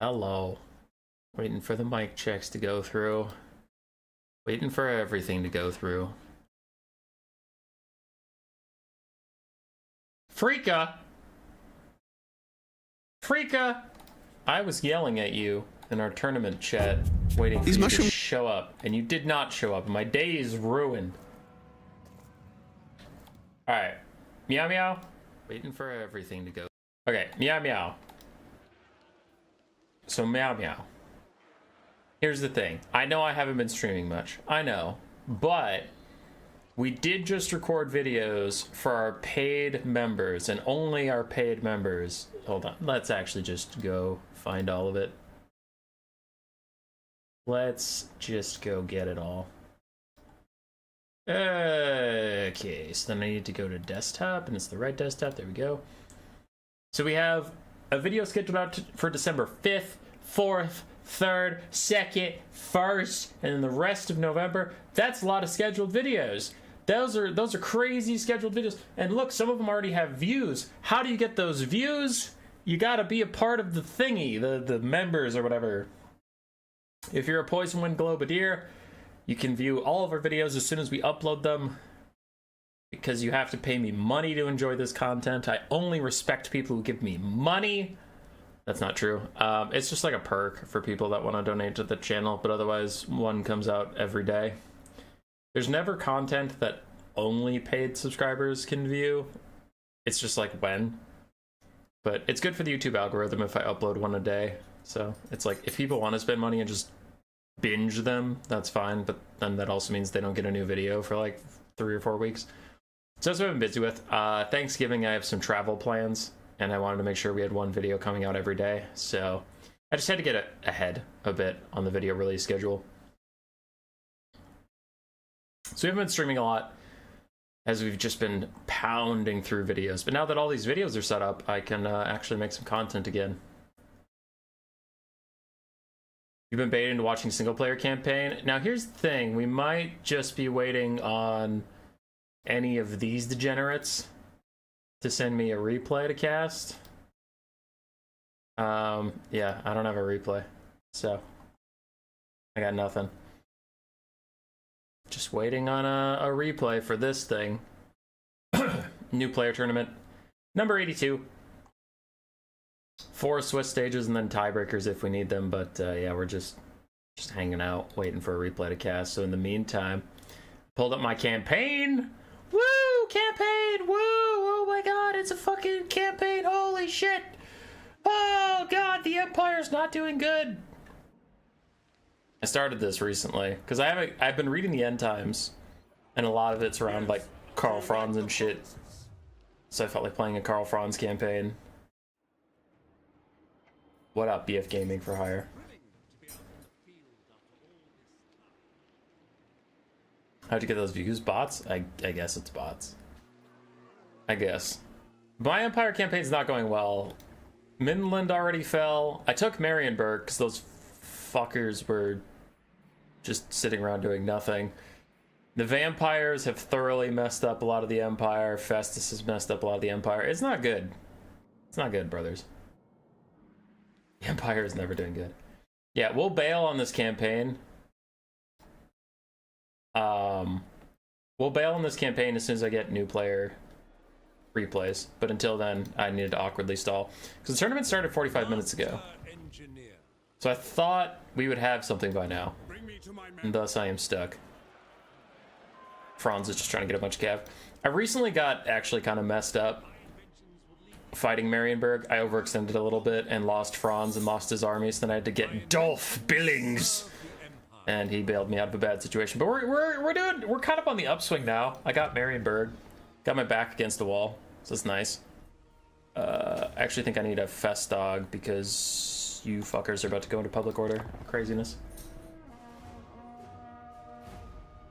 Hello. Waiting for the mic checks to go through. Waiting for everything to go through. Freaka! Freaka! I was yelling at you in our tournament chat, waiting for you to show up, and you did not show up. My day is ruined. Alright. Meow meow. Waiting for everything to go. Okay, meow meow. So meow meow. Here's the thing. I know I haven't been streaming much. I know. But we did just record videos for our paid members, and only our paid members. Hold on. Let's actually just go find all of it. Let's just go get it all. Okay, so then I need to go to desktop, and it's the right desktop. There we go. So we have a video scheduled out for December 5th, 4th, 3rd, 2nd, 1st, and then the rest of November. That's a lot of scheduled videos. Those are crazy scheduled videos. And look, some of them already have views. How do you get those views? You gotta be a part of the thingy, the members or whatever. If you're a Poison Wind Globadier, you can view all of our videos as soon as we upload them, because you have to pay me money to enjoy this content. I only respect people who give me money. That's not true. It's just like a perk for people that want to donate to the channel, but otherwise one comes out every day. There's never content that only paid subscribers can view. It's just like when. But it's good for the YouTube algorithm if I upload one a day. So it's like, if people want to spend money and just binge them, that's fine, but then that also means they don't get a new video for like 3 or 4 weeks. So that's what I've been busy with. Thanksgiving, I have some travel plans, and I wanted to make sure we had one video coming out every day, so I just had to get ahead a bit on the video release schedule. So we haven't been streaming a lot, as we've just been pounding through videos, but now that all these videos are set up, I can actually make some content again. You've been baited into watching single player campaign. Now here's the thing, we might just be waiting on any of these degenerates to send me a replay to cast. Yeah, I don't have a replay, so I got nothing. Just waiting on a replay for this thing. New player tournament, number 82. 4 Swiss stages and then tiebreakers if we need them, but yeah, we're just hanging out, waiting for a replay to cast. So in the meantime, pulled up my campaign. Woo! Campaign! Woo! Oh my god, it's a fucking campaign! Holy shit! Oh god, the Empire's not doing good! I started this recently, because I've been reading the End Times, and a lot of it's around, like, Karl Franz and shit. So I felt like playing a Karl Franz campaign. What up, BF Gaming for Hire? How'd you get those views? Bots? I guess it's bots. I guess. My Empire campaign's not going well. Midland already fell. I took Marienburg because those fuckers were just sitting around doing nothing. The vampires have thoroughly messed up a lot of the Empire. Festus has messed up a lot of the Empire. It's not good. It's not good, brothers. The Empire is never doing good. Yeah, we'll bail on this campaign. We'll bail on this campaign as soon as I get new player replays. But until then, I needed to awkwardly stall. Because the tournament started 45 minutes ago. So I thought we would have something by now. And thus I am stuck. Franz is just trying to get a bunch of cav. I recently got actually kind of messed up fighting Marienburg. I overextended a little bit and lost Franz and lost his army, so then I had to get Dolph Billings, and he bailed me out of a bad situation. But we're kind of on the upswing now. I got Marienburg, got my back against the wall, so it's nice. I actually think I need a Fest dog because you fuckers are about to go into public order craziness.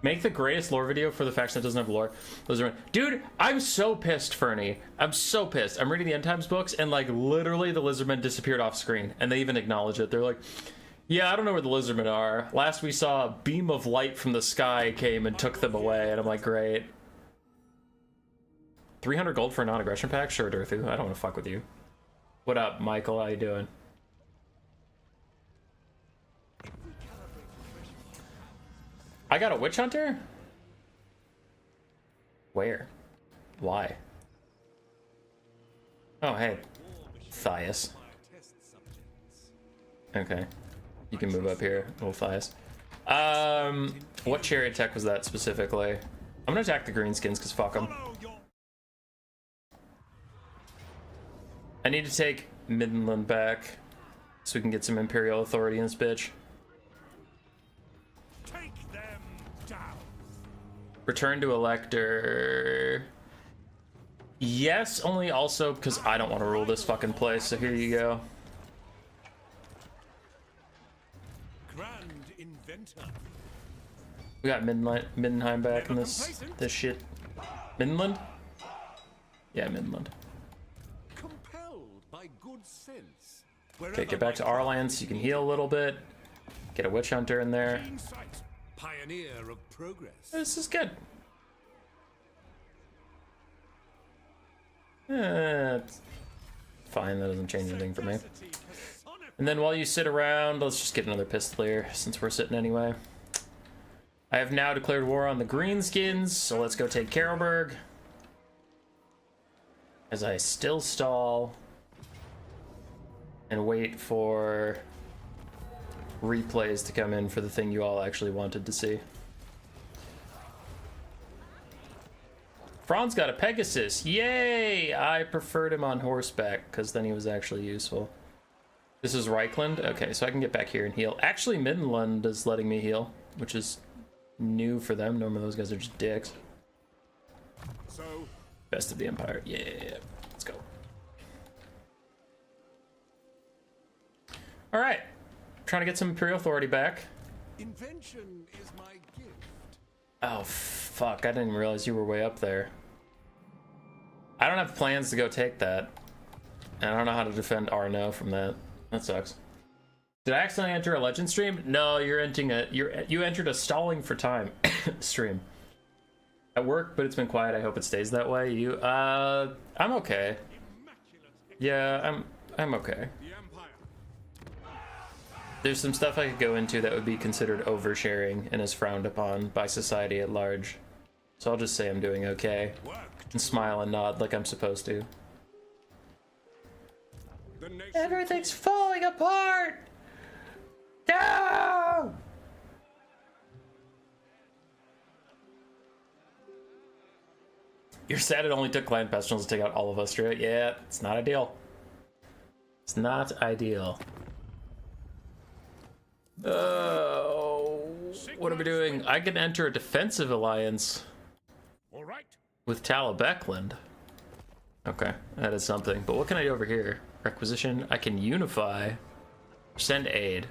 Make the greatest lore video for the faction that doesn't have lore. Lizardmen. Dude, I'm so pissed, Fernie. I'm so pissed. I'm reading the End Times books, and like literally the Lizardmen disappeared off screen, and they even acknowledge it. They're like, yeah, I don't know where the Lizardmen are. Last we saw, a beam of light from the sky came and took them away, and I'm like, great. 300 gold for a non-aggression pack? Sure, Durthu. I don't want to fuck with you. What up, Michael? How you doing? I got a witch hunter? Where? Why? Oh, hey. Thias. Okay. You can move up here, little Thias. What chariot tech was that specifically? I'm gonna attack the greenskins because fuck them. I need to take Midland back so we can get some Imperial authority in this bitch. Take them down. Return to Elector. Yes, only also because I don't want to rule this fucking place, so here you go. Grand inventor. We got Middenheim back in this shit. Midland? Yeah, Midland. Compelled by good sense. Okay, get back to our land so you can heal a little bit. Get a witch hunter in there. Pioneer of progress. This is good. It's fine, that doesn't change anything for me. And then while you sit around, let's just get another Pistolier since we're sitting anyway. I have now declared war on the Greenskins, so let's go take Carolburg. As I still stall and wait for replays to come in for the thing you all actually wanted to see. Franz got a Pegasus. Yay! I preferred him on horseback because then he was actually useful. This is Reichland? Okay, so I can get back here and heal. Actually, Midland is letting me heal, which is new for them. Normally those guys are just dicks. So, Best of the Empire. Yeah, let's go. All right, trying to get some Imperial authority back. invention is my gift. Oh, fuck. I didn't realize you were way up there. I don't have plans to go take that. And I don't know how to defend Arno from that. That sucks. Did I accidentally enter a legend stream? No, you entered a stalling for time stream. At work, but it's been quiet. I hope it stays that way. I'm okay. Yeah, I'm okay. There's some stuff I could go into that would be considered oversharing and is frowned upon by society at large. So I'll just say I'm doing okay and smile and nod like I'm supposed to. Everything's falling apart! No! You're sad it only took Clan Pestilence to take out all of Austria? Yeah, it's not ideal. It's not ideal. Oh, what are we doing? I can enter a defensive alliance with Talabecland. Okay, that is something. But what can I do over here? Requisition. I can unify. Send aid.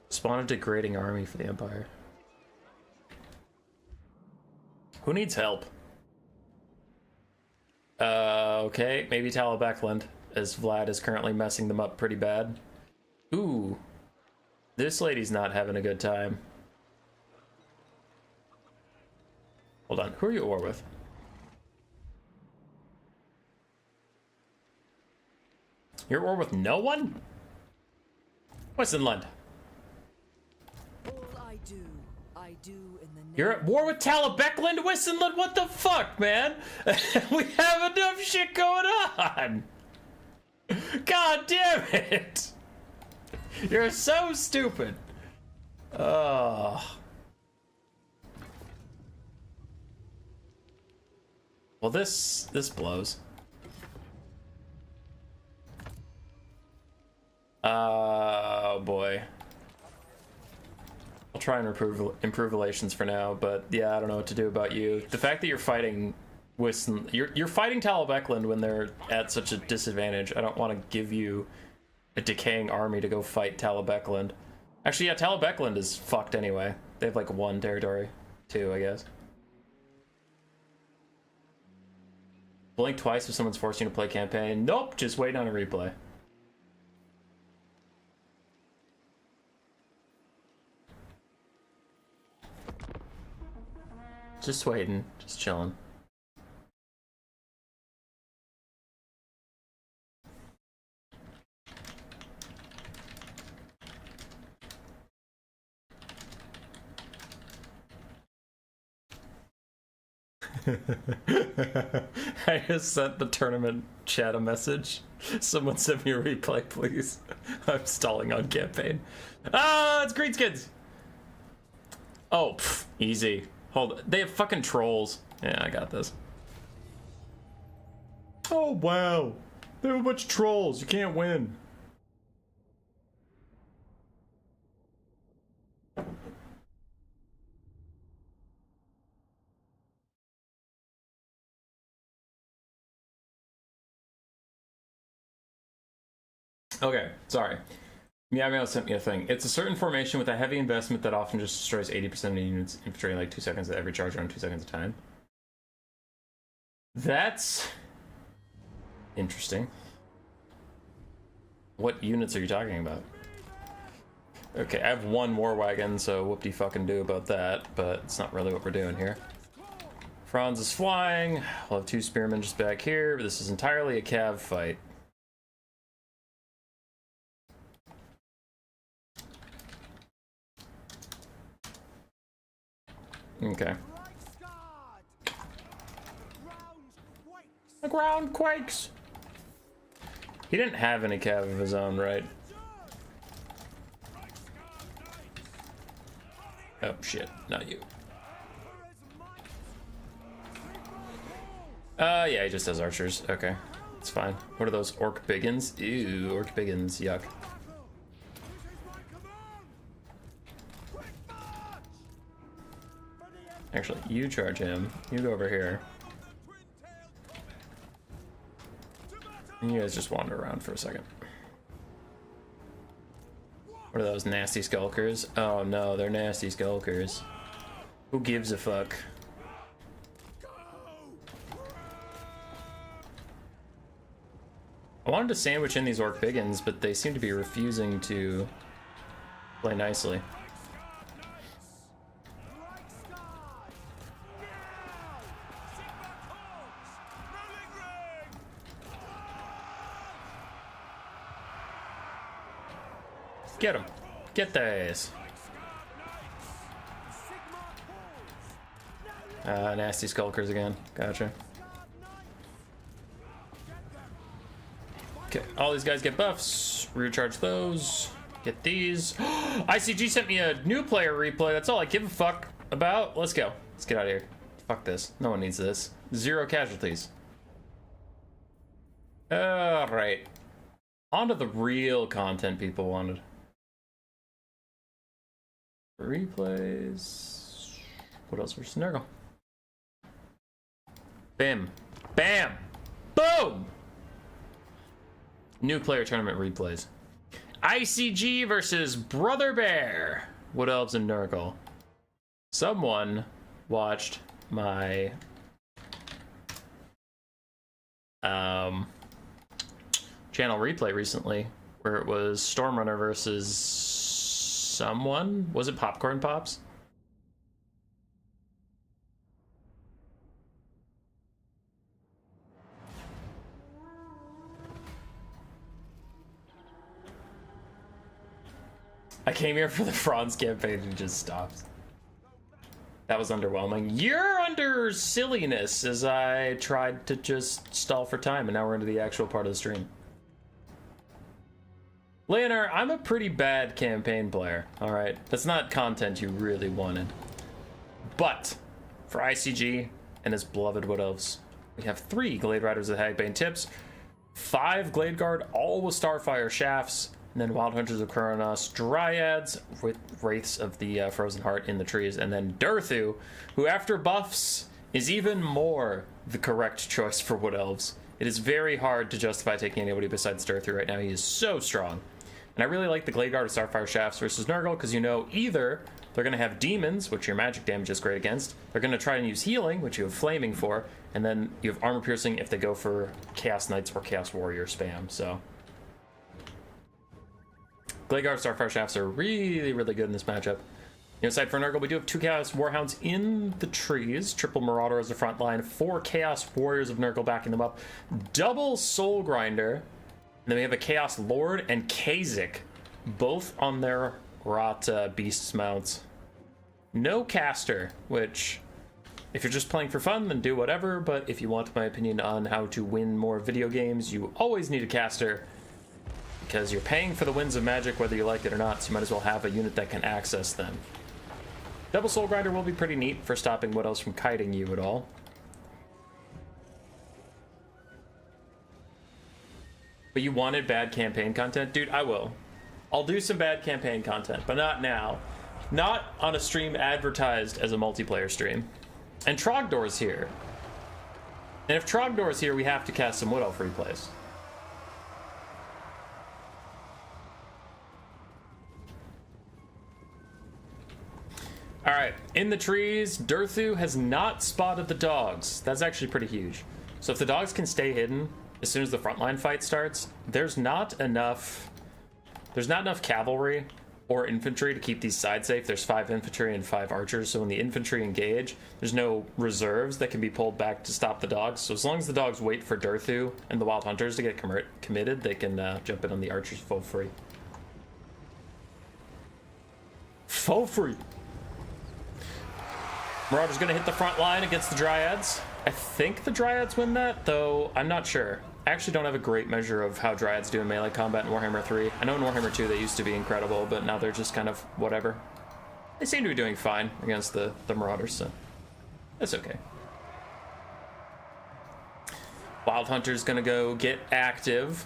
Spawn a degrading army for the Empire. Who needs help? Okay, maybe Talabecland, as Vlad is currently messing them up pretty bad. Ooh, this lady's not having a good time. Hold on, who are you at war with? You're at war with no one? Westenland. All I do in the name. You're at war with Talabecland, Westenland? What the fuck, man? We have enough shit going on. God damn it. You're so stupid. Oh. Well, this blows. Oh boy. I'll try and improve relations for now, but yeah, I don't know what to do about you. The fact that you're fighting you're fighting Talabecland when they're at such a disadvantage. I don't want to give you a decaying army to go fight Talabecland. Actually, yeah, Talabecland is fucked anyway. They have like 1 territory. 2, I guess. Blink twice if someone's forcing you to play campaign. Nope, just wait on a replay. Just waiting, just chilling. I just sent the tournament chat a message. Someone send me a replay, please. I'm stalling on campaign. Ah, it's Greenskins! Oh, easy. Hold. They have fucking trolls. Yeah, I got this. Oh, wow. They have a bunch of trolls. You can't win. Okay, sorry. Meow sent me a thing. It's a certain formation with a heavy investment that often just destroys 80% of the units infantry in like 2 seconds at every charge around 2 seconds of time. That's interesting. What units are you talking about? Okay, I have 1 war wagon, so whoop-de-fucking-do about that, but it's not really what we're doing here. Franz is flying. We'll have 2 spearmen just back here, but this is entirely a cav fight. Okay. The ground quakes! He didn't have any cav of his own, right? Oh shit, not you. Yeah, he just has archers. Okay, it's fine. What are those orc biggins? Ew, orc biggins, yuck. Actually, you charge him. You go over here. And you guys just wander around for a second. What are those nasty skulkers? Oh no, they're nasty skulkers. Who gives a fuck? I wanted to sandwich in these orc biggins, but they seem to be refusing to play nicely. Get him. Get those. Nasty skulkers again. Gotcha. Okay, all these guys get buffs. Recharge those. Get these. ICG sent me a new player replay. That's all I give a fuck about. Let's go. Let's get out of here. Fuck this. No one needs this. 0 casualties. Alright. On to the real content people wanted. Replays. What else versus Nurgle? Bam. Bam! Boom! New player tournament replays. ICG versus Brother Bear. Wood Elves and Nurgle. Someone watched my channel replay recently where it was Stormrunner versus someone. Was it Popcorn Pops? I came here for the Franz campaign and just stopped. That was underwhelming. You're under silliness as I tried to just stall for time, and now we're into the actual part of the stream. Leonard, I'm a pretty bad campaign player, alright? That's not content you really wanted. But, for ICG and his beloved Wood Elves, we have 3 Glade Riders with Hagbane tips, 5 Glade Guard, all with Starfire shafts, and then Wild Hunters of Khorne, Dryads with Wraiths of the Frozen Heart in the trees, and then Durthu, who after buffs is even more the correct choice for Wood Elves. It is very hard to justify taking anybody besides Durthu right now. He is so strong. And I really like the Glade Guard with Starfire Shafts versus Nurgle, because you know either they're going to have Demons, which your magic damage is great against, they're going to try and use Healing, which you have Flaming for, and then you have Armor Piercing if they go for Chaos Knights or Chaos Warrior spam, so... Glade Guard Starfire Shafts are really, really good in this matchup. Aside for Nurgle, we do have 2 Chaos Warhounds in the trees. Triple Marauder as the front line. 4 Chaos Warriors of Nurgle backing them up. Double Soul Grinder. And then we have a Chaos Lord and Kha'Zix, both on their Rot Beasts mounts. No Caster, which If you're just playing for fun, then do whatever, but if you want my opinion on how to win more video games, you always need a caster, because you're paying for the winds of magic whether you like it or not, so you might as well have a unit that can access them. Double Soul Grinder will be pretty neat for stopping Wood Elves from kiting you at all. But you wanted bad campaign content? Dude, I will. I'll do some bad campaign content, but not now. Not on a stream advertised as a multiplayer stream. And Trogdor's here. And if Trogdor's here, we have to cast some Wood Elf replays. Alright, in the trees, Durthu has not spotted the dogs. That's actually pretty huge. So if the dogs can stay hidden as soon as the frontline fight starts, there's not enough cavalry or infantry to keep these sides safe. There's 5 infantry and 5 archers, so when the infantry engage, there's no reserves that can be pulled back to stop the dogs. So as long as the dogs wait for Durthu and the Wild Hunters to get committed, they can jump in on the archers for free. For free! Marauder's gonna hit the front line against the Dryads. I think the Dryads win that, though I'm not sure. I actually don't have a great measure of how Dryads do in melee combat in Warhammer 3. I know in Warhammer 2 they used to be incredible, but now they're just kind of whatever. They seem to be doing fine against the Marauders, so that's okay. Wild Hunter's gonna go get active.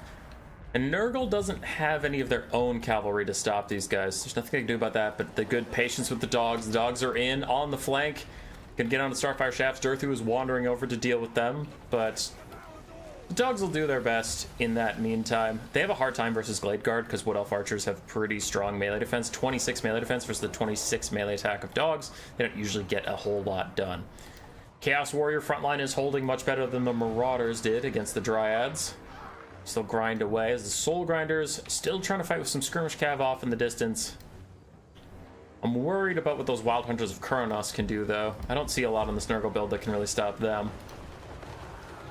And Nurgle doesn't have any of their own cavalry to stop these guys. There's nothing they can do about that, but the good patience with the dogs. The dogs are in on the flank. Gonna get on the Starfire Shafts. Durthu is wandering over to deal with them, but the dogs will do their best in that meantime. They have a hard time versus Glade Guard because Wood Elf Archers have pretty strong melee defense. 26 melee defense versus the 26 melee attack of dogs. They don't usually get a whole lot done. Chaos Warrior frontline is holding much better than the Marauders did against the Dryads. Still grind away as the Soul Grinders still trying to fight with some skirmish cav off in the distance. I'm worried about what those Wild Hunters of Khorne can do, though. I don't see a lot on this Nurgle build that can really stop them.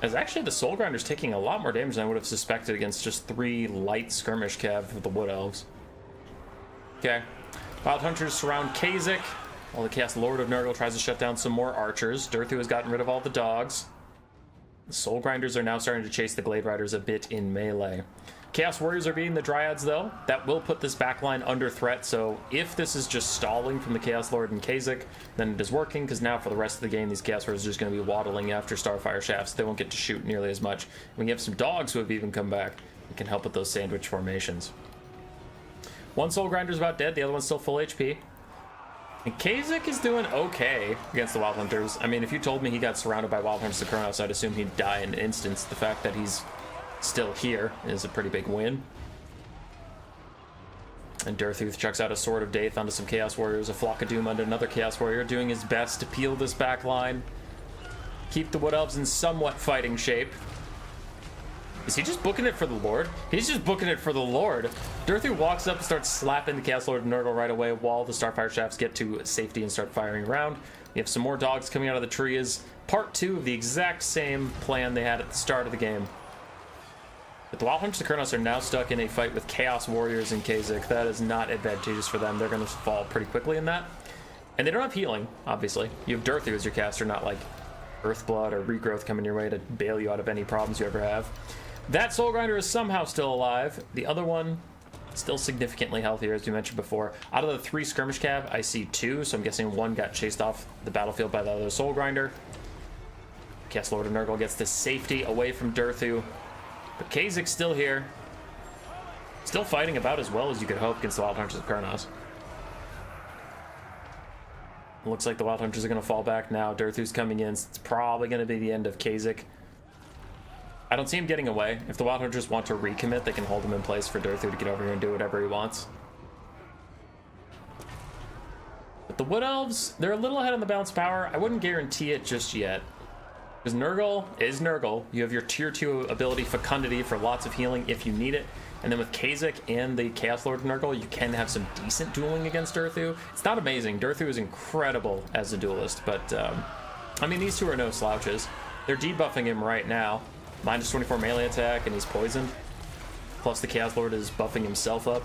As actually the Soul Grinder's taking a lot more damage than I would have suspected against just 3 light skirmish cav with the Wood Elves. Okay. Wild Hunters surround Kha'Zix, while the Chaos Lord of Nurgle tries to shut down some more archers. Durthu has gotten rid of all the dogs. The Soul Grinders are now starting to chase the Glade Riders a bit in melee. Chaos Warriors are beating the Dryads, though. That will put this backline under threat, so if this is just stalling from the Chaos Lord and Kha'Zix, then it is working, because now for the rest of the game, these Chaos Warriors are just going to be waddling after Starfire Shafts. They won't get to shoot nearly as much. When you have some dogs who have even come back, it can help with those sandwich formations. One Soul Grinder's about dead, the other one's still full HP. And Kha'Zix is doing okay against the Wild Hunters. I mean, if you told me he got surrounded by Wild Hunters of Khorne, I'd assume he'd die in an instance. The fact that he's still here is a pretty big win. And Durthu chucks out a Sword of Daith onto some Chaos Warriors, a Flock of Doom onto another Chaos Warrior, doing his best to peel this back line. Keep the Wood Elves in somewhat fighting shape. Is he just booking it for the Lord? He's just booking it for the Lord. Durthu walks up and starts slapping the Chaos Lord of Nurgle right away while the Starfire Shafts get to safety and start firing around. We have some more dogs coming out of the trees. Part 2 of the exact same plan they had at the start of the game. But the Wild Hunters of Khorne are now stuck in a fight with Chaos Warriors and Kha'Zix. That is not advantageous for them. They're going to fall pretty quickly in that. And they don't have healing, obviously. You have Durthu as your caster, not like Earthblood or Regrowth coming your way to bail you out of any problems you ever have. That Soul Grinder is somehow still alive. The other one, still significantly healthier, as we mentioned before. Out of the 3 skirmish cav, I see 2, so I'm guessing one got chased off the battlefield by the other Soul Grinder. Chaos Lord of Nurgle gets to safety away from Durthu. But Kha'Zix still here. Still fighting about as well as you could hope against the Wild Hunters of Khorne. Looks like the Wild Hunters are going to fall back now. Durthu's coming in. It's probably going to be the end of Kha'Zix. I don't see him getting away. If the Wild Hunters want to recommit, they can hold him in place for Durthu to get over here and do whatever he wants. But the Wood Elves, they're a little ahead on the balance of power. I wouldn't guarantee it just yet. Because Nurgle is Nurgle. You have your tier 2 ability Fecundity for lots of healing if you need it. And then with Kha'Zix and the Chaos Lord of Nurgle, you can have some decent dueling against Durthu. It's not amazing. Durthu is incredible as a duelist, but I mean, these two are no slouches. They're debuffing him right now. Minus 24 melee attack, and he's poisoned. Plus the Chaos Lord is buffing himself up.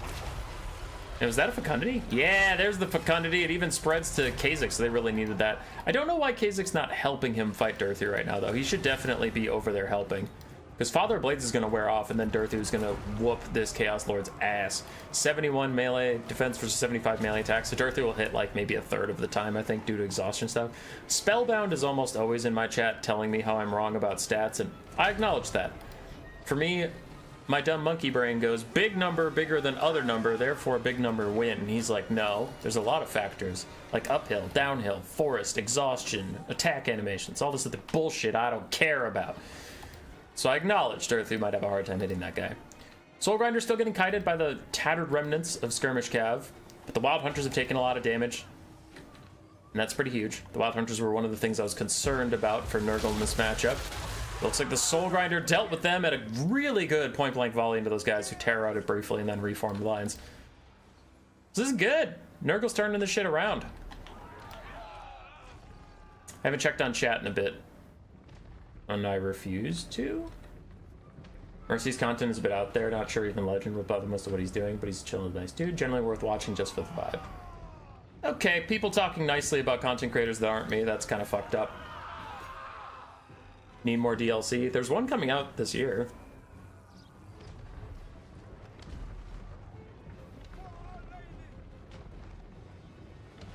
And was that a fecundity? Yeah, there's the fecundity. It even spreads to Kha'Zix, so they really needed that. I don't know why Kha'Zix's not helping him fight Durthu right now, though. He should definitely be over there helping. Because Father of Blades is going to wear off, and then Durthu is going to whoop this Chaos Lord's ass. 71 melee defense versus 75 melee attack, so Durthu will hit like maybe a third of the time, I think, due to exhaustion stuff. Spellbound is almost always in my chat telling me how I'm wrong about stats, and I acknowledge that. For me, my dumb monkey brain goes, big number bigger than other number, therefore big number win. And he's like, no, there's a lot of factors, like uphill, downhill, forest, exhaustion, attack animations, all this other bullshit I don't care about. So I acknowledge Durthu might have a hard time hitting that guy. Soulgrinder's still getting kited by the tattered remnants of Skirmish Cav, but the Wild Hunters have taken a lot of damage, and that's pretty huge. The Wild Hunters were one of the things I was concerned about for Nurgle in this matchup. Looks like the Soulgrinder dealt with them at a really good point-blank volley into those guys who terror-outed briefly and then reformed lines. So this is good. Nurgle's turning this shit around. I haven't checked on chat in a bit. And I refuse to. Mercy's content is a bit out there. Not sure even Legend would bother most of what he's doing, but he's a chill and nice dude. Generally worth watching just for the vibe. Okay, people talking nicely about content creators that aren't me. That's kind of fucked up. Need more DLC? There's one coming out this year.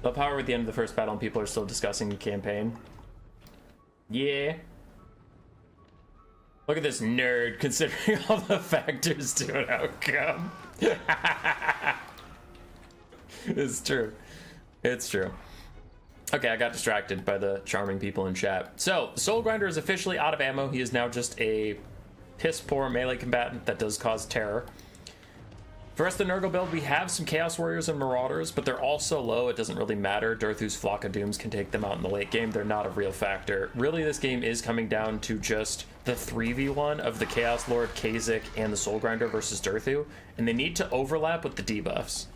Love how we're at the end of the first battle and people are still discussing the campaign. Yeah. Look at this nerd considering all the factors to an outcome. It's true. It's true. Okay, I got distracted by the charming people in chat. So, Soulgrinder is officially out of ammo. He is now just a piss-poor melee combatant that does cause terror. For us, the Nurgle build, we have some Chaos Warriors and Marauders, but they're all so low, it doesn't really matter. Durthu's Flock of Dooms can take them out in the late game. They're not a real factor. Really, this game is coming down to just the 3v1 of the Chaos Lord, Kha'Zix, and the Soulgrinder versus Durthu, and they need to overlap with the debuffs.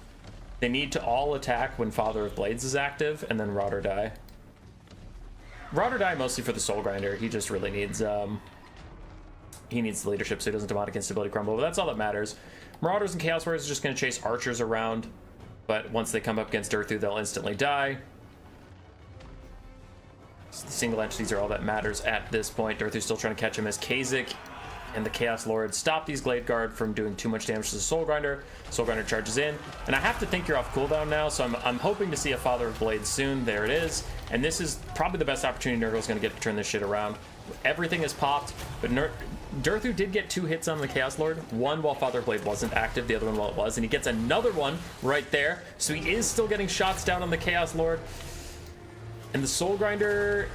They need to all attack when Father of Blades is active, and then Rot or Die. Rot or Die mostly for the Soulgrinder. He just really needs, he needs the leadership so he doesn't demonic instability crumble, but that's all that matters. Marauders and Chaos Warriors are just going to chase archers around, but once they come up against Durthu, they'll instantly die. So the single entities are all that matters at this point. Durthu's still trying to catch him as Kha'Zix and the Chaos Lord stop these Glade Guard from doing too much damage to the Soulgrinder. Soulgrinder charges in, and I have to think you're off cooldown now, so I'm hoping to see a Father of Blades soon. There it is, and this is probably the best opportunity Nurgle's going to get to turn this shit around. Everything is popped, but Durthu did get 2 hits on the Chaos Lord, one while Father of Blade wasn't active, the other one while it was, and he gets another one right there, so he is still getting shots down on the Chaos Lord. And the Soulgrinder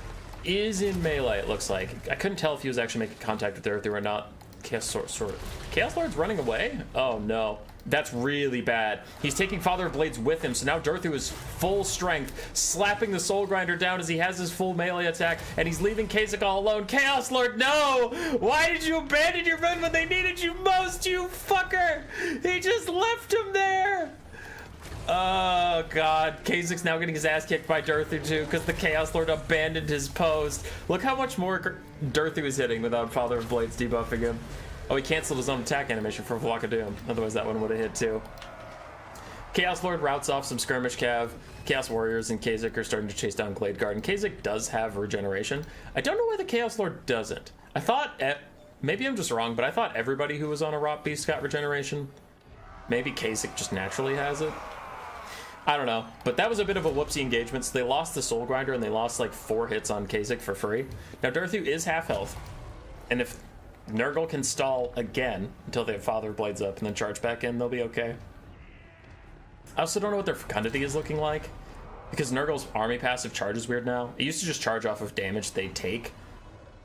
is in melee, it looks like. I couldn't tell if he was actually making contact with Durthu or not. Chaos Lord's running away? Oh no. That's really bad. He's taking Father of Blades with him, so now Durthu is full strength, slapping the Soulgrinder down as he has his full melee attack, and he's leaving Kha'Zix all alone. Chaos Lord, no! Why did you abandon your men when they needed you most, you fucker? He just left him there! Oh god, Kha'Zix now getting his ass kicked by Durthu too, because the Chaos Lord abandoned his post. Look how much more Durthu is hitting without Father of Blades debuffing him. Oh, he canceled his own attack animation for Flock of Doom, otherwise that one would have hit too. Chaos Lord routes off some Skirmish Cav. Chaos Warriors and Kha'Zix are starting to chase down Glade Guard, and Kha'Zix does have regeneration. I don't know why the Chaos Lord doesn't. I thought, maybe I'm just wrong, but I thought everybody who was on a Rot Beast got regeneration. Maybe Kha'Zix just naturally has it. I don't know, but that was a bit of a whoopsie engagement. So they lost the Soulgrinder and they lost like 4 hits on Kha'Zix for free. Now Durthu is half health, and if Nurgle can stall again until they have Father of Blades up and then charge back in, they'll be okay. I also don't know what their fecundity is looking like, because Nurgle's army passive charges weird now. It used to just charge off of damage they take,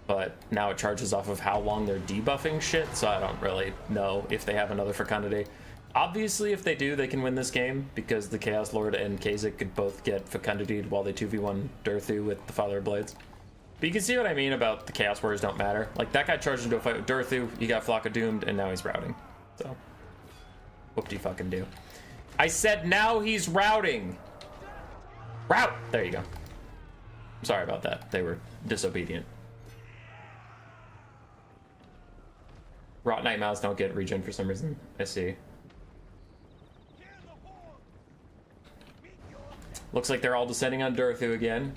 but now it charges off of how long they're debuffing shit, so I don't really know if they have another fecundity. Obviously, if they do, they can win this game, because the Chaos Lord and Kha'Zix could both get fecundity while they 2v1 Durthu with the Father of Blades. But you can see what I mean about the Chaos Warriors don't matter. Like, that guy charged into a fight with Durthu, he got Flock of Doomed, and now he's routing. So, whoop-de-fucking-do. I said now he's routing! Route! There you go. I'm sorry about that. They were disobedient. Rot Nightmares don't get regen for some reason. I see. Looks like they're all descending on Durthu again.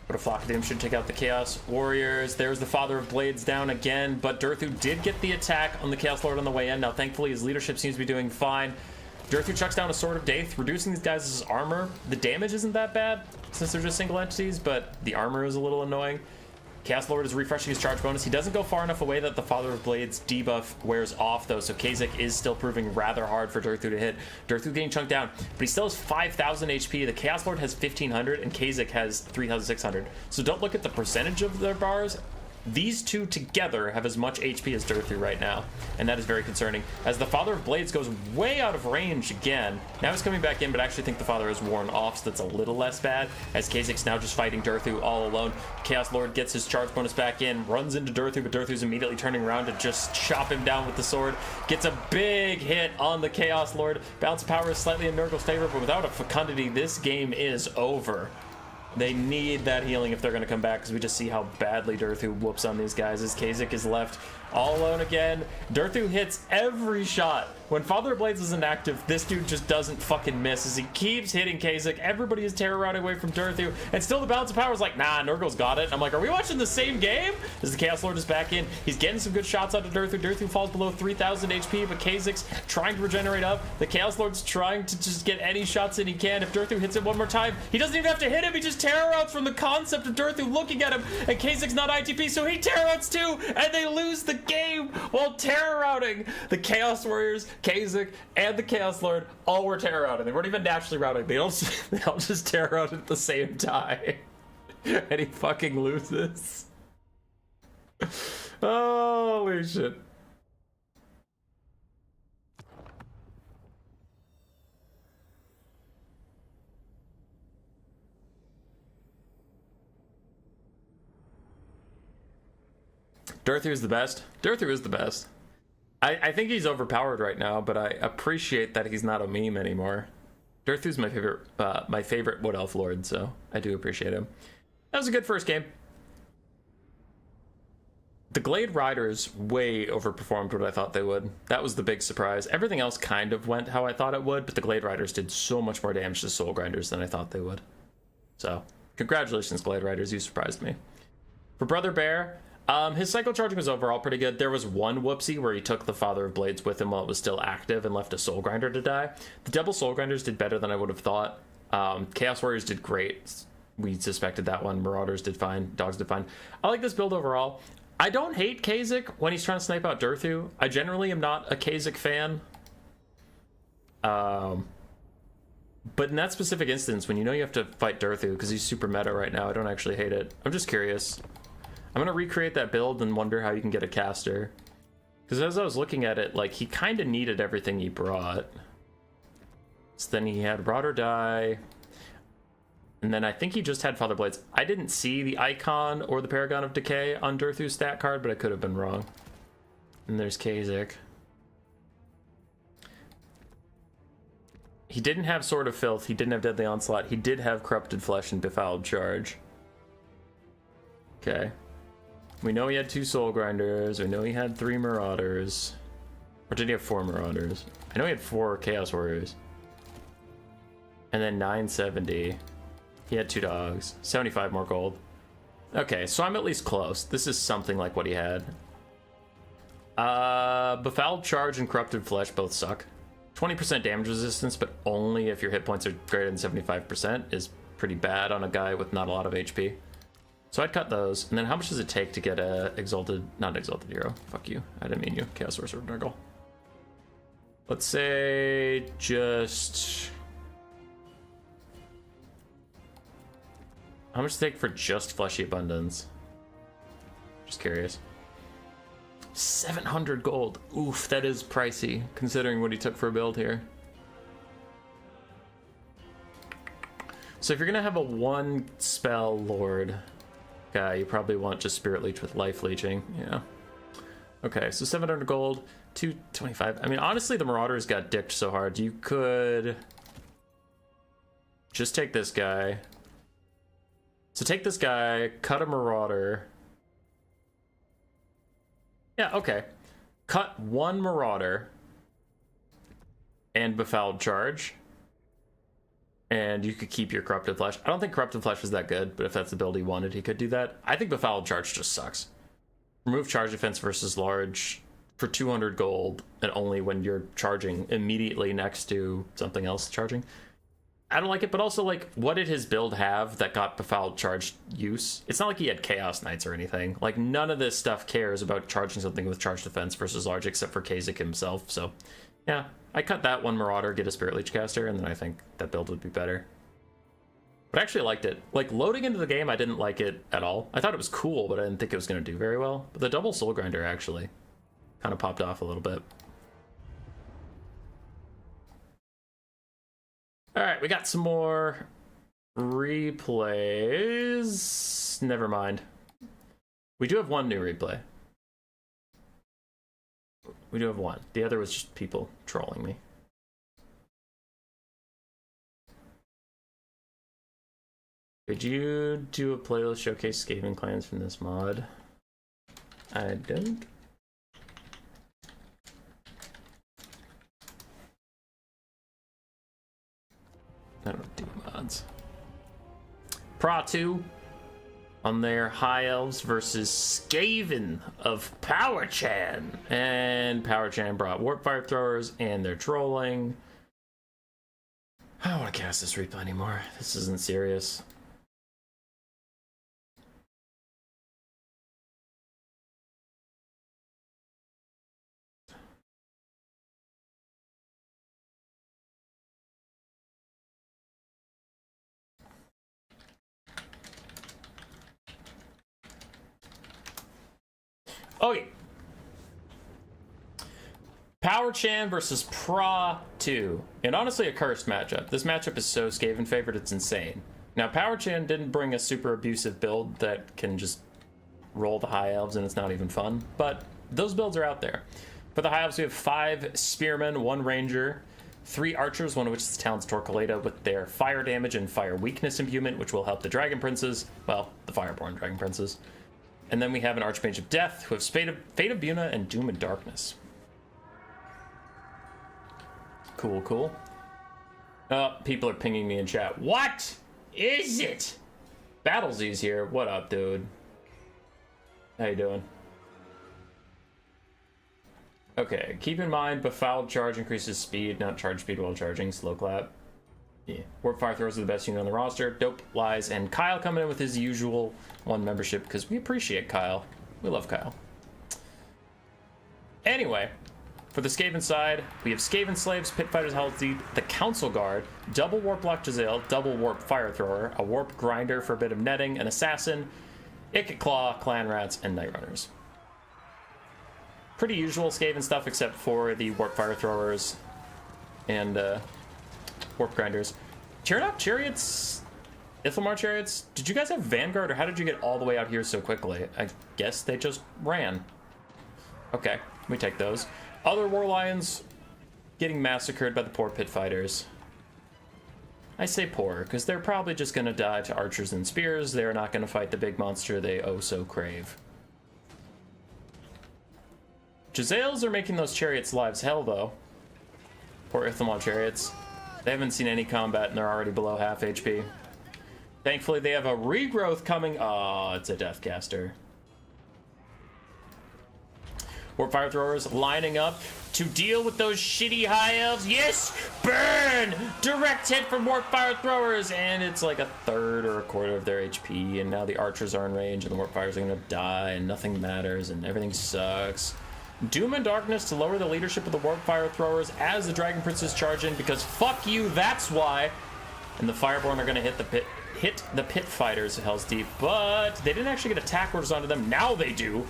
But a flock of them should take out the Chaos Warriors. There's the Father of Blades down again, but Durthu did get the attack on the Chaos Lord on the way in. Now, thankfully, his leadership seems to be doing fine. Durthu chucks down a Sword of Daith, reducing these guys' armor. The damage isn't that bad, since they're just single entities, but the armor is a little annoying. Chaos Lord is refreshing his charge bonus. He doesn't go far enough away that the Father of Blades debuff wears off, though, so Kha'Zix is still proving rather hard for Durthu to hit. Durthu getting chunked down, but he still has 5,000 HP. The Chaos Lord has 1,500, and Kha'Zix has 3,600. So don't look at the percentage of their bars. These two together have as much HP as Durthu right now, and that is very concerning. As the Father of Blades goes way out of range again. Now he's coming back in, but I actually think the Father has worn off, so that's a little less bad. As Kha'Zix now just fighting Durthu all alone. Chaos Lord gets his charge bonus back in, runs into Durthu, but Durthu's immediately turning around to just chop him down with the sword. Gets a big hit on the Chaos Lord. Balance of power is slightly in Nurgle's favor, but without a fecundity, this game is over. They need that healing if they're going to come back, because we just see how badly Durthu whoops on these guys as Kha'Zix is left all alone again. Durthu hits every shot. When Father of Blades isn't active, this dude just doesn't fucking miss as he keeps hitting Kha'Zix. Everybody is terror routing away from Durthu, and still the balance of power is like, nah, Nurgle's got it. I'm like, are we watching the same game? As the Chaos Lord is back in, he's getting some good shots out of Durthu. Durthu falls below 3,000 HP, but Kha'Zix trying to regenerate up. The Chaos Lord's trying to just get any shots in he can. If Durthu hits it one more time, he doesn't even have to hit him. He just terror routes from the concept of Durthu looking at him, and Kha'Zix not ITP, so he terror routes too, and they lose the game while terror routing. The Chaos Warriors, Kha'Zix, and the Chaos Lord all were terror routing. They weren't even naturally routing. They all just terror out at the same time. And he fucking loses. Holy shit. Durthu is the best. Durthu is the best. I think he's overpowered right now, but I appreciate that he's not a meme anymore. Durthu's my favorite Wood Elf Lord, so I do appreciate him. That was a good first game. The Glade Riders way overperformed what I thought they would. That was the big surprise. Everything else kind of went how I thought it would, but the Glade Riders did so much more damage to Soul Grinders than I thought they would. So, congratulations, Glade Riders. You surprised me. For Brother Bear, his cycle charging was overall pretty good. There was one whoopsie where he took the Father of Blades with him while it was still active and left a Soul Grinder to die. The double Soul Grinders did better than I would have thought. Chaos Warriors did great. We suspected that one. Marauders did fine. Dogs did fine. I like this build overall. I don't hate Kha'Zix when he's trying to snipe out Durthu. I generally am not a Kha'Zix fan. But in that specific instance, when you know you have to fight Durthu because he's super meta right now, I don't actually hate it. I'm just curious. I'm gonna recreate that build and wonder how you can get a caster. Because as I was looking at it, like, he kind of needed everything he brought. So then he had Rot or Die. And then I think he just had Father Blades. I didn't see the Icon or the Paragon of Decay on Durthu's stat card, but I could have been wrong. And there's Kha'Zix. He didn't have Sword of Filth. He didn't have Deadly Onslaught. He did have Corrupted Flesh and Befouled Charge. Okay. We know he had 2 Soul Grinders. We know he had 3 Marauders. Or did he have 4 Marauders? I know he had 4 Chaos Warriors. And then 970. He had 2 dogs. 75 more gold. Okay, so I'm at least close. This is something like what he had. Befouled Charge and Corrupted Flesh both suck. 20% damage resistance, but only if your hit points are greater than 75% is pretty bad on a guy with not a lot of HP. So I'd cut those. And then how much does it take to get a not exalted hero? Fuck you. I didn't mean you. Chaos Sorcerer Nurgle. Let's say just... How much does it take for just Fleshy Abundance? Just curious. 700 gold. Oof, that is pricey, considering what he took for a build here. So if you're gonna have a 1 spell Lord guy, you probably want just Spirit Leech with Life Leeching. Yeah. Okay, so 700 gold, 225. I mean, honestly, the Marauders got dicked so hard. You could just take this guy. So take this guy, cut a Marauder. Yeah, okay. Cut 1 Marauder. and Befouled Charge. And you could keep your Corrupted Flesh. I don't think Corrupted Flesh was that good, but if that's the build he wanted, he could do that. I think Befouled Charge just sucks. Remove charge defense versus large for 200 gold, and only when you're charging immediately next to something else charging. I don't like it, but also, like, what did his build have that got Befouled Charge use? It's not like he had Chaos Knights or anything. Like, none of this stuff cares about charging something with charge defense versus large, except for Kha'Zix himself, so yeah. I cut that one Marauder, get a Spirit Leech caster, and then I think that build would be better. But I actually liked it. Like, loading into the game, I didn't like it at all. I thought it was cool, but I didn't think it was going to do very well. But the double Soul Grinder actually kind of popped off a little bit. Alright, we got some more replays. Never mind. We do have one new replay. We do have one. The other was just people trolling me. Could you do a playlist showcase Skaven clans from this mod? I don't. I don't do mods. Pra 2 on their High Elves versus Skaven of Powerchan. And Powerchan brought Warp Fire Throwers and they're trolling. I don't want to cast this replay anymore. This isn't serious. Okay. Powerchan versus Pra 2. And honestly, a cursed matchup. This matchup is so Skaven favored, it's insane. Now, Powerchan didn't bring a super abusive build that can just roll the High Elves and it's not even fun. But those builds are out there. For the High Elves, we have 5 Spearmen, 1 Ranger, 3 Archers, one of which is Talon's Torquilada with their Fire Damage and Fire Weakness imbuement, which will help the Dragon Princes. Well, the Fireborn Dragon Princes. And then we have an Archmage of Death, who have Fate of Buna and Doom and Darkness. Cool, cool. People are pinging me in chat. What is it? Battlesy's here. What up, dude? How you doing? Okay, keep in mind, Befouled Charge increases speed, not charge speed while charging. Slow clap. Yeah. Warp Fire Throwers are the best unit on the roster. Dope, Lies, and Kyle coming in with his usual 1 membership because we appreciate Kyle. We love Kyle. Anyway, for the Skaven side, we have Skaven Slaves, Pit Fighters, Halsey, the Council Guard, double Warp Block Jezzail, double Warp Fire Thrower, a Warp Grinder for a bit of netting, an Assassin, Ikit Claw, Clan Rats, and Night Runners. Pretty usual Skaven stuff except for the Warp Fire Throwers and Warp Grinders. Tyrannop Chariots, Ithilmar Chariots, did you guys have Vanguard or how did you get all the way out here so quickly? I guess they just ran. Okay, we take those. Other War Lions getting massacred by the poor Pit Fighters. I say poor, because they're probably just going to die to archers and spears. They're not going to fight the big monster they oh so crave. Jezzails are making those chariots' lives hell, though. Poor Ithilmar Chariots. They haven't seen any combat and they're already below half HP. Thankfully, they have a regrowth coming. Oh, it's a Deathcaster. Warp Fire Throwers lining up to deal with those shitty High Elves. Yes! Burn! Direct hit from Warp Fire Throwers! And it's like a third or a quarter of their HP. And now the Archers are in range and the Warp Fires are going to die and nothing matters and everything sucks. Doom and Darkness to lower the leadership of the Warp Fire Throwers as the Dragon Princes charge in because fuck you, that's why. And the Fireborn are going to hit the Pit Fighters at Hell's Deep, but they didn't actually get attack orders onto them. Now they do.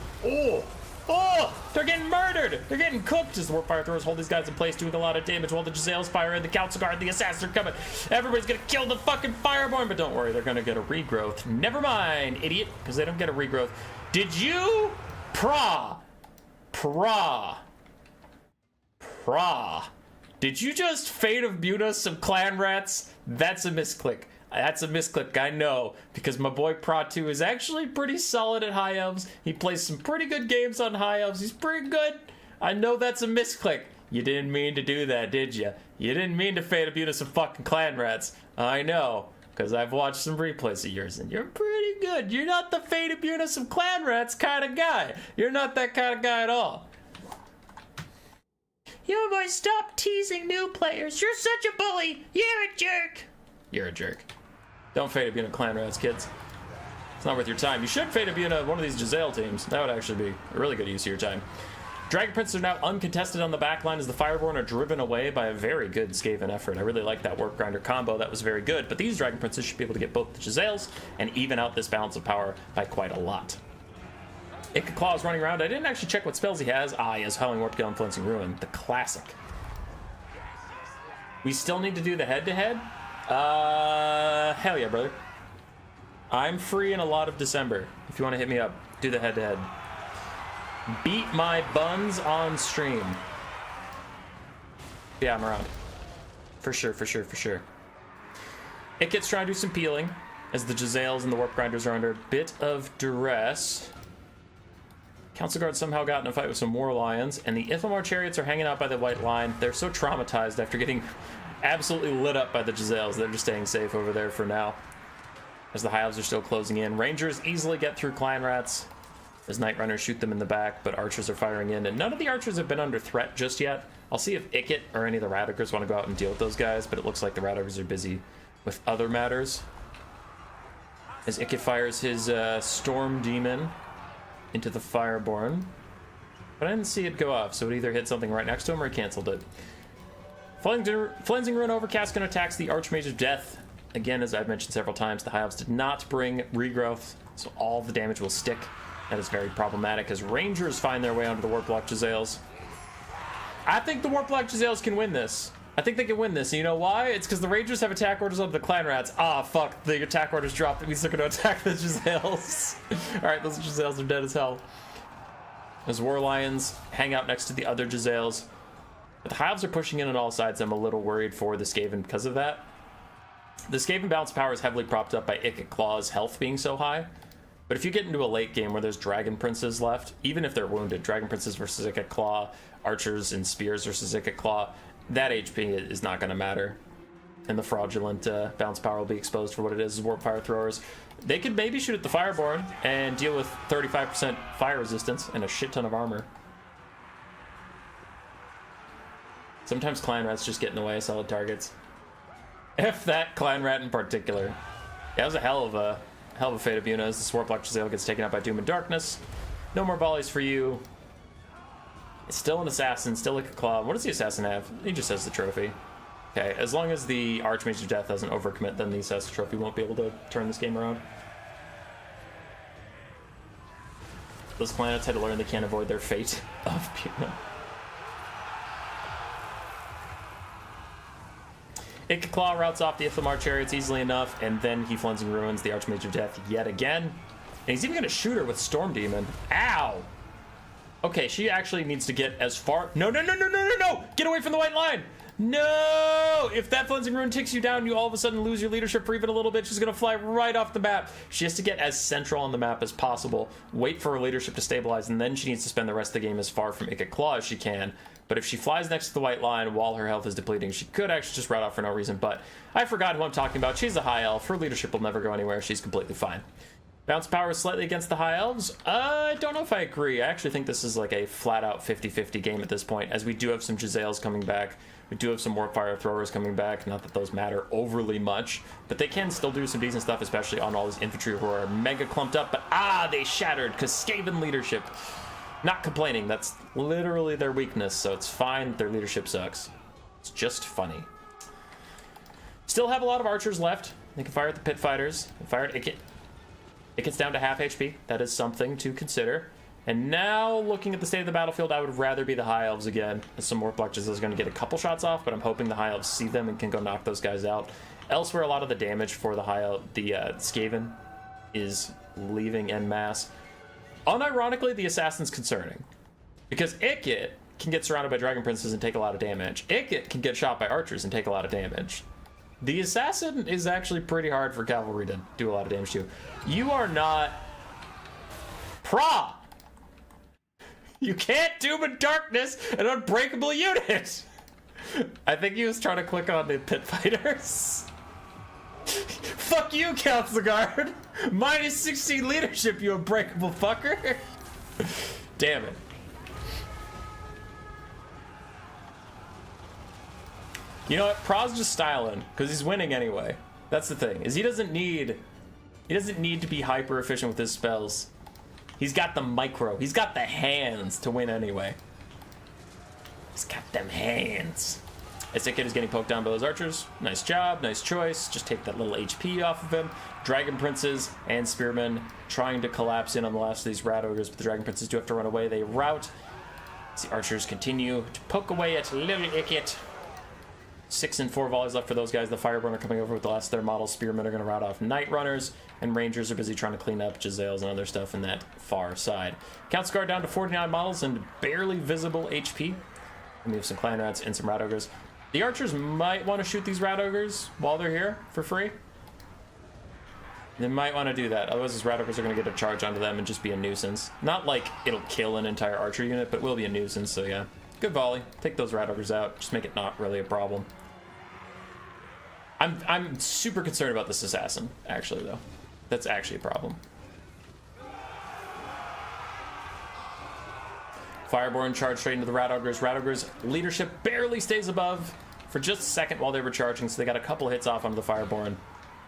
Oh, they're getting murdered. They're getting cooked as the Warp Fire Throwers hold these guys in place, doing a lot of damage while the Jezzails fire in, the Council Guard, the Assassins are coming. Everybody's going to kill the fucking Fireborn, but don't worry, they're going to get a regrowth. Never mind, idiot, because they don't get a regrowth. Did you? Did you just Fate of Buna some Clan Rats? That's a misclick. That's a misclick, I know, because my boy Pra2 is actually pretty solid at High Elves. He plays some pretty good games on High Elves. He's pretty good. I know that's a misclick. You didn't mean to do that, did you? You didn't mean to fade abuse some fucking clan rats. I know, because I've watched some replays of yours, and you're pretty good. You're not the fade abuse some clan rats kind of guy. You're not that kind of guy at all. You boys, stop teasing new players. You're such a bully. You're a jerk. You're a jerk. Don't fade abuse clan rats, kids. It's not worth your time. You should fade abuse one of these Giselle teams. That would actually be a really good use of your time. Dragon Princes are now uncontested on the backline as the Fireborn are driven away by a very good Skaven effort. I really like that Warp Grinder combo. That was very good. But these Dragon Princes should be able to get both the Giselles and even out this balance of power by quite a lot. Ica Claw is running around. I didn't actually check what spells he has. He has Howling Warp Gale and Flensing Ruin. The classic. We still need to do the head-to-head? Hell yeah, brother. I'm free in a lot of December. If you want to hit me up, do the head-to-head. Beat my buns on stream. Yeah, I'm around. For sure, for sure, for sure. It gets trying to do some peeling as the Giselles and the Warp Grinders are under a bit of duress. Council Guard somehow got in a fight with some War Lions, and the Ithamar Chariots are hanging out by the white line. They're so traumatized after getting absolutely lit up by the Giselles. They're just staying safe over there for now, as the High Elves are still closing in. Rangers easily get through Clan Rats as Night Runners shoot them in the back, but Archers are firing in, and none of the Archers have been under threat just yet. I'll see if Ikit or any of the Rat Ogres want to go out and deal with those guys, but it looks like the Rat Ogres are busy with other matters. As Ikit fires his Storm Demon into the Fireborn, but I didn't see it go off, so it either hit something right next to him or he canceled it. Flensing Ruin Overcast attacks the Archmage of Death. Again, as I've mentioned several times, the High Elves did not bring regrowth, so all the damage will stick. That is very problematic as Rangers find their way onto the Warplock Giselles. I think the Warplock Giselles can win this. I think they can win this, and you know why? It's because the Rangers have attack orders on the Clan Rats. Fuck, the attack orders dropped. That means they're going to attack the Giselles. Alright, those Giselles are dead as hell. As War Lions hang out next to the other Giselles. But the High Elves are pushing in on all sides. I'm a little worried for the Skaven because of that. The Skaven balance power is heavily propped up by Ikit Claw's health being so high. But if you get into a late game where there's Dragon Princes left, even if they're wounded, Dragon Princes versus Ikit Claw, Archers and Spears versus Ikit Claw, that HP is not going to matter. And the fraudulent bounce power will be exposed for what it is, Warp Fire Throwers. They could maybe shoot at the Fireborn and deal with 35% fire resistance and a shit ton of armor. Sometimes Clan Rats just get in the way of solid targets. F that Clan Rat in particular. Yeah, that was a hell of a fate of Yuna as the Warplock Giselle gets taken out by Doom and Darkness. No more volleys for you. It's still an assassin, still like a claw. What does the assassin have? He just has the trophy. Okay, as long as the Archmage of Death doesn't overcommit, then the assassin trophy won't be able to turn this game around. Those planets had to learn they can't avoid their fate of Yuna. Ikit Claw routes off the Ithamar Chariots easily enough, and then he Flensing Ruins the Archmage of Death yet again. And he's even going to shoot her with Storm Demon. Ow! Okay, she actually needs to get as far... No! Get away from the white line! No! If that Flensing Ruin takes you down, you all of a sudden lose your leadership for even a little bit. She's going to fly right off the map. She has to get as central on the map as possible, wait for her leadership to stabilize, and then she needs to spend the rest of the game as far from Ikit Claw as she can. But if she flies next to the white line while her health is depleting, she could actually just route off for no reason. But I forgot who I'm talking about. She's a High Elf. Her leadership will never go anywhere. She's completely fine. Bounce power is slightly against the High Elves. I don't know if I agree. I actually think this is like a flat-out 50-50 game at this point, as we do have some Giselles coming back. We do have some Warpfire Throwers coming back. Not that those matter overly much, but they can still do some decent stuff, especially on all these infantry who are mega clumped up. But they shattered because Skaven leadership. Not complaining. That's literally their weakness, so it's fine. Their leadership sucks. It's just funny. Still have a lot of Archers left. They can fire at the Pit Fighters. They fire at Ikit. It gets down to half HP. That is something to consider. And now, looking at the state of the battlefield, I would rather be the High Elves again. As some Warplock Giselle is going to get a couple shots off, but I'm hoping the High Elves see them and can go knock those guys out. Elsewhere, a lot of the damage for the Skaven is leaving en masse. Unironically, the Assassin's concerning. Because Ikit can get surrounded by Dragon Princes and take a lot of damage. Ikit can get shot by Archers and take a lot of damage. The Assassin is actually pretty hard for Cavalry to do a lot of damage to. You are not... You can't Doom and Darkness an unbreakable unit! I think he was trying to click on the pit fighters. Fuck you, Council Guard! Minus 16 leadership, you unbreakable fucker! Damn it. You know what? Pra's just styling, because he's winning anyway. That's the thing, is he doesn't need to be hyper efficient with his spells. He's got the micro. He's got the hands to win anyway. He's got them hands. Icket is getting poked down by those archers. Nice job, nice choice. Just take that little HP off of him. Dragon Princes and Spearmen trying to collapse in on the last of these Rat Ogres, but the Dragon Princes do have to run away. They rout. As the archers continue to poke away at little Icket. 6 and 4 volleys left for those guys. The Fireborn are coming over with the last of their models. Spearmen are going to rout off Night Runners, and Rangers are busy trying to clean up Jezzails and other stuff in that far side. Council Guard down to 49 models and barely visible HP. And we have some Clan Rats and some Rat Ogres. The archers might want to shoot these Rat Ogres while they're here for free. They might want to do that, otherwise these Rat Ogres are going to get a charge onto them and just be a nuisance. Not like it'll kill an entire archer unit, but will be a nuisance, so yeah. Good volley. Take those Rat Ogres out. Just make it not really a problem. I'm super concerned about this assassin, actually, though. That's actually a problem. Fireborn charge straight into the Rat Ogres. Rat Ogres leadership barely stays above for just a second while they were charging, so they got a couple hits off onto the Fireborn,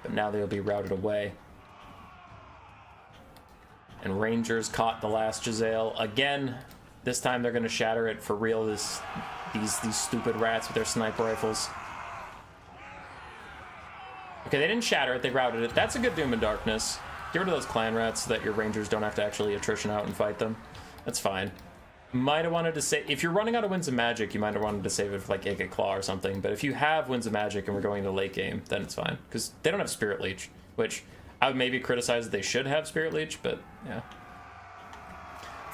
but now they'll be routed away. And Rangers caught the last Jezzail again. This time they're going to shatter it for real. These stupid rats with their sniper rifles. Okay, they didn't shatter it, they routed it. That's a good Doom and Darkness. Get rid of those Clan Rats so that your Rangers don't have to actually attrition out and fight them. That's fine. Might have wanted to say, if you're running out of Winds of Magic, you might have wanted to save it for like Icket Claw or something. But if you have Winds of Magic and we're going to late game, then it's fine. Because they don't have Spirit Leech, which I would maybe criticize that they should have Spirit Leech, but yeah.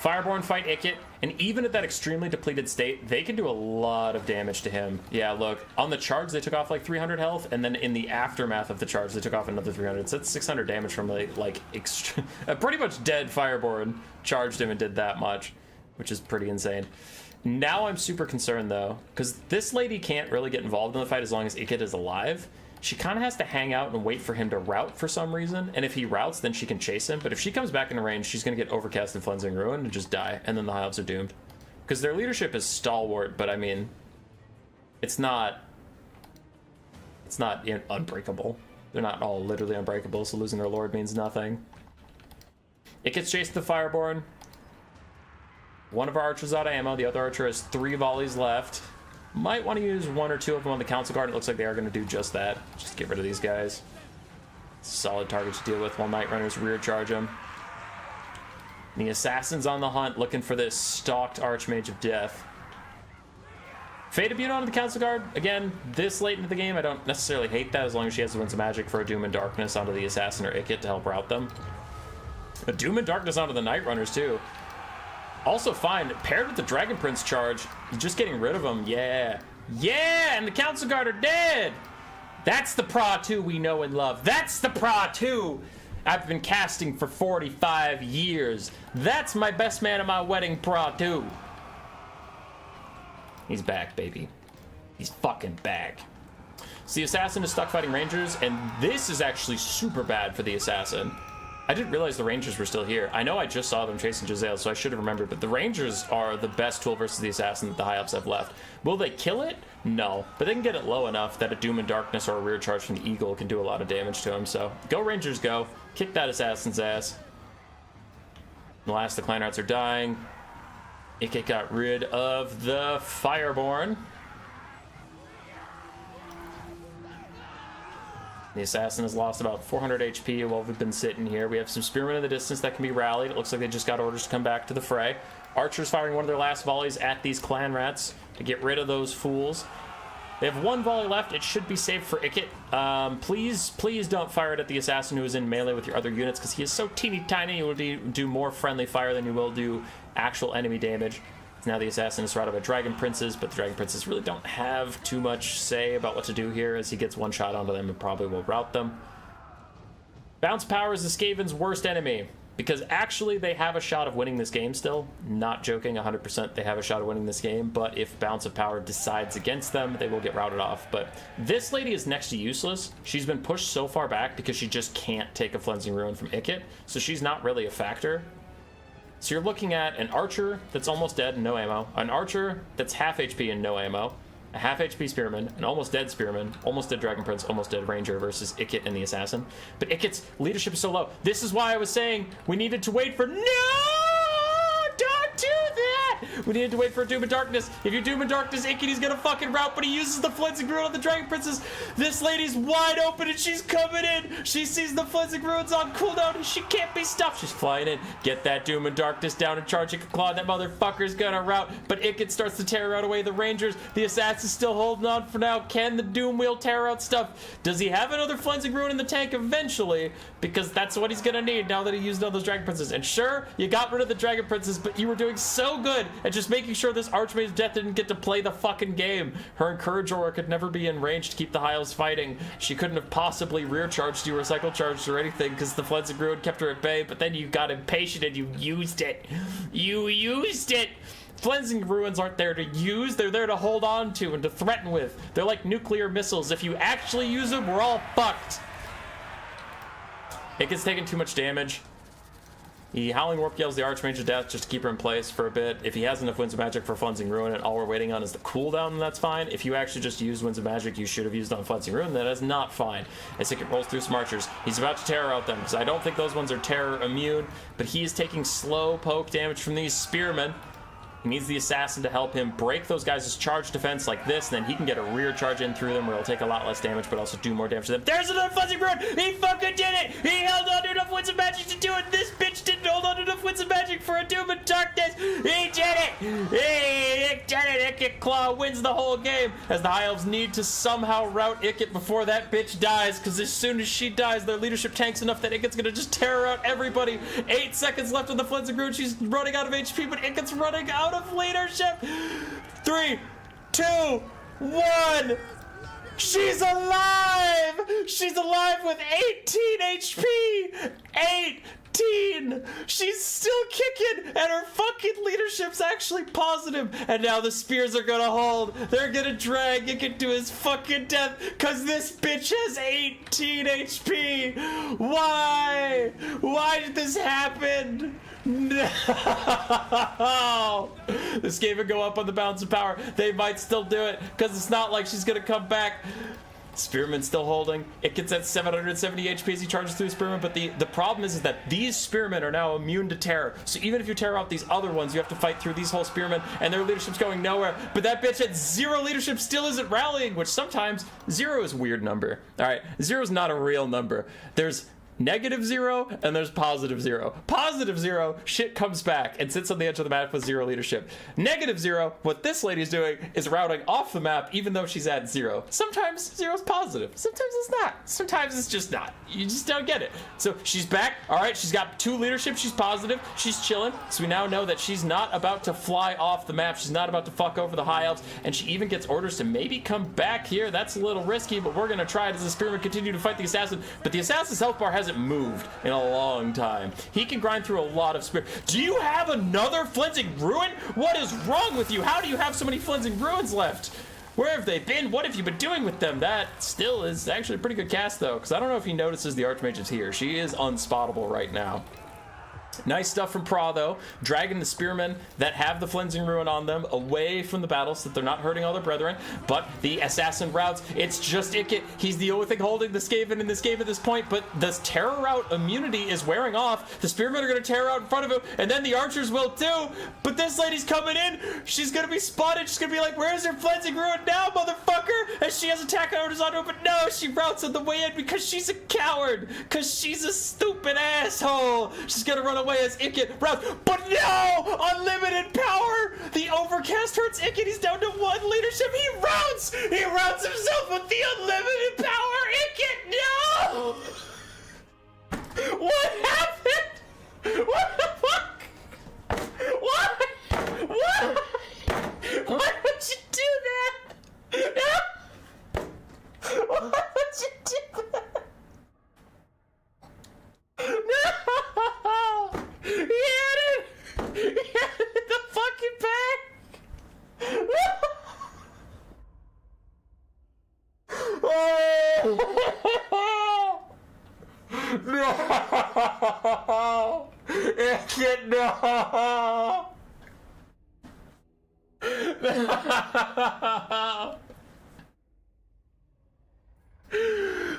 Fireborn fight Icket, and even at that extremely depleted state, they can do a lot of damage to him. Yeah, look, on the charge they took off like 300 health, and then in the aftermath of the charge they took off another 300. So that's 600 damage from a pretty much dead Fireborn charged him and did that much, which is pretty insane. Now I'm super concerned though, because this lady can't really get involved in the fight as long as Icket is alive. She kind of has to hang out and wait for him to rout for some reason, and if he routs, then she can chase him. But if she comes back into range, she's going to get Overcast and Cleansing Ruin and just die, and then the High Elves are doomed. Because their leadership is stalwart, but I mean, it's not unbreakable. They're not all literally unbreakable, so losing their lord means nothing. It gets chased to Fireborn. One of our archers out of ammo, the other archer has 3 volleys left. Might want to use 1 or 2 of them on the Council Guard. It looks like they are going to do just that. Just get rid of these guys. Solid target to deal with while Night Runners rear charge them. And the Assassin's on the hunt looking for this stalked Archmage of Death. Fate Immune onto the Council Guard. Again, this late into the game, I don't necessarily hate that as long as she has the Winds of Magic for a Doom and Darkness onto the Assassin or Icket to help rout them. A Doom and Darkness onto the Night Runners too. Also fine, paired with the Dragon Prince charge, just getting rid of them, yeah. Yeah, and the Council Guard are dead! That's the Pra 2 we know and love. That's the Pra 2 I've been casting for 45 years. That's my best man at my wedding, Pra 2. He's back, baby. He's fucking back. So the Assassin is stuck fighting Rangers, and this is actually super bad for the Assassin. I didn't realize the Rangers were still here. I know I just saw them chasing Jezzail, so I should have remembered, but the Rangers are the best tool versus the Assassin that the High Elves have left. Will they kill it? No. But they can get it low enough that a Doom and Darkness or a rear charge from the Eagle can do a lot of damage to him, so go Rangers, go. Kick that Assassin's ass. The last of the Clan Rats are dying. Icket got rid of the Fireborn. The Assassin has lost about 400 HP while we've been sitting here. We have some Spearmen in the distance that can be rallied. It looks like they just got orders to come back to the fray. Archers firing one of their last volleys at these Clan Rats to get rid of those fools. They have 1 volley left. It should be saved for Icket. Please don't fire it at the Assassin who is in melee with your other units, because he is so teeny tiny. You will do more friendly fire than you will do actual enemy damage. Now the Assassin is surrounded by Dragon Princes, but the Dragon Princes really don't have too much say about what to do here, as he gets 1 shot onto them and probably will rout them. Bounce Power is the Skaven's worst enemy. because actually they have a shot of winning this game still. Not joking, 100% they have a shot of winning this game, but if Balance of Power decides against them, they will get routed off. But this lady is next to useless. She's been pushed so far back because she just can't take a Flensing Ruin from Ikit, so she's not really a factor. So you're looking at an archer that's almost dead and no ammo, an archer that's half HP and no ammo, a half HP spearman, an almost dead spearman, almost dead dragon prince, almost dead ranger versus Ikit and the assassin. But Ikit's leadership is so low. This is why I was saying we needed to wait for... No! Don't do that! We needed to wait for Doom and Darkness. If you Doom and Darkness Ikit, he's gonna fucking route, but he uses the Flensing Ruin on the dragon princess. This lady's wide open and she's coming in. She sees the Flensing Ruins on cooldown and she can't be stopped. She's flying in. Get that Doom and Darkness down and charge Ikit Claw. That motherfucker's gonna route, but Ikit starts to tear out away the rangers. The assassin's still holding on for now. Can the Doom Wheel tear out stuff? Does he have another Flensing Ruin in the tank eventually? Because that's what he's gonna need now that he used all those dragon princes. And sure, you got rid of the dragon princes, but you were doing so good at just making sure this Archmage's Death didn't get to play the fucking game. Her Encourage Aura could never be in range to keep the High Elves fighting. She couldn't have possibly rear charged you or cycle charged or anything because the Flensing Ruin kept her at bay, but then you got impatient and you used it. You used it! Flensing Ruins aren't there to use, they're there to hold on to and to threaten with. They're like nuclear missiles. If you actually use them, we're all fucked. It gets taken too much damage. He Howling Warp yells the Archmage of Death just to keep her in place for a bit. If he has enough Winds of Magic for Flensing Ruin and all we're waiting on is the cooldown, then that's fine. If you actually just use Winds of Magic you should have used on Flensing Ruin, that is not fine. As Ikit rolls through some archers, he's about to terror out them, because I don't think those ones are terror immune, but he is taking slow poke damage from these spearmen. He needs the assassin to help him break those guys' charge defense like this, and then he can get a rear charge in through them where he'll take a lot less damage but also do more damage to them. There's another Flensing Ruin! He fucking did it! He held on to enough Winds of Magic to do it! This bitch didn't hold on to enough Winds of Magic for a Doom and Darkness! He did it! He did it! Ikit Claw wins the whole game as the High Elves need to somehow rout Ikit before that bitch dies, because as soon as she dies, their leadership tanks enough that Ikit's gonna just terror out everybody. 8 seconds left on the Flensing Ruin. She's running out of HP, but Ikit's running out of leadership. 3, 2, 1. She's alive! She's alive with 18 HP! 18! She's still kicking, and her fucking leadership's actually positive. And now the spears are gonna hold. They're gonna drag Ikit to his fucking death, cause this bitch has 18 HP! Why? Why did this happen? No! The Skaven go up on the Balance of Power. They might still do it, because it's not like she's gonna come back. Spearman's still holding. It gets at 770 HP as he charges through Spearman, but the problem is that these Spearmen are now immune to terror. So even if you tear out these other ones, you have to fight through these whole Spearmen, and their leadership's going nowhere. But that bitch at 0 leadership still isn't rallying, which sometimes 0 is a weird number. Alright, 0 is not a real number. There's -0 and there's +0. +0, shit comes back and sits on the edge of the map with 0 leadership. -0, what this lady's doing is routing off the map even though she's at 0. Sometimes 0's positive, sometimes it's not, sometimes it's just not. You just don't get it. So she's back. All right, she's got 2 leadership, she's positive, she's chilling. So we now know that she's not about to fly off the map, she's not about to fuck over the High Elves, and she even gets orders to maybe come back here. That's a little risky, but we're gonna try it as the Spearmen continue to fight the assassin. But the assassin's health bar hasn't moved in a long time. He can grind through a lot of spear. Do you have another Flensing Ruin? What is wrong with you? How do you have so many Flensing Ruins left? Where have they been? What have you been doing with them? That still is actually a pretty good cast though, because I don't know if he notices the Archmage is here. She is unspottable right now. Nice stuff from Pra though, dragging the spearmen that have the Flensing Ruin on them away from the battle so that they're not hurting all their brethren. But the assassin routes, it's just Ikit. He's the only thing holding the Skaven in this game at this point, but the terror route immunity is wearing off. The spearmen are going to terror out in front of him, and then the archers will too. But this lady's coming in. She's going to be spotted. She's going to be like, where's your Flensing Ruin now, motherfucker? And she has attack orders on her, but no, she routes on the way in because she's a coward, because she's a stupid asshole. She's going to run away as Ikit routes, but no! Unlimited power! The overcast hurts Ikit, he's down to 1 leadership, he routes! He routes himself with the unlimited power! Ikit, no! What happened? What the fuck? What? What? Why would you do that? Why would you do that? No!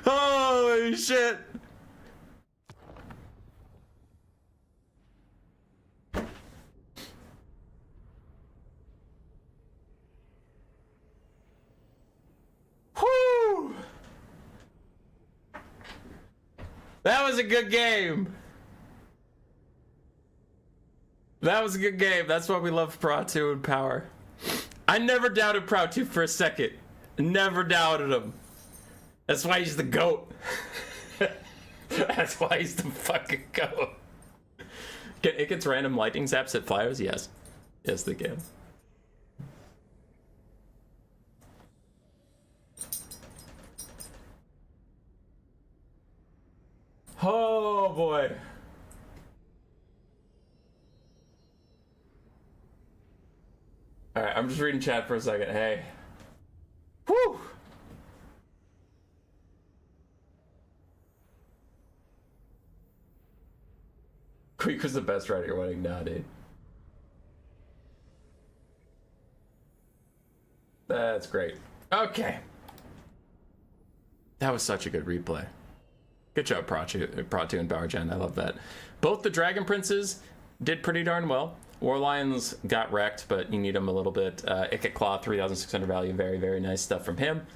Holy shit. Whew. That was a good game. That was a good game. That's why we love Pro 2 and Power. I never doubted Pro 2 for a second. Never doubted him. That's why he's the GOAT. That's why he's the fucking GOAT. It gets random lightning zaps at flyers? Yes. Yes, they can. Oh boy. Alright, I'm just reading chat for a second. Hey. Whew! Queek was the best writer at wedding. Nah, dude. That's great. Okay. That was such a good replay. Good job, Pro 2 and Power Gen. I love that. Both the Dragon Princes did pretty darn well. War Lions got wrecked, but you need them a little bit. Ikat Claw, 3,600 value. Very, very nice stuff from him.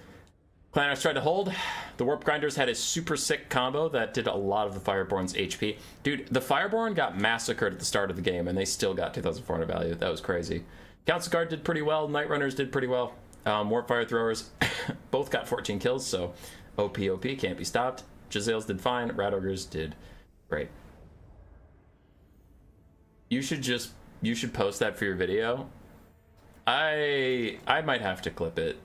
Clanners tried to hold. The Warp Grinders had a super sick combo that did a lot of the Fireborn's HP. Dude, the Fireborn got massacred at the start of the game, and they still got 2,400 value. That was crazy. Council Guard did pretty well. Night Runners did pretty well. Warp Fire Throwers both got 14 kills, so OP, can't be stopped. Jazales did fine. Rat Ogres did great. You should post that for your video. I might have to clip it.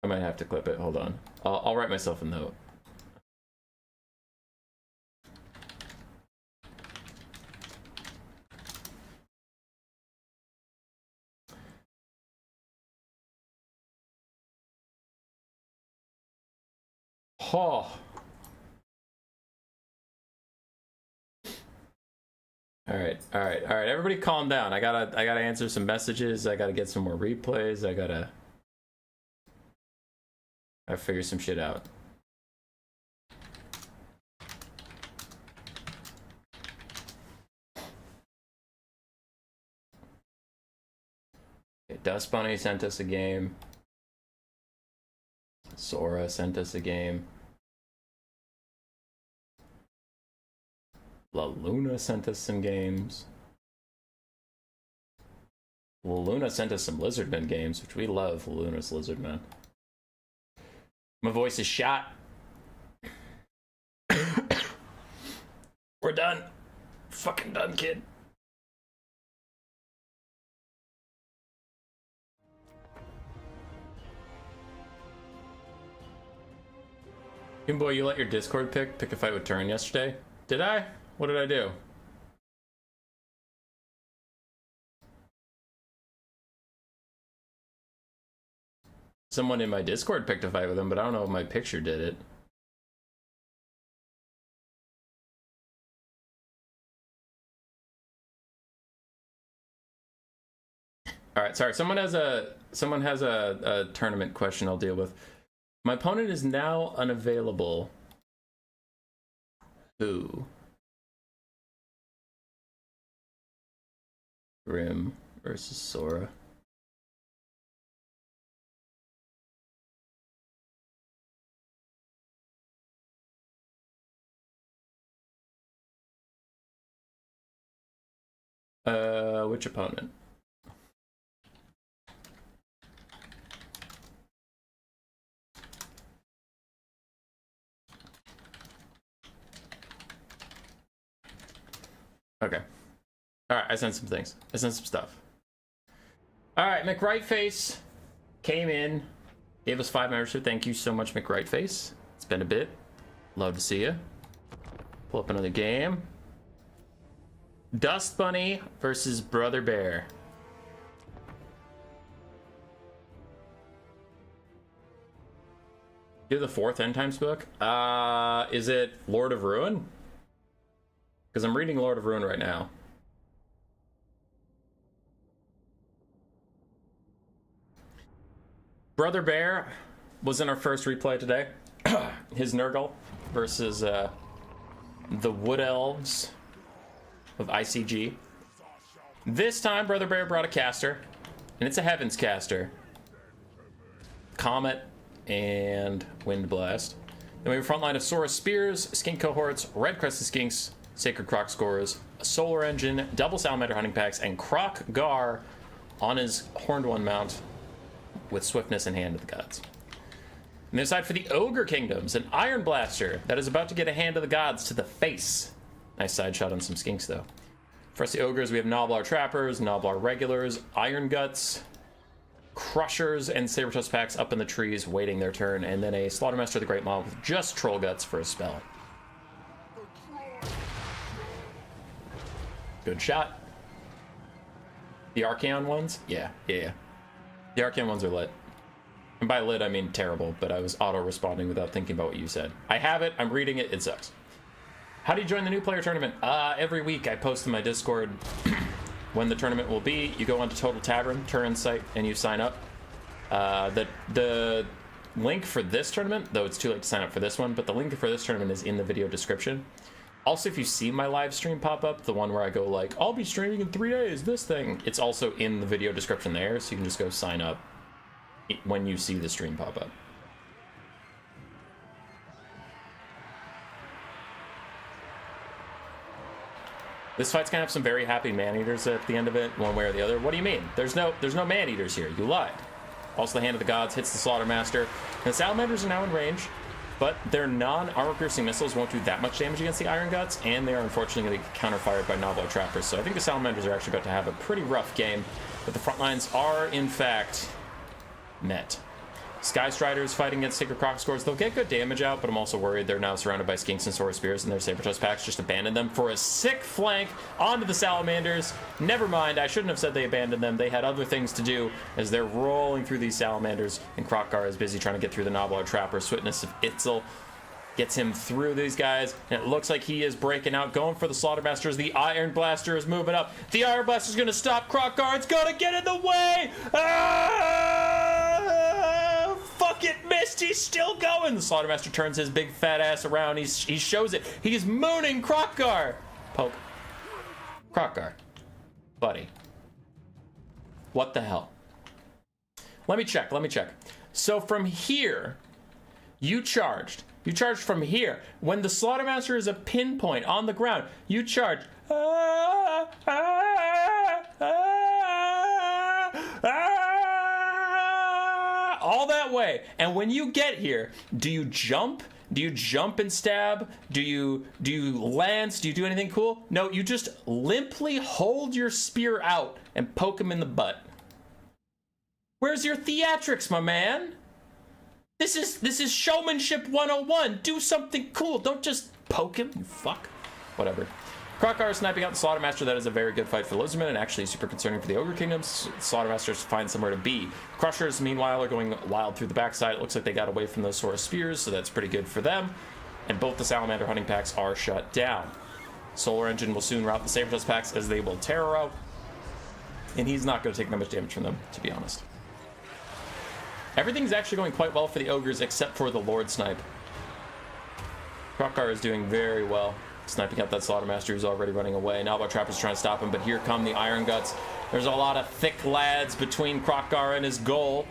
Hold on. I'll write myself a note. Oh. All right. Everybody calm down. I gotta answer some messages. I gotta get some more replays. I gotta figure some shit out. Okay, Dust Bunny sent us a game. Sora sent us a game. La Luna sent us some games. La Luna sent us some Lizardmen games, which we love. La Luna's Lizardmen. My voice is shot. We're done. Fucking done, kid. Boy, you let your Discord pick a fight with Turin yesterday? Did I? What did I do? Someone in my Discord picked a fight with him, but I don't know if my picture did it. All right, sorry. Someone has a tournament question I'll deal with. My opponent is now unavailable. Who? Grim versus Sora. Which opponent? Okay. Alright, I sent some things. I sent some stuff. Alright, McRightface came in, gave us 5 membership. Thank you so much, McRightface. It's been a bit. Love to see you. Pull up another game. Dust Bunny versus Brother Bear. Do the 4th End Times book? Is it Lord of Ruin? Because I'm reading Lord of Ruin right now. Brother Bear was in our first replay today. His Nurgle versus the Wood Elves of ICG. This time, Brother Bear brought a caster, and it's a Heavens caster. Comet and Wind Blast. Then we have a front line of Saurus Spears, Skink Cohorts, Red Crested Skinks, Sacred Croc Scores, a Solar Engine, double Salamander Hunting Packs, and Croc Gar on his Horned One mount with Swiftness and Hand of the Gods. And then aside for the Ogre Kingdoms, an Iron Blaster that is about to get a Hand of the Gods to the face. Nice side shot on some Skinks, though. For us, the Ogres, we have Gnoblar Trappers, Gnoblar Regulars, Iron Guts, Crushers, and Saber-Tusk Packs up in the trees waiting their turn, and then a Slaughtermaster of the Great Maw with just Troll Guts for a spell. Good shot. The Archaon ones? Yeah. The Archaon ones are lit. And by lit, I mean terrible, but I was auto-responding without thinking about what you said. I have it, I'm reading it, it sucks. How do you join the new player tournament? Every week I post in my Discord when the tournament will be. You go onto Total Tavern, Turin's site, and you sign up. The link for this tournament, though it's too late to sign up for this one, but the link for this tournament is in the video description. Also, if you see my live stream pop up, the one where I go like, I'll be streaming in 3 days, this thing, it's also in the video description there, so you can just go sign up when you see the stream pop up. This fight's gonna have some very happy man-eaters at the end of it, one way or the other. What do you mean? There's no man-eaters here. You lied. Also, the Hand of the Gods hits the Slaughtermaster. And the Salamanders are now in range, but their non-armor-piercing missiles won't do that much damage against the Iron Guts, and they are unfortunately going to get counter-fired by Gnoblar Trappers. So I think the Salamanders are actually about to have a pretty rough game, but the front lines are, in fact, met. Sky Striders fighting against Sacred Croc Scores. They'll get good damage out, but I'm also worried they're now surrounded by Skinks and Saurus Spears, and their Saber-Tusk Packs just abandoned them for a sick flank onto the Salamanders. Never mind, I shouldn't have said they abandoned them. They had other things to do as they're rolling through these Salamanders, and Krokgar is busy trying to get through the Gnoblar Trapper. Swiftness of Itzel gets him through these guys, and it looks like he is breaking out, going for the Slaughtermasters. The Iron Blaster is moving up. The Iron Blaster is going to stop Krokgar. It's going to get in the way! Fuck it, missed. He's still going. The Slaughtermaster turns his big fat ass around. He shows it. He's mooning Krokgar. Poke. Krokgar. Buddy. What the hell? Let me check. So from here, you charged. You charged from here. When the Slaughtermaster is a pinpoint on the ground, you charge. All that way. And when you get here, do you jump? Do you jump and stab? Do you lance? Do you do anything cool? No, you just limply hold your spear out and poke him in the butt. Where's your theatrics, my man? This is showmanship 101. Do something cool. Don't just poke him, you fuck. Whatever. Krokgar is sniping out the Slaughtermaster. That is a very good fight for the Lizardmen, and actually super concerning for the Ogre Kingdoms. Slaughtermasters find somewhere to be. Crushers, meanwhile, are going wild through the backside. It looks like they got away from those Saurus Spears, so that's pretty good for them. And both the Salamander Hunting Packs are shut down. Solar Engine will soon rout the Saber-Tusk Packs as they will Terror out. And he's not going to take that much damage from them, to be honest. Everything's actually going quite well for the Ogres, except for the Lord Snipe. Krokgar is doing very well, sniping out that Slaughtermaster who's already running away. Gnoblar Trapper's trying to stop him, but here come the Iron Guts. There's a lot of thick lads between Krokgar and his goal.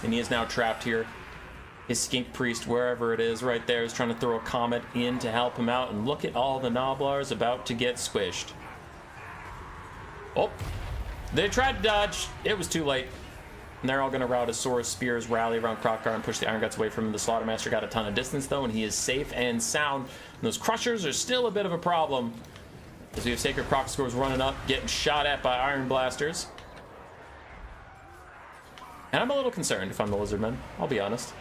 And he is now trapped here. His Skink Priest, wherever it is, right there, is trying to throw a Comet in to help him out. And look at all the Gnoblars about to get squished. Oh, they tried to dodge. It was too late. And they're all going to rout as Saurus Spears rally around Krokgar and push the Iron Guts away from him. The Slaughtermaster got a ton of distance, though, and he is safe and sound. And those Crushers are still a bit of a problem, as we have Sacred Croc Scores running up, getting shot at by Iron Blasters. And I'm a little concerned if I'm the Lizardmen, I'll be honest.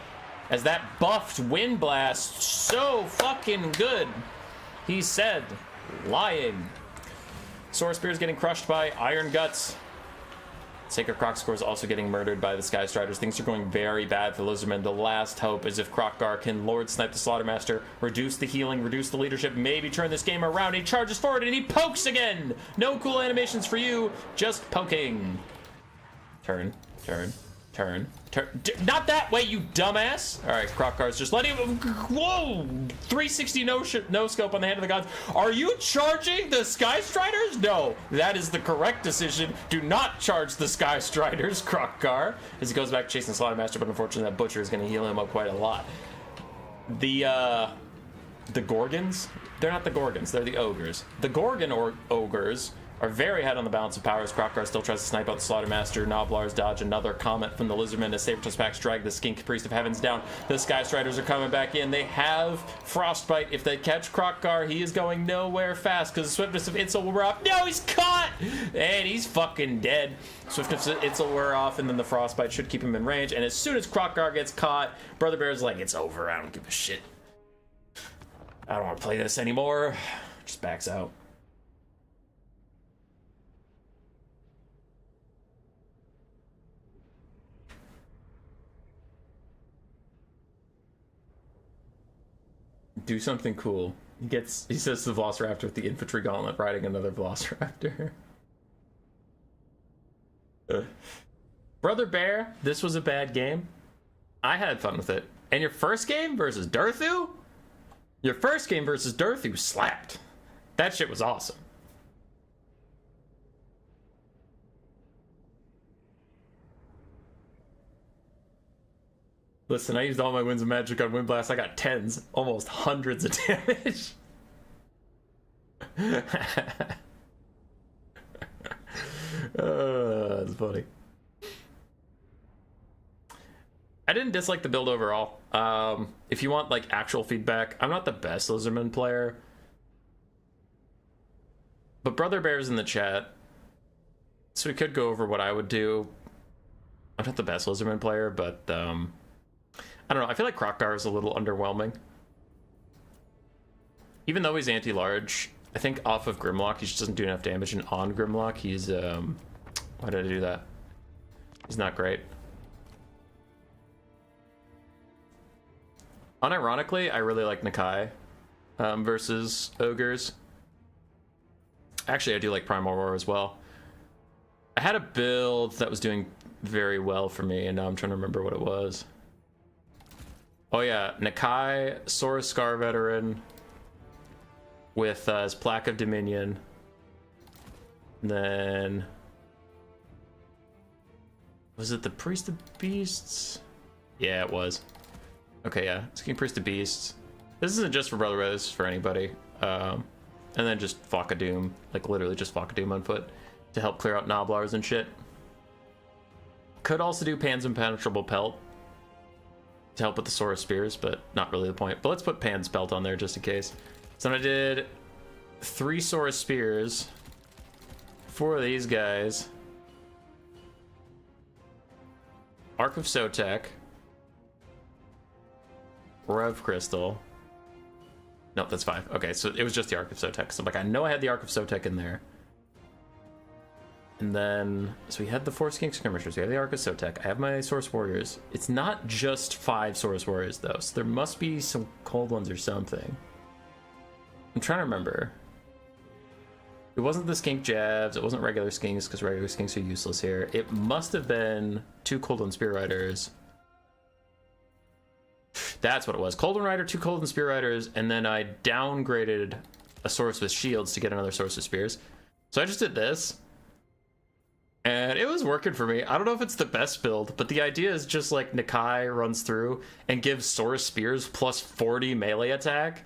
As that buffed Wind Blast, so fucking good, he said, lying. Saurus Spears getting crushed by Iron Guts. Sacred Croc Scores also getting murdered by the Sky Striders. Things are going very bad for the Lizardmen. The last hope is if Krokgar can Lord Snipe the Slaughtermaster, reduce the healing, reduce the leadership, maybe turn this game around. He charges forward and he pokes again. No cool animations for you, just poking. Turn. Turn. Not that way, you dumbass! Alright, Krokkar's just letting him. Whoa! 360 no scope on the Hand of the Gods. Are you charging the Sky Striders? No, that is the correct decision. Do not charge the Sky Striders, Krokkar. As he goes back chasing Slaughtermaster, but unfortunately that Butcher is going to heal him up quite a lot. The Gorgons? They're not the Gorgons, they're the Ogres. The Gorgon Ogres are very ahead on the balance of powers. Krokkar still tries to snipe out the Slaughtermaster. Noblars dodge another comment from the Lizardmen as Sabertooth Pax drag the Skink Priest of Heavens down. The Sky Striders are coming back in. They have Frostbite. If they catch Krokkar, he is going nowhere fast because the Swiftness of Itzel will wear off. No, he's caught! And he's fucking dead. Swiftness of Itzel will wear off, and then the Frostbite should keep him in range. And as soon as Krokkar gets caught, Brother Bear's like, it's over. I don't give a shit. I don't want to play this anymore. Just backs out. Do something cool. He says to the Velociraptor with the infantry gauntlet riding another Velociraptor. Brother Bear, this was a bad game. I had fun with it. And your first game versus Durthu? Your first game versus Durthu slapped. That shit was awesome. Listen, I used all my Winds of Magic on Wind Blast. I got tens, almost hundreds of damage. That's funny. I didn't dislike the build overall. If you want like actual feedback, I'm not the best Lizardman player, but Brother Bear's in the chat, so we could go over what I would do. I'm not the best Lizardman player, but I don't know. I feel like Krokkar is a little underwhelming. Even though he's anti-large, I think off of Grimlock, he just doesn't do enough damage, and on Grimlock, he's, why did I do that? He's not great. Unironically, I really like Nakai versus Ogres. Actually, I do like Primal Roar as well. I had a build that was doing very well for me, and now I'm trying to remember what it was. Oh yeah, Nakai, Saurus Scar Veteran with his Plaque of Dominion. And then... was it the Priest of Beasts? Yeah, it was. Okay, yeah, it's King Priest of Beasts. This isn't just for Brother Rose, for anybody. And then just Flock of Doom, like literally just Flock of Doom on foot to help clear out Noblars and shit. Could also do Pan's Impenetrable Pelt to help with the Saurus Spears, but not really the point. But let's put Pan's Pelt on there just in case. So I did 3 Saurus Spears, 4 of these guys, Arc of Sotek, Rev Crystal. Nope, that's 5. Okay, so it was just the Arc of Sotek. So I'm like, I know I had the Arc of Sotek in there. And then, so we had the 4 Skink Skirmishers, we have the Arc of Sotek, I have my Saurus Warriors. It's not just 5 Saurus Warriors though, so there must be some cold ones or something. I'm trying to remember. It wasn't the Skink Jabs, it wasn't regular Skinks, because regular Skinks are useless here. It must have been 2 Cold One Spear Riders. That's what it was. Cold One Rider, 2 Cold One Spear Riders, and then I downgraded a Saurus with Shields to get another Saurus with Spears. So I just did this. And it was working for me. I don't know if it's the best build, but the idea is just like Nakai runs through and gives Saurus Spears plus 40 melee attack,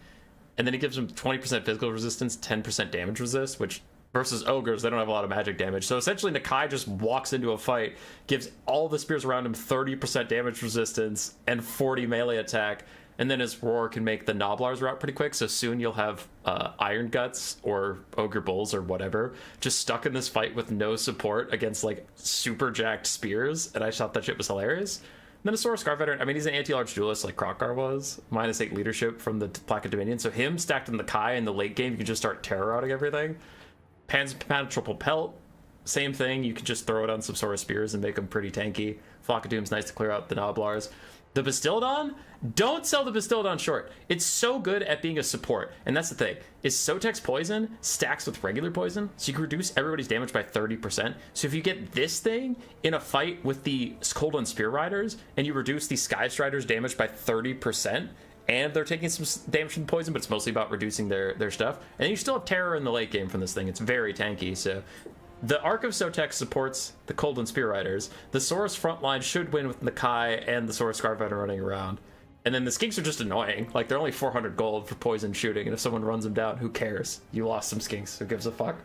and then he gives him 20% physical resistance, 10% damage resist, which versus Ogres, they don't have a lot of magic damage. So essentially Nakai just walks into a fight, gives all the spears around him 30% damage resistance and 40 melee attack, and then his Roar can make the Noblars route pretty quick, so soon you'll have Iron Guts or Ogre Bulls or whatever just stuck in this fight with no support against like super jacked spears, and I thought that shit was hilarious. And then a Saurus Scar Veteran, I mean, he's an anti-large duelist like Krokkar was, -8 leadership from the Plaque of Dominion, so him stacked in the Kai in the late game, you can just start terror routing everything. Pan's Impenetrable Pelt, same thing, you can just throw it on some Saurus Spears and make them pretty tanky. Flock of Doom's nice to clear out the Noblars. The Bastildon? Don't sell the Bastildon short. It's so good at being a support. And that's the thing, is Sotek's poison stacks with regular poison, so you can reduce everybody's damage by 30%. So if you get this thing in a fight with the Cold and Spear Riders, and you reduce the Sky Striders' damage by 30%, and they're taking some damage from poison, but it's mostly about reducing their stuff. And you still have Terror in the late game from this thing. It's very tanky, so... The Arc of Sotek supports the Cold and Spear Riders. The Saurus frontline should win with Nakai and the Saurus Scarfighter running around. And then the Skinks are just annoying. Like, they're only 400 gold for poison shooting, and if someone runs them down, who cares? You lost some Skinks. Who gives a fuck?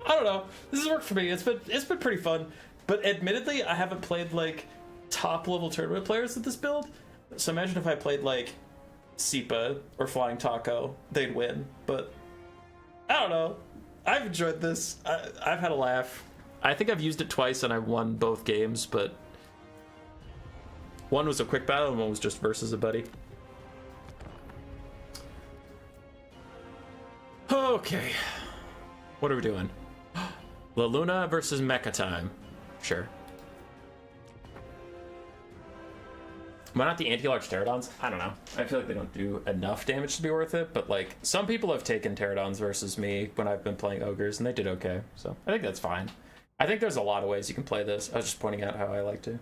I don't know. This has worked for me. It's been pretty fun. But admittedly, I haven't played, like, top-level tournament players with this build. So imagine if I played, like, Sipa or Flying Taco. They'd win. But I don't know. I've enjoyed this. I've had a laugh. I think I've used it twice and I won both games, but one was a quick battle and one was just versus a buddy. Okay. What are we doing? La Luna versus Mecha time. Sure. Why not the anti-large pterodons? I don't know. I feel like they don't do enough damage to be worth it, but like some people have taken pterodons versus me when I've been playing ogres and they did okay. So I think that's fine. I think there's a lot of ways you can play this. I was just pointing out how I like to.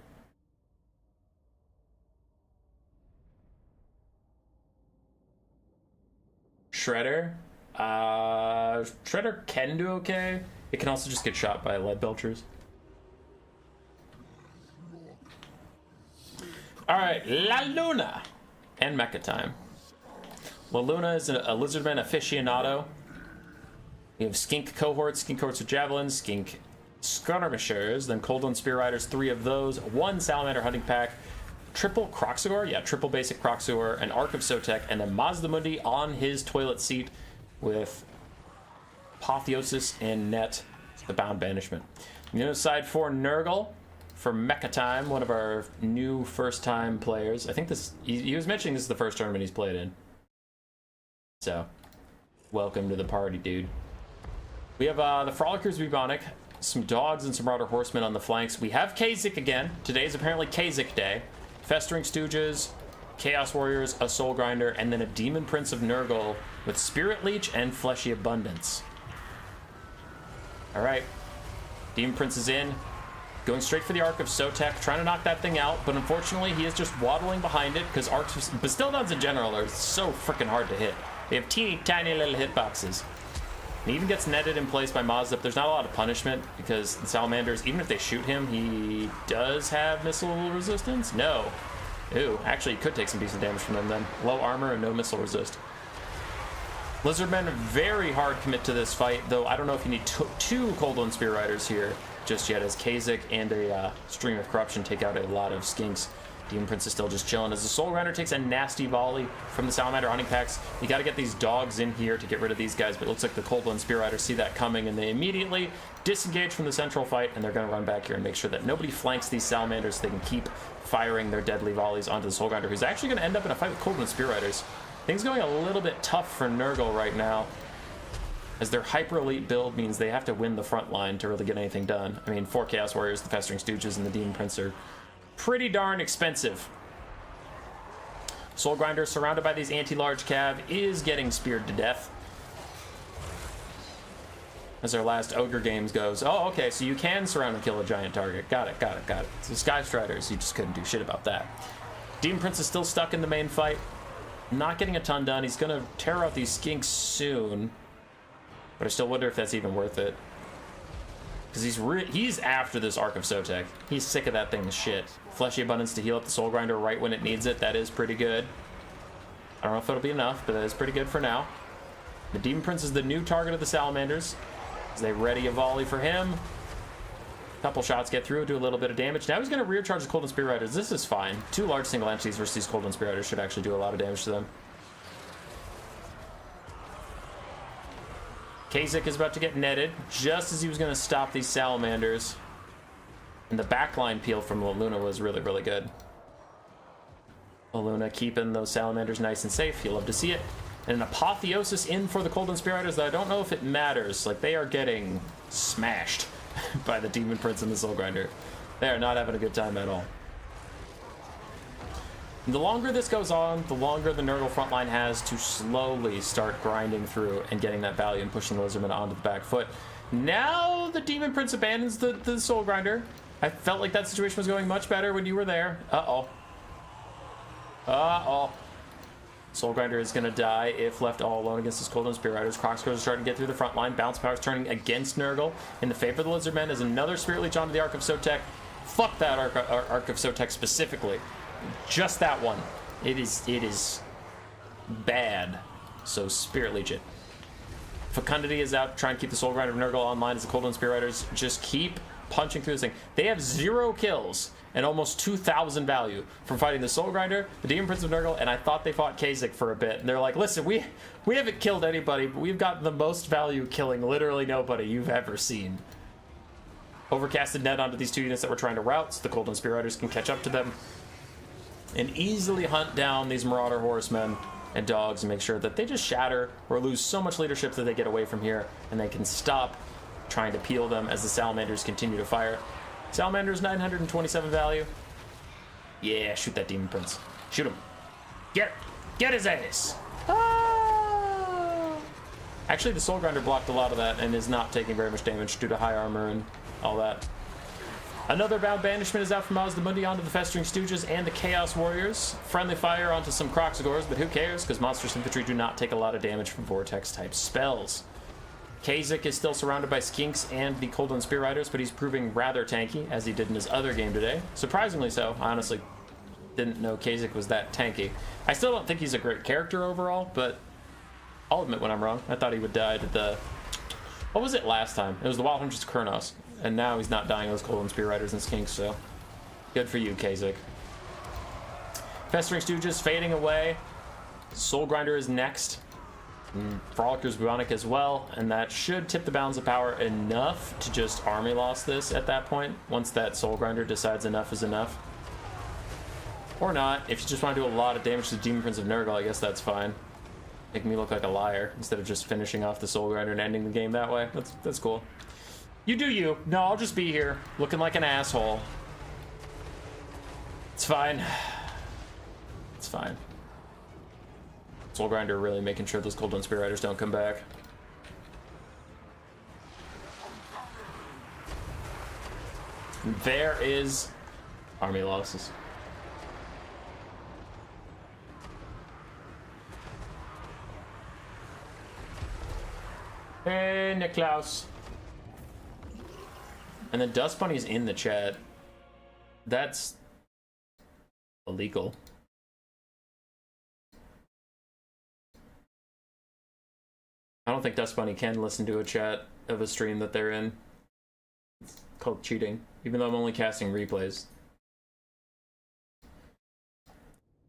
Shredder. Shredder can do okay. It can also just get shot by lead belchers. Alright, La Luna and Mecha time. La Luna is a Lizardmen aficionado. We have Skink cohorts with javelins, Skink skirmishers, then Cold and Spear Riders, 3 of those, 1 Salamander hunting pack, triple Croxagor, yeah, triple basic Croxagor, an Arc of Sotek, and then Mazdamundi on his toilet seat with Apotheosis and Net, the Bound Banishment. On the other side for Nurgle, for Mecha time, one of our new first-time players. I think this, he was mentioning this is the first tournament he's played in. So, welcome to the party, dude. We have the Frolickers Bubonic, some dogs and some Marauder Horsemen on the flanks. We have Kha'Zix again. Today is apparently Kha'Zix Day. Festering Stooges, Chaos Warriors, a Soul Grinder, and then a Demon Prince of Nurgle with Spirit Leech and Fleshy Abundance. Alright. Demon Prince is in. Going straight for the Arc of Sotek, trying to knock that thing out, but unfortunately he is just waddling behind it because Arcs, Bastildons in general are so freaking hard to hit. They have teeny tiny little hitboxes. And he even gets netted in place by Mazda. There's not a lot of punishment because the Salamanders, even if they shoot him, he does have missile resistance? No. Ooh, actually he could take some decent damage from them then. Low armor and no missile resist. Lizardmen very hard commit to this fight, though I don't know if you need 2 Cold One Spear Riders here just yet, as Kha'Zix and a Stream of Corruption take out a lot of Skinks. Demon Prince is still just chilling as the Soul Grinder takes a nasty volley from the Salamander hunting packs. You got to get these dogs in here to get rid of these guys, but it looks like the Cold One Spear Riders see that coming and they immediately disengage from the central fight, and they're going to run back here and make sure that nobody flanks these Salamanders so they can keep firing their deadly volleys onto the Soul Grinder, who's actually going to end up in a fight with Cold One Spear Riders. Things going a little bit tough for Nurgle right now, as their hyper elite build means they have to win the front line to really get anything done. I mean, 4 Chaos Warriors, the Festering Stooges, and the Demon Prince are pretty darn expensive. Soul Grinder, surrounded by these anti-large cav, is getting speared to death. As our last Ogre games goes. Oh, okay, so you can surround and kill a giant target. Got it, got it, got it. So Sky Striders, you just couldn't do shit about that. Demon Prince is still stuck in the main fight. Not getting a ton done. He's going to tear out these Skinks soon. But I still wonder if that's even worth it. Because he's after this Arc of Sotek. He's sick of that thing's shit. Fleshy Abundance to heal up the Soul Grinder right when it needs it. That is pretty good. I don't know if it'll be enough, but that is pretty good for now. The Demon Prince is the new target of the Salamanders. As they ready a volley for him. A couple shots get through, do a little bit of damage. Now he's going to rear charge the Cold and Spear Riders. This is fine. 2 large single entities versus these Cold and Spear Riders should actually do a lot of damage to them. Kha'Zix is about to get netted just as he was going to stop these Salamanders. And the backline peel from La Luna was really, really good. La Luna keeping those Salamanders nice and safe. You'll love to see it. And an Apotheosis in for the Cold and Spear Riders, though I don't know if it matters. Like, they are getting smashed by the Demon Prince and the Soul Grinder. They are not having a good time at all. The longer this goes on, the longer the Nurgle front line has to slowly start grinding through and getting that value and pushing the Lizardmen onto the back foot. Now the Demon Prince abandons the Soul Grinder. I felt like that situation was going much better when you were there. Uh-oh. Uh-oh. Soul Grinder is going to die if left all alone against his Cold and Spear Riders. Crocscores are starting to get through the front line. Bounce Power is turning against Nurgle in the favor of the Lizardmen as another Spirit Leech onto the Ark of Sotek. Fuck that Ark of Sotek specifically. Just that one. It is bad. So Spirit Leech it. Fecundity is out trying to keep the Soul Grinder of Nurgle online as the Cold and Spear Riders just keep punching through this thing. They have 0 kills and almost 2,000 value from fighting the Soul Grinder, the Demon Prince of Nurgle, and I thought they fought Kha'Zix for a bit. And they're like, listen, we haven't killed anybody, but we've got the most value killing literally nobody you've ever seen. Overcasted net onto these 2 units that we're trying to route so the Cold and Spear Riders can catch up to them and easily hunt down these Marauder Horsemen and dogs and make sure that they just shatter or lose so much leadership that they get away from here and they can stop trying to peel them as the Salamanders continue to fire. Salamander's 927 value. Yeah, shoot that Demon Prince. Shoot him. Get his ass. Ah! Actually, the Soul Grinder blocked a lot of that and is not taking very much damage due to high armor and all that. Another Bound Banishment is out from Mundi onto the Festering Stooges and the Chaos Warriors. Friendly fire onto some Crocscores, but who cares? Because Monstrous Infantry do not take a lot of damage from Vortex-type spells. Kha'Zix is still surrounded by Skinks and the Cold and Spear Riders, but he's proving rather tanky, as he did in his other game today. Surprisingly so. I honestly didn't know Kha'Zix was that tanky. I still don't think he's a great character overall, but I'll admit when I'm wrong. I thought he would die to the... What was it last time? It was the Wild Hunters Kurnos. And now he's not dying those Cold and Spear Riders and Skinks, so good for you, Kha'Zix. Festering Stooges fading away. Soul Grinder is next. Frolickers Bubonic as well, and that should tip the balance of power enough to just army loss this at that point, once that Soul Grinder decides enough is enough. Or not. If you just want to do a lot of damage to the Demon Prince of Nurgle, I guess that's fine. Make me look like a liar instead of just finishing off the Soul Grinder and ending the game that way. That's cool. You do you. No, I'll just be here, looking like an asshole. It's fine. It's fine. Soul Grinder really making sure those Cold and Spear Riders don't come back. There is army losses. Hey, Niklaus. And then Dust Bunny's in the chat. That's illegal. I don't think Dust Bunny can listen to a chat of a stream that they're in. It's called cheating, even though I'm only casting replays.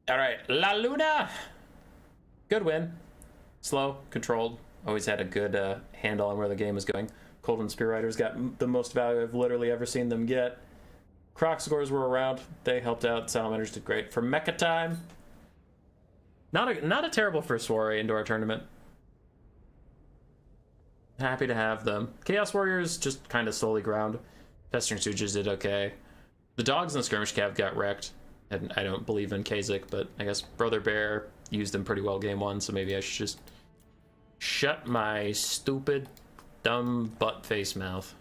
Alright, La Luna! Good win. Slow, controlled. Always had a good handle on where the game is going. Cold and Spear Riders got the most value I've literally ever seen them get. Crocscores were around. They helped out. Salamanders did great. For Mecha time, not a terrible first foray into our tournament. Happy to have them. Chaos Warriors just kind of slowly ground. Festering Stooges did okay. The dogs in the skirmish cav got wrecked. And I don't believe in Kha'Zix, but I guess Brother Bear used them pretty well game 1, so maybe I should just shut my stupid dumb butt face mouth.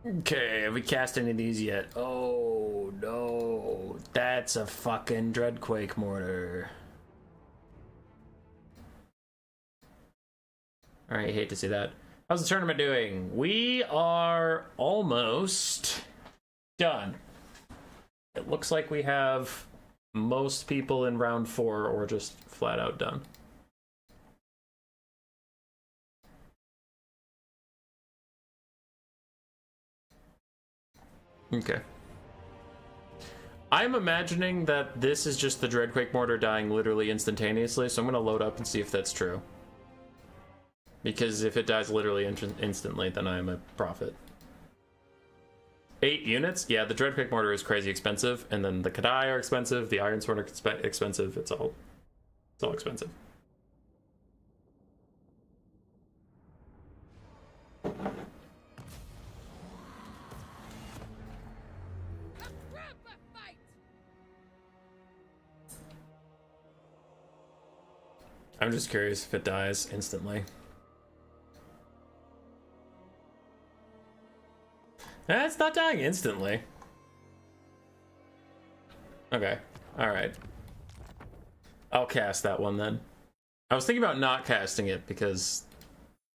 Okay, have we cast any of these yet? Oh no, that's a fucking Dreadquake mortar. Alright, hate to see that. How's the tournament doing? We are almost done. It looks like we have most people in round 4 or just flat out done. Okay. I'm imagining that this is just the Dreadquake mortar dying literally instantaneously, so I'm gonna load up and see if that's true. Because if it dies literally instantly, then I am a prophet. 8 units? Yeah, the Dreadquake mortar is crazy expensive, and then the Cathay are expensive, the Iron Sword are expensive, it's all expensive. I'm just curious if it dies instantly. It's not dying instantly. Okay, alright. I'll cast that one then. I was thinking about not casting it because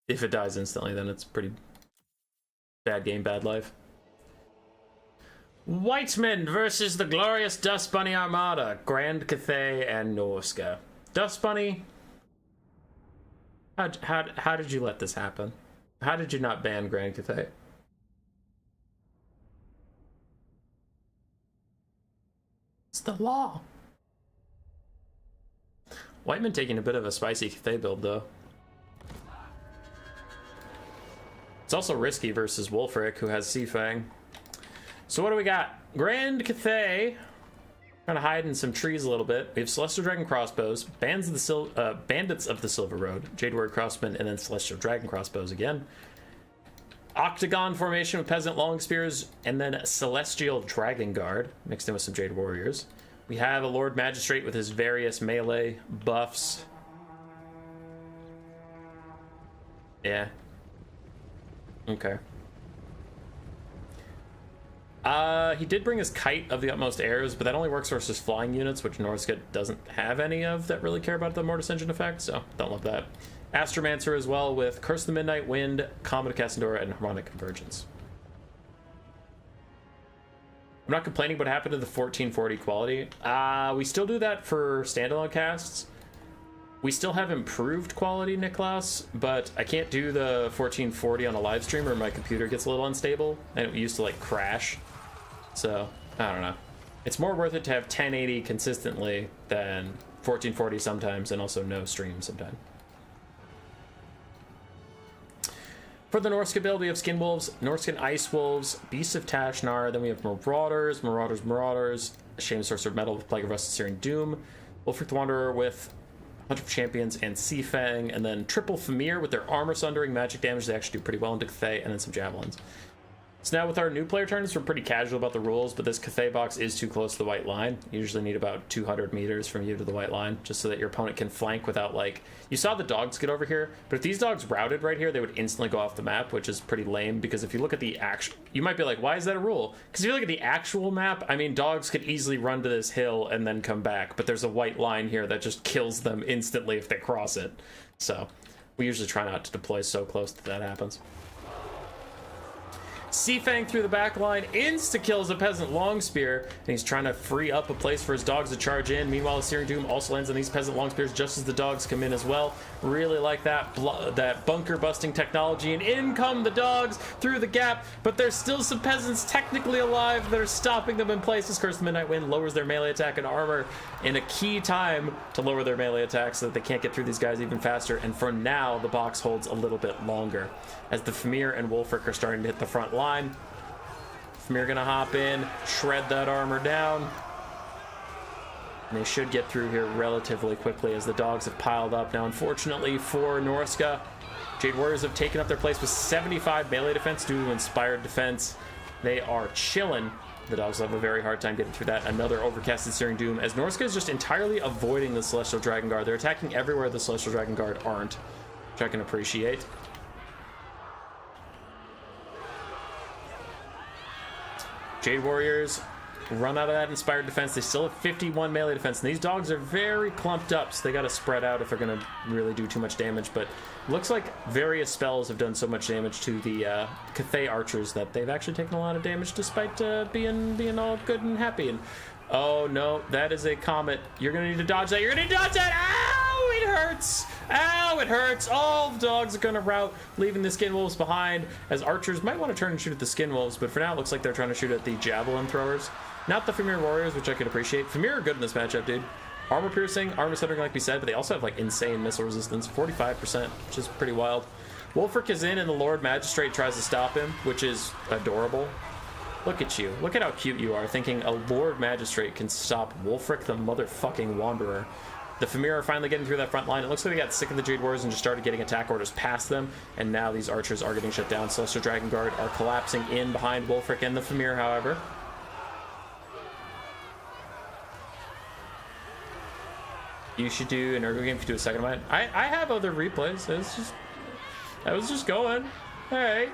if it dies instantly, then it's pretty bad game, bad life. Whitemen versus the glorious Dust Bunny Armada, Grand Cathay and Norsca. Dust Bunny, how did you let this happen? How did you not ban Grand Cathay? It's the law. Whiteman taking a bit of a spicy Cathay build, though. It's also risky versus Wulfric, who has Sea Fang. So what do we got? Grand Cathay. Trying to hide in some trees a little bit. We have Celestial Dragon Crossbows, Bandits of the Silver Road, Jade Warrior Crossmen, and then Celestial Dragon Crossbows again. Octagon formation with Peasant Long Spears, and then Celestial Dragon Guard, mixed in with some Jade Warriors. We have a Lord Magistrate with his various melee buffs. Yeah. Okay. He did bring his Kite of the Utmost Airs, but that only works versus flying units, which Norsca doesn't have any of that really care about the Mortis Engine effect, so don't love that. Astromancer as well with Curse of the Midnight Wind, Comet of Cassandora, and Harmonic Convergence. I'm not complaining what happened to the 1440 quality. We still do that for standalone casts. We still have improved quality, Niklaus, but I can't do the 1440 on a live stream or my computer gets a little unstable, and it used to like crash. So, I don't know. It's more worth it to have 1080 consistently than 1440 sometimes, and also no stream sometimes. For the Norsca build, we have Skin Wolves, Norscan Ice Wolves, Beasts of Tashnar, then we have Marauders, Shamed Sorcerer of Metal with Plague of Rust and Searing Doom, Wulfric the Wanderer with Hunter of Champions and Sea Fang, and then Triple Famir with their Armor Sundering magic damage. They actually do pretty well into Cathay, and then some Javelins. So now with our new player turns, we're pretty casual about the rules, but this Cathay box is too close to the white line. You usually need about 200 meters from you to the white line, just so that your opponent can flank without, like... You saw the dogs get over here, but if these dogs routed right here, they would instantly go off the map, which is pretty lame, because if you look at the actual... You might be like, why is that a rule? Because if you look at the actual map, I mean, dogs could easily run to this hill and then come back, but there's a white line here that just kills them instantly if they cross it. So, we usually try not to deploy so close that happens. Sea Fang through the back line, insta-kills a Peasant Long Spear, and he's trying to free up a place for his dogs to charge in. Meanwhile, the Searing Doom also lands on these Peasant Long Spears just as the dogs come in as well. Really like that bunker-busting technology, and in come the dogs through the gap, but there's still some peasants technically alive that are stopping them in place as Curse of the Midnight Wind lowers their melee attack and armor in a key time to lower their melee attack so that they can't get through these guys even faster, and for now, the box holds a little bit longer as the Famir and Wulfric are starting to hit the front line. Famir gonna hop in, shred that armor down. And they should get through here relatively quickly as the dogs have piled up. Now, unfortunately for Norsca, Jade Warriors have taken up their place with 75 melee defense due to inspired defense. They are chilling. The dogs have a very hard time getting through that. Another overcasted Searing Doom as Norsca is just entirely avoiding the Celestial Dragon Guard. They're attacking everywhere the Celestial Dragon Guard aren't, which I can appreciate. Jade Warriors run out of that inspired defense. They still have 51 melee defense, and these dogs are very clumped up, so they got to spread out if they're going to really do too much damage. But looks like various spells have done so much damage to the Cathay archers that they've actually taken a lot of damage despite being all good and happy. And oh no, that is a comet. You're going to need to dodge that. You're going to need to dodge that. Ow, it hurts. Ow, it hurts. All the dogs are going to rout, leaving the Skin Wolves behind, as archers might want to turn and shoot at the Skin Wolves, but for now it looks like they're trying to shoot at the Javelin throwers. Not the Famir Warriors, which I could appreciate. Famir are good in this matchup, dude. Armor piercing, armor sundering like we said, but they also have like insane missile resistance, 45%, which is pretty wild. Wulfric is in and the Lord Magistrate tries to stop him, which is adorable. Look at you. Look at how cute you are, thinking a Lord Magistrate can stop Wulfric the motherfucking Wanderer. The Famir are finally getting through that front line. It looks like they got sick of the Jade Warriors and just started getting attack orders past them, and now these archers are getting shut down. Celestial Dragon Guard are collapsing in behind Wulfric and the Famir, however. You should do an Nurgle game if you do a second of mine. I have other replays. I was just going. All right.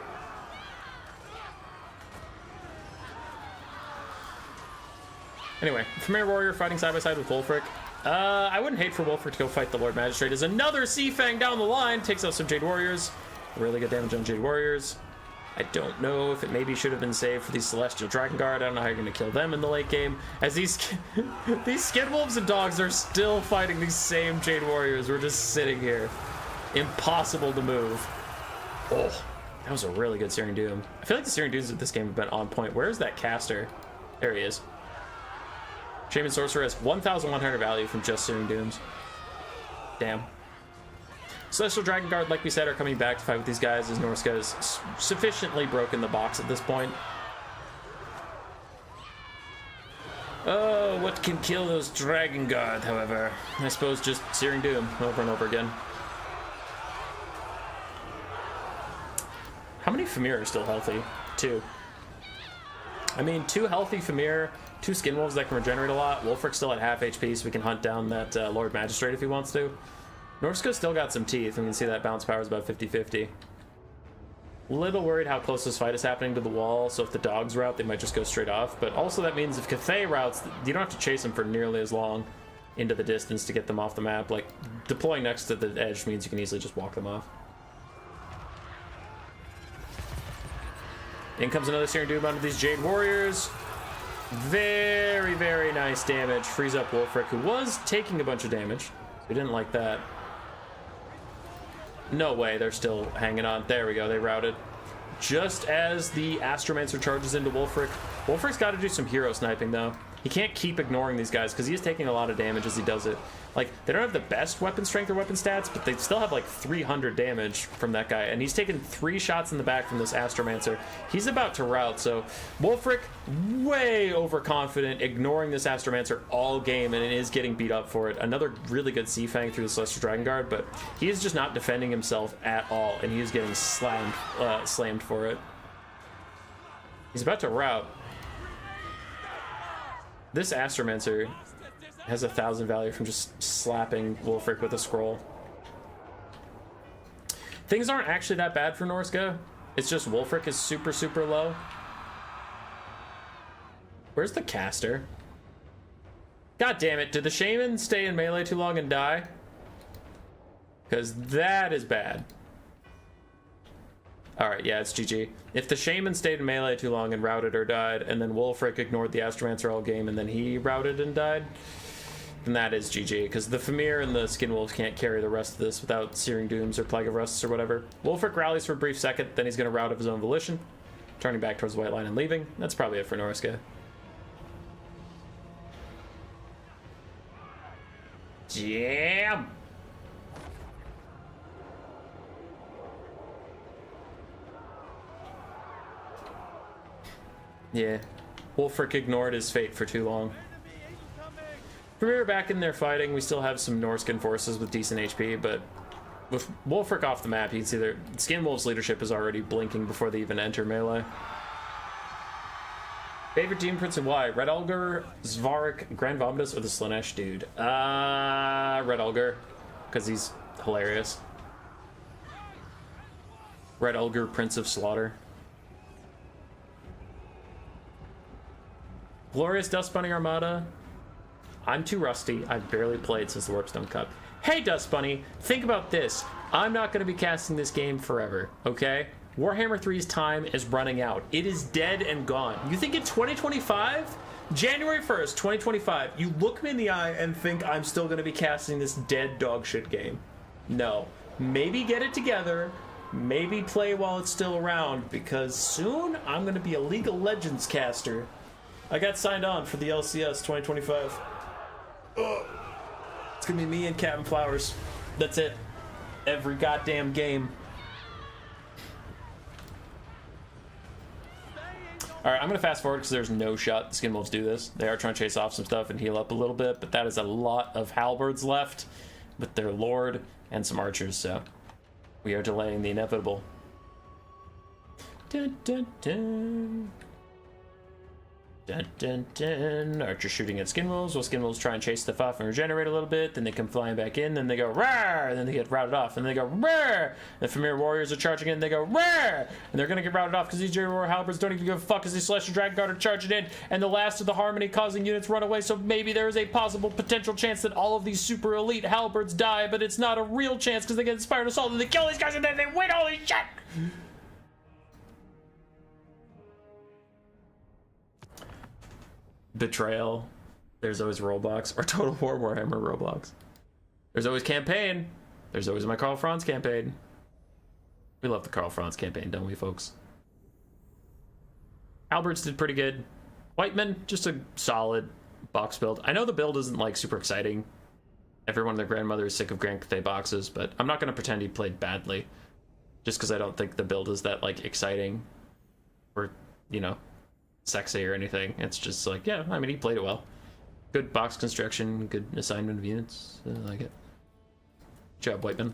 Anyway, Premier Warrior fighting side by side with Wulfric. I wouldn't hate for Wulfric to go fight the Lord Magistrate. As another Sea Fang down the line takes out some Jade Warriors. Really good damage on Jade Warriors. I don't know if it maybe should have been saved for these Celestial Dragon Guard. I don't know how you're going to kill them in the late game. As these Skin Wolves and Dogs are still fighting these same Jade Warriors. We're just sitting here. Impossible to move. Oh, that was a really good Searing Doom. I feel like the Searing Dooms of this game have been on point. Where's that caster? There he is. Shaman Sorcerer has 1,100 value from just Searing Dooms. Damn. Celestial Dragon Guard, like we said, are coming back to fight with these guys as Norsca has sufficiently broken the box at this point. Oh, what can kill those Dragon Guard, however? I suppose just Searing Doom over and over again. How many Famir are still healthy? 2. I mean, 2 healthy Famir, 2 Skin Wolves that can regenerate a lot. Wulfric's still at half HP, so we can hunt down that Lord Magistrate if he wants to. Norsca's still got some teeth, and we can see that bounce power is about 50-50. Little worried how close this fight is happening to the wall, so if the dogs route, they might just go straight off. But also that means if Cathay routes, you don't have to chase them for nearly as long into the distance to get them off the map. Like, deploying next to the edge means you can easily just walk them off. In comes another Searing Doom onto these Jade Warriors. Very, very nice damage. Frees up Wulfric, who was taking a bunch of damage. We didn't like that. No way, they're still hanging on. There we go, they routed. Just as the Astromancer charges into Wulfric. Wulfric's got to do some hero sniping, though. He can't keep ignoring these guys, because he is taking a lot of damage as he does it. Like, they don't have the best weapon strength or weapon stats, but they still have, like, 300 damage from that guy. And he's taken 3 shots in the back from this Astromancer. He's about to rout, so Wulfric, way overconfident, ignoring this Astromancer all game, and it is getting beat up for it. Another really good Sea Fang through the Celestial Dragon Guard, but he is just not defending himself at all, and he is getting slammed for it. He's about to rout. This Astromancer has 1,000 value from just slapping Wulfric with a scroll. Things aren't actually that bad for Norsca. It's just Wulfric is super, super low. Where's the caster? God damn it, did the Shaman stay in melee too long and die? Because that is bad. Alright, yeah, it's GG. If the Shaman stayed in melee too long and routed or died, and then Wulfric ignored the Astromancer all game and then he routed and died, then that is GG, because the Famir and the Skin Wolves can't carry the rest of this without Searing Dooms or Plague of Rusts or whatever. Wulfric rallies for a brief second, then he's going to rout of his own volition, turning back towards the white line and leaving. That's probably it for Norsca. Jam! Yeah, Wulfric ignored his fate for too long. We're back in there fighting. We still have some Norscan forces with decent HP, but with Wulfric off the map, you can see their Skin Wolves' leadership is already blinking before they even enter melee. Favorite Demon Prince and why? Red Ogre, Svarik, Grand Vomitus, or the Slaanesh dude? Red Ogre, because he's hilarious. Red Ogre, Prince of Slaughter. Glorious Dust Bunny Armada. I'm too rusty. I've barely played since the Warpstone Cup. Hey, Dust Bunny, think about this. I'm not going to be casting this game forever, okay? Warhammer 3's time is running out. It is dead and gone. You think in 2025? January 1st, 2025, you look me in the eye and think I'm still going to be casting this dead dog shit game. No. Maybe get it together. Maybe play while it's still around, because soon I'm going to be a League of Legends caster. I got signed on for the LCS 2025. Ugh. It's gonna be me and Captain Flowers. That's it. Every goddamn game. Alright, I'm gonna fast forward because there's no shot the Skin Wolves do this. They are trying to chase off some stuff and heal up a little bit, but that is a lot of halberds left with their Lord and some archers, so we are delaying the inevitable. Dun, dun, dun. Dun, dun, dun. Archer shooting at skin wolves while skin wolves try and chase stuff off and regenerate a little bit. Then they come flying back in. Then they go roar. And then they get routed off. And then they go roar. And familiar warriors are charging in. And they go roar. And they're gonna get routed off because these Jerry War halberds don't even give a fuck as these Celestial Dragon Guard are charging in. And the last of the Harmony causing units run away. So maybe there is a possible potential chance that all of these super elite halberds die, but it's not a real chance because they get inspired assault and they kill these guys and then they win. Holy shit! Betrayal. There's always Roblox or Total War Warhammer Roblox. There's always campaign. There's always my Karl Franz campaign. We love the Karl Franz campaign, don't we, folks? Alberts did pretty good. Whiteman, just a solid box build. I know the build isn't like super exciting. Everyone and their grandmother is sick of Grand Cathay boxes, but I'm not going to pretend he played badly just because I don't think the build is that like exciting or, you know, sexy or anything. It's just like, yeah, I mean, he played it well. Good box construction, good assignment of units. I like it. Good job, Whiteman.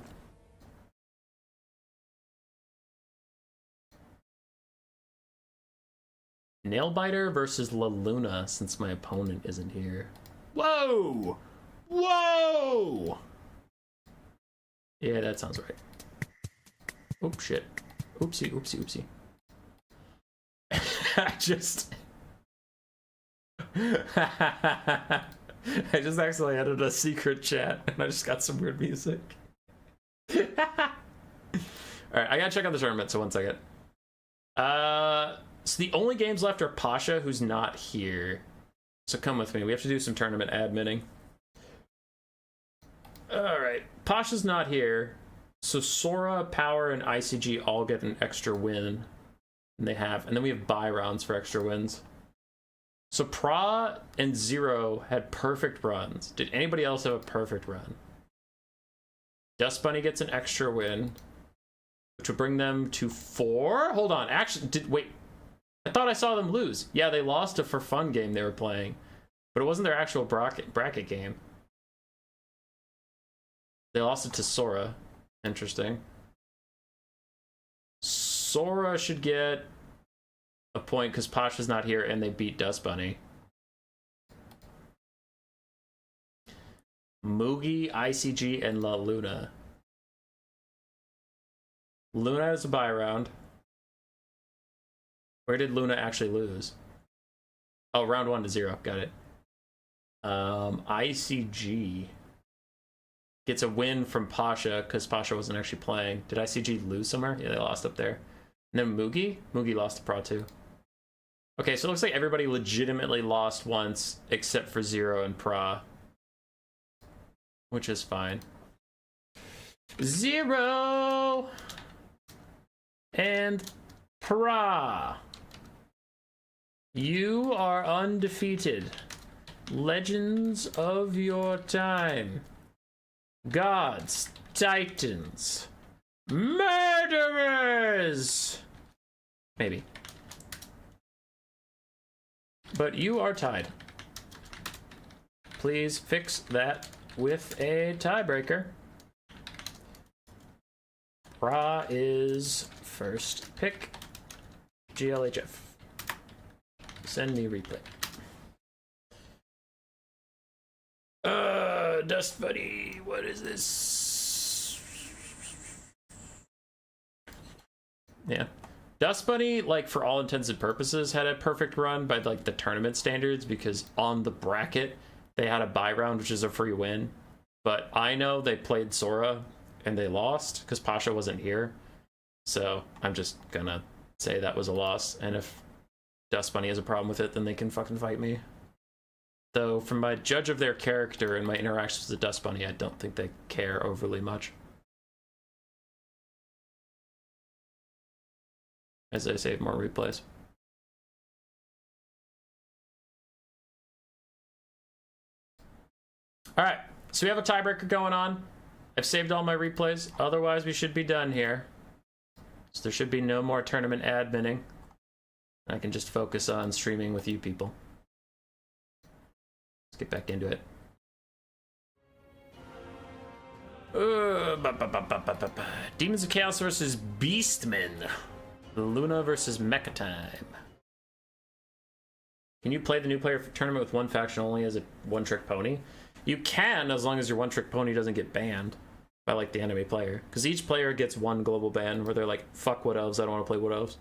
Nailbiter versus La Luna since my opponent isn't here. Whoa! Whoa! Yeah, that sounds right. Oops, shit. Oopsie, oopsie, oopsie. I just actually added a secret chat and I just got some weird music. Alright, I gotta check out the tournament, so 1 second. So the only games left are Pasha, who's not here. So come with me, we have to do some tournament adminning. Alright, Pasha's not here. So Sora, Power, and ICG all get an extra win. And they have, and then we have bye rounds for extra wins. So Pra and Zero had perfect runs. Did anybody else have a perfect run? Dust Bunny gets an extra win, which would bring them to 4. Hold on, actually, wait. I thought I saw them lose. Yeah, they lost a for fun game they were playing, but it wasn't their actual bracket game. They lost it to Sora. Interesting. Sora should get a point because Pasha's not here and they beat Dust Bunny. Moogie, ICG, and La Luna. Luna has a bye round. Where did Luna actually lose? Oh, round 1 to 0. Got it. ICG gets a win from Pasha because Pasha wasn't actually playing. Did ICG lose somewhere? Yeah, they lost up there. And then Moogie lost to Pro 2. Okay, so it looks like everybody legitimately lost once except for Zero and Pra, which is fine. Zero and Pra, you are undefeated. Legends of your time. Gods, Titans, murderers! Maybe. But you are tied. Please fix that with a tiebreaker. Ra is first pick. GLHF. Send me replay. Dust Bunny, what is this? Yeah. Dust Bunny, like, for all intents and purposes, had a perfect run by, like, the tournament standards, because on the bracket, they had a bye round, which is a free win. But I know they played Sora, and they lost, because Pasha wasn't here. So, I'm just gonna say that was a loss, and if Dust Bunny has a problem with it, then they can fucking fight me. Though, from my judge of their character and my interactions with the Dust Bunny, I don't think they care overly much. As I save more replays. Alright, so we have a tiebreaker going on. I've saved all my replays, otherwise we should be done here. So there should be no more tournament adminning. I can just focus on streaming with you people. Let's get back into it. Demons of Chaos versus Beastmen. Luna versus Mecha time. Can you play the new player tournament with one faction only as a one-trick pony? You can, as long as your one-trick pony doesn't get banned by, like, the enemy player. Because each player gets one global ban where they're like, fuck Wood Elves, I don't want to play Wood Elves.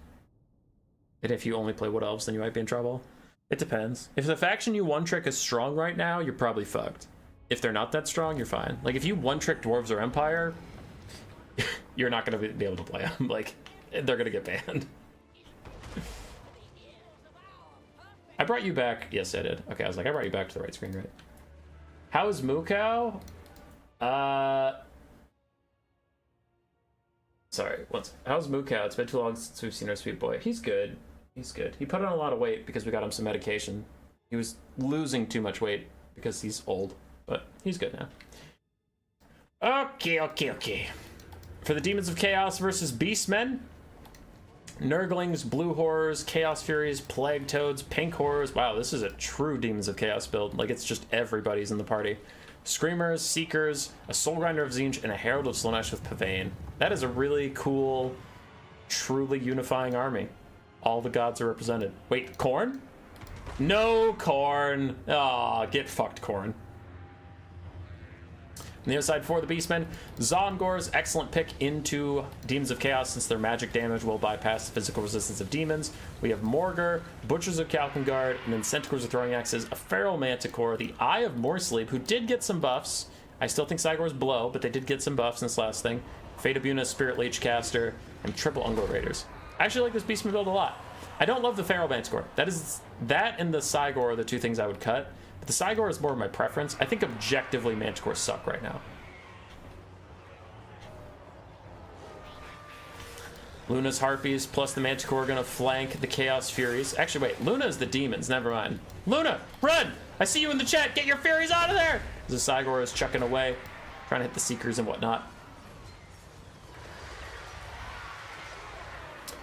And if you only play Wood Elves, then you might be in trouble. It depends. If the faction you one-trick is strong right now, you're probably fucked. If they're not that strong, you're fine. Like, if you one-trick Dwarves or Empire, you're not going to be able to play them. Like, they're going to get banned. I brought you back. Yes, I did. Okay, I was like, I brought you back to the right screen, right? How's Mukau? Sorry, how's Mukau? It's been too long since we've seen our sweet boy. He's good. He's good. He put on a lot of weight because we got him some medication. He was losing too much weight because he's old, but he's good now. Okay. For the Demons of Chaos versus Beastmen, Nurglings, Blue Horrors, Chaos Furies, Plague Toads, Pink Horrors. Wow, this is a true Demons of Chaos build. Like, it's just everybody's in the party. Screamers, Seekers, a Soulgrinder of Tzeentch, and a Herald of Slaanesh with Pavane. That is a really cool, truly unifying army. All the gods are represented. Wait, Khorne? No Khorne. Aw, get fucked, Khorne. On the other side for the Beastmen, Zongor's excellent pick into Demons of Chaos since their magic damage will bypass the physical resistance of demons. We have Morgr, Butchers of Kalkengard, and then Centaurs of Throwing Axes, a Feral Manticore, the Eye of Morsleep, who did get some buffs. I still think Cygor's blow, but they did get some buffs in this last thing. Fate of Buna, Spirit Leech Caster, and triple Ungor Raiders. I actually like this Beastman build a lot. I don't love the Feral Manticore. That and the Cygor are the two things I would cut. But the Cygor is more of my preference. I think objectively Manticores suck right now. Luna's Harpies plus the Manticore are going to flank the Chaos Furies. Actually, wait. Luna's the Demons. Never mind. Luna, run! I see you in the chat. Get your Furies out of there! The Cygor is chucking away, trying to hit the Seekers and whatnot.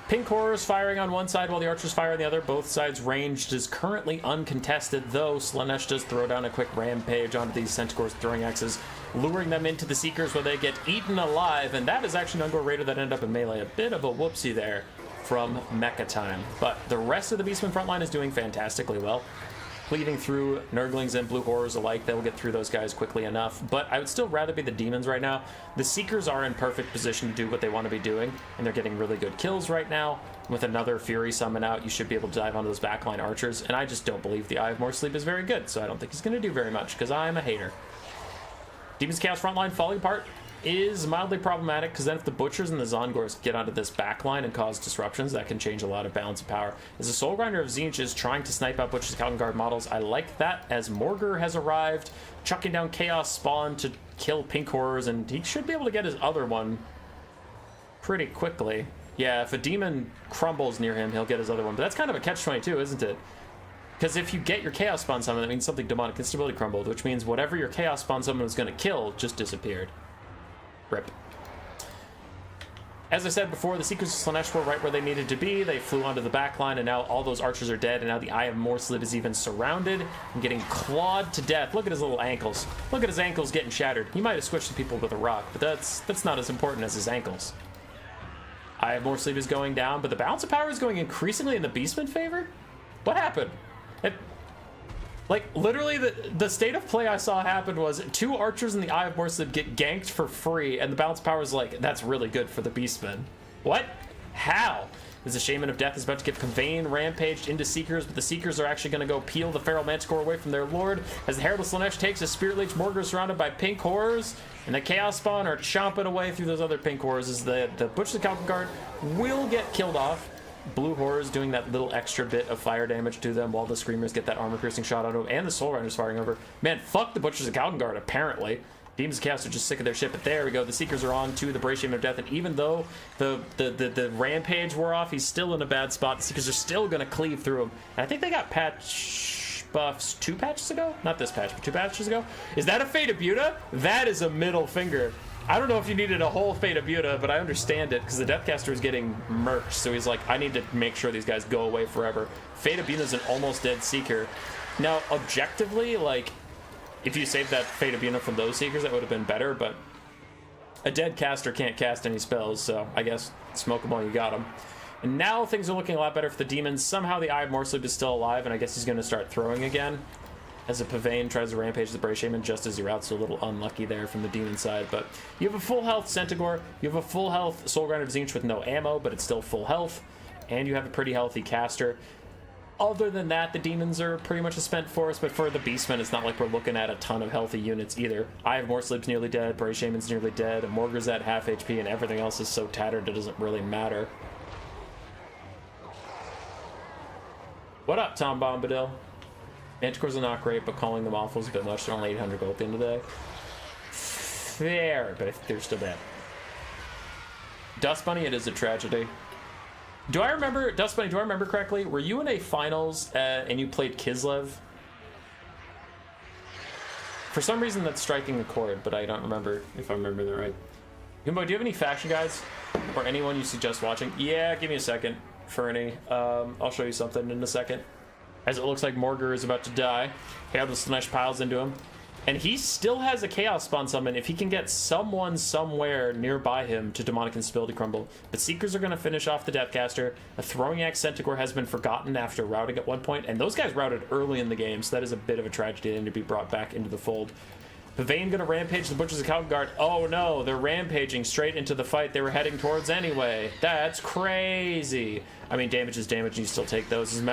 Pink Horrors firing on one side while the Archers fire on the other. Both sides ranged is currently uncontested, though Slaanesh does throw down a quick rampage onto these Centaurs throwing axes, luring them into the Seekers where they get eaten alive, and that is actually an Ungor Raider that ended up in melee. A bit of a whoopsie there from Mecha Time. But the rest of the Beastman frontline is doing fantastically well. Pleading through Nurglings and Blue Horrors alike, they'll get through those guys quickly enough. But I would still rather be the Demons right now. The Seekers are in perfect position to do what they want to be doing, and they're getting really good kills right now. With another Fury summon out, you should be able to dive onto those backline Archers, and I just don't believe the Eye of Morsleep is very good, so I don't think he's going to do very much, because I'm a hater. Demons Chaos frontline falling apart is mildly problematic, because then if the Butchers and the Zongors get onto this backline and cause disruptions, that can change a lot of balance of power. As the Soulgrinder of Tzeentch is trying to snipe out Butchers and Kalkengard models, I like that, as Morgr has arrived, chucking down Chaos Spawn to kill Pink Horrors, and he should be able to get his other one pretty quickly. Yeah, if a demon crumbles near him, he'll get his other one, but that's kind of a catch-22, isn't it? Because if you get your Chaos Spawn summon, that means something demonic instability crumbled, which means whatever your Chaos Spawn summon was going to kill just disappeared. Rip. As I said before, the Seekers of Slaanesh were right where they needed to be. They flew onto the backline, and now all those Archers are dead, and now the Eye of Morsleep is even surrounded and getting clawed to death. Look at his little ankles. Look at his ankles getting shattered. He might have squished the people with a rock, but that's not as important as his ankles. Eye of Morsleep is going down, but the balance of power is going increasingly in the Beastman favor? What happened? Like, literally, the state of play I saw happen was two Archers in the Eye of Morsleep get ganked for free, and the balance power is like, that's really good for the Beastmen. What? How? As the Shaman of Death is about to get Pavane rampaged into Seekers, but the Seekers are actually going to go peel the Feral Manticore away from their lord. As the Herald of Slaanesh takes a Spirit Leech, Morgr surrounded by Pink Horrors, and the Chaos Spawn are chomping away through those other Pink Horrors as the Butchers of Kalkengard will get killed off. Blue Horrors doing that little extra bit of fire damage to them while the Screamers get that armor-piercing shot out of them, and the Soul Riders firing over. Man, fuck the Butchers of Kalkengard, apparently. Demons of Chaos are just sick of their shit, but there we go. The Seekers are on to the Brave Shaman of Death, and even though the Rampage wore off, he's still in a bad spot. The Seekers are still going to cleave through him. And I think they got patch buffs 2 patches ago? Not this patch, but 2 patches ago? Is that a Fate of Buta? That is a middle finger. I don't know if you needed a whole Fate of Buta, but I understand it because the Deathcaster is getting murked, so he's like, I need to make sure these guys go away forever. Fate of Buta is an almost dead Seeker. Now, objectively, like, if you saved that Fate of Buta from those Seekers, that would have been better, but a dead caster can't cast any spells, so I guess smoke them while you got them. And now things are looking a lot better for the demons. Somehow the Eye of Morsleep is still alive, and I guess he's going to start throwing again. As a Pavane tries to rampage the Brave Shaman just as he routes, so a little unlucky there from the demon side. But you have a full health Centaur, you have a full health Soulgrinder of Tzeentch with no ammo, but it's still full health, and you have a pretty healthy caster. Other than that, the demons are pretty much a spent force, but for the Beastmen, it's not like we're looking at a ton of healthy units either. Eye of Morsleep's nearly dead, Brave Shaman's nearly dead, Morgur's at half HP, and everything else is so tattered it doesn't really matter. What up, Tom Bombadil? Manticores are not great, but calling them off was a bit much. They're only 800 gold at the end of the day. Fair, but I think they're still bad. Dust Bunny, it is a tragedy. Do I remember, Dust Bunny, do I remember correctly? Were you in a finals and you played Kislev? For some reason that's striking a chord, but I don't remember if I remember that right. Gumbo, do you have any faction guides? Or anyone you suggest watching? Yeah, give me a second, Fernie. I'll show you something in a second. As it looks like Morgur is about to die. Here, the Slaanesh piles into him. And he still has a Chaos Spawn summon if he can get someone somewhere nearby him to Demonic Instability Crumble. But Seekers are going to finish off the Deathcaster. A Throwing Axe Centaur has been forgotten after routing at one point, and those guys routed early in the game, so that is a bit of a tragedy. They need to be brought back into the fold. Pavane going to rampage the Butchers of Calgard. Oh no, they're rampaging straight into the fight they were heading towards anyway. That's crazy. I mean, damage is damage, and you still take those.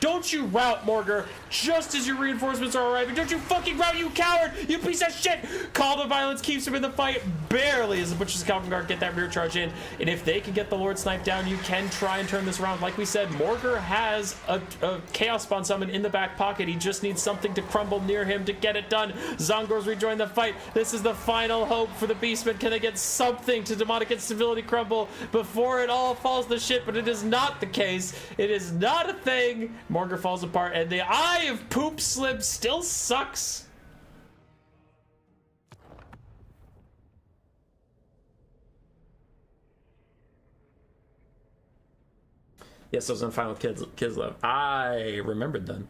Don't you rout, Morgur, just as your reinforcements are arriving. Don't you fucking rout, you coward! You piece of shit! Call to Violence keeps him in the fight barely as the Butchers of Calgard get that rear charge in. And if they can get the Lord Snipe down, you can try and turn this around. Like we said, Morgur has a Chaos Spawn summon in the back pocket. He just needs something to crumble near him to get it done. Zongor's rejoin the fight. This is the final hope for the Beastmen. Can they get something to Demonic Instability Crumble before it all falls to shit? But it is not the case. It is not a thing. Morgur falls apart, and the Eye of Poop Slip still sucks. Yes, I was on final Kislev. I remembered then.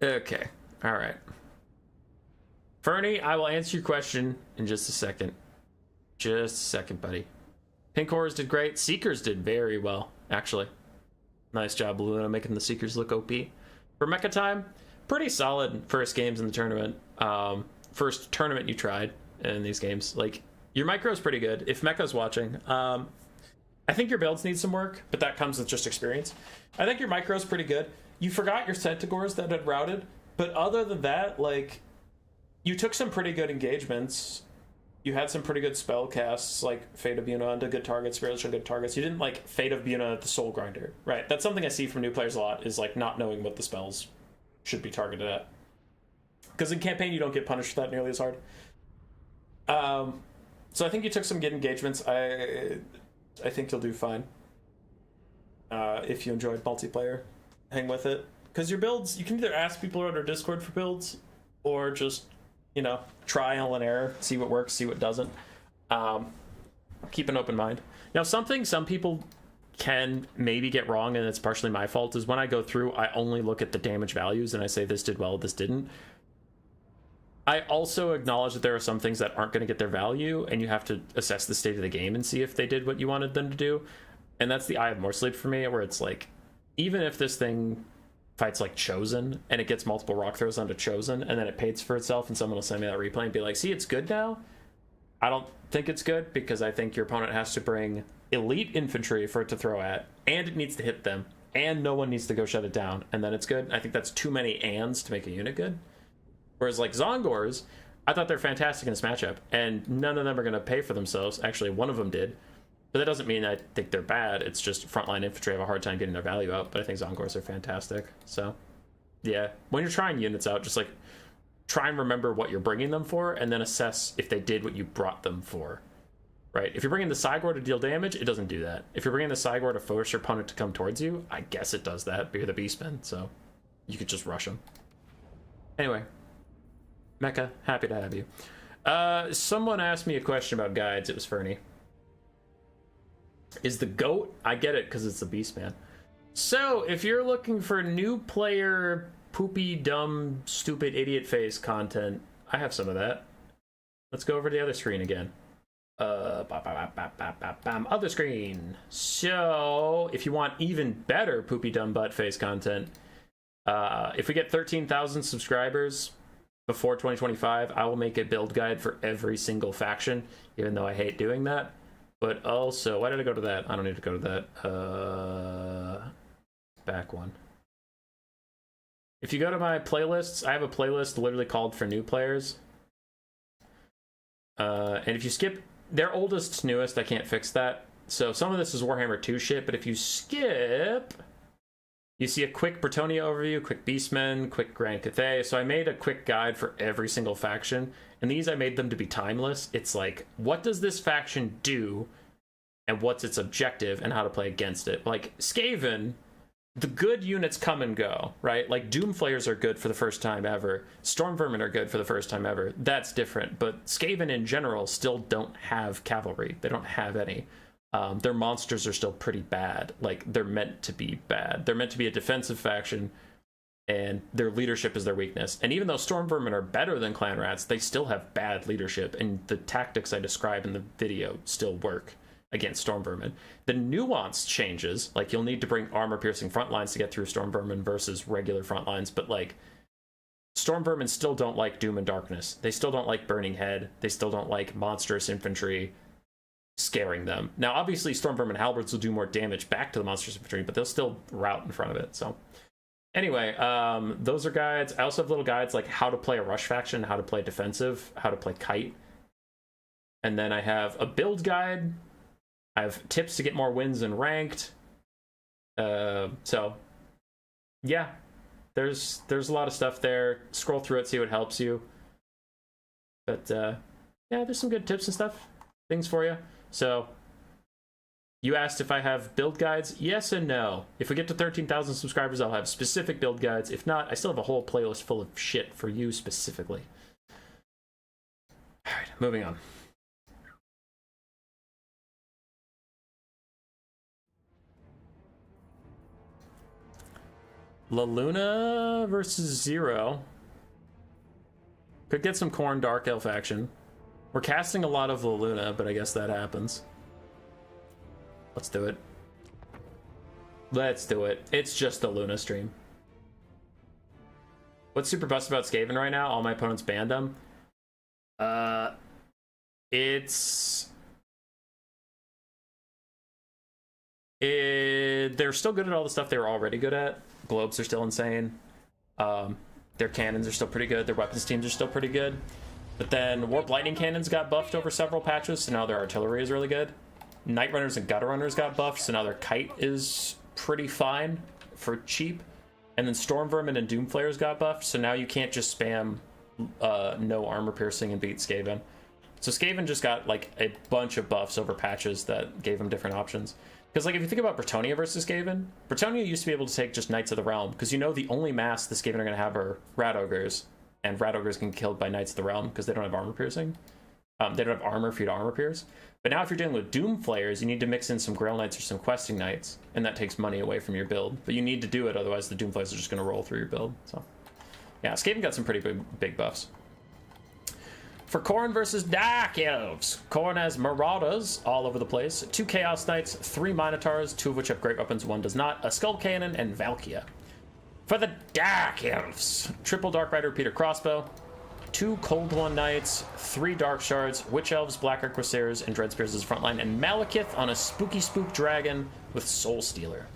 Okay. All right. Fernie, I will answer your question in just a second. Just a second, buddy. Pink Horrors did great. Seekers did very well, actually. Nice job, Luna, making the Seekers look OP. For Mecha Time, pretty solid first games in the tournament. First tournament you tried in these games. Like, your micro is pretty good. If Mecha's watching, I think your builds need some work, but that comes with just experience. I think your micro is pretty good. You forgot your Centaurs that had routed, but other than that, like, you took some pretty good engagements. You had some pretty good spell casts, like Fate of Buna onto good targets, Spiritual good targets. You didn't like Fate of Buna at the Soul Grinder, right? That's something I see from new players a lot, is like not knowing what the spells should be targeted at. Because in campaign, you don't get punished for that nearly as hard. So I think you took some good engagements. I think you'll do fine. If you enjoyed multiplayer, hang with it. Because your builds, you can either ask people on our Discord for builds, or just, you know, trial and error, see what works, see what doesn't. Keep an open mind. Now, something some people can maybe get wrong, and it's partially my fault, is when I go through, I only look at the damage values and I say this did well, this didn't. I also acknowledge that there are some things that aren't going to get their value, and you have to assess the state of the game and see if they did what you wanted them to do. And that's the Eye of Morsleep for me, where it's like, even if this thing fights like Chosen and it gets multiple rock throws onto Chosen and then it pays for itself, and someone will send me that replay and be like, see, it's good now. I don't think it's good, because I think your opponent has to bring elite infantry for it to throw at, and it needs to hit them, and no one needs to go shut it down, and then it's good. I think that's too many ands to make a unit good. Whereas like Zongors, I thought they're fantastic in this matchup, and none of them are going to pay for themselves. Actually, one of them did. But that doesn't mean I think they're bad. It's just frontline infantry have a hard time getting their value out, but I think Zongors are fantastic. So, yeah. When you're trying units out, just like try and remember what you're bringing them for, and then assess if they did what you brought them for. Right? If you're bringing the Cygor to deal damage, it doesn't do that. If you're bringing the Cygor to force your opponent to come towards you, I guess it does that, but you're the Beastmen, so you could just rush them. Anyway. Mecha, happy to have you. Someone asked me a question about guides. It was Fernie. Is the GOAT? I get it, because it's the Beastman. So, if you're looking for new player, poopy, dumb, stupid, idiot face content, I have some of that. let's go over to the other screen again. Other screen. So, if you want even better poopy dumb butt face content, if we get 13,000 subscribers before 2025, I will make a build guide for every single faction, even though I hate doing that. But also, why did I go to that? I don't need to go to that. Back one. If you go to my playlists, I have a playlist literally called for new players. And if you skip their oldest to newest, I can't fix that. So some of this is Warhammer 2 shit, but if you skip, you see a quick Bretonnia overview, quick Beastmen, quick Grand Cathay. So I made a quick guide for every single faction, and these I made them to be timeless. It's like, what does this faction do, and what's its objective, and how to play against it. Like, Skaven, the good units come and go, right? Like, Doomflayers are good for the first time ever. Stormvermin are good for the first time ever. That's different, but Skaven in general still don't have cavalry. They don't have any. Their monsters are still pretty bad. Like, they're meant to be bad. They're meant to be a defensive faction, and their leadership is their weakness. And even though Stormvermin are better than Clan Rats, they still have bad leadership, and the tactics I describe in the video still work against Stormvermin. The nuance changes, like you'll need to bring armor-piercing front lines to get through Stormvermin versus regular front lines, but like, Stormvermin still don't like Doom and Darkness. They still don't like Burning Head. They still don't like monstrous infantry scaring them. Now, obviously, Stormvermin halberds will do more damage back to the monstrous infantry, but they'll still rout in front of it, so. Anyway, those are guides. I also have little guides like how to play a rush faction, how to play defensive, how to play kite. And then I have a build guide. I have tips to get more wins in ranked. So, yeah, there's a lot of stuff there. Scroll through it, see what helps you. But, yeah, there's some good tips and stuff, things for you. So, you asked if I have build guides. Yes and no. If we get to 13,000 subscribers, I'll have specific build guides. If not, I still have a whole playlist full of shit for you specifically. All right, moving on. La Luna versus Zero. Could get some Khorne Dark Elf action. We're casting a lot of La Luna, but I guess that happens. Let's do it. Let's do it. It's just a Luna stream. What's super busted about Skaven right now? All my opponents banned them. They're still good at all the stuff they were already good at. Globes are still insane. Their cannons are still pretty good. Their weapons teams are still pretty good. But then Warp Lightning Cannons got buffed over several patches, so now their artillery is really good. Night Runners and Gutter Runners got buffed, so now their kite is pretty fine for cheap. And then Stormvermin and Doomflayers got buffed, so now you can't just spam no armor piercing and beat Skaven. So Skaven just got like a bunch of buffs over patches that gave them different options. Because like if you think about Bretonnia versus Skaven, Bretonnia used to be able to take just Knights of the Realm, because you know the only mass the Skaven are going to have are Rat Ogres, and Rat Ogres can get killed by Knights of the Realm because they don't have armor piercing. They don't have armor for you to armor pierce. But now if you're dealing with Doomflayers, you need to mix in some Grail Knights or some Questing Knights, and that takes money away from your build. But you need to do it, otherwise the Doomflayers are just going to roll through your build. So yeah, Skaven got some pretty big buffs. For Khorne versus Dark Elves, Khorne has Marauders all over the place, 2 Chaos Knights, 3 Minotaurs, 2 of which have great weapons, 1 does not, a Skull Cannon, and Valkia. For the Dark Elves, triple Dark Rider Repeater Crossbow, 2 Cold One Knights, 3 Dark Shards, Witch Elves, Black Arquebusiers, and Dread Spears as frontline, and Malekith on a Spooky Spook Dragon with Soul Stealer.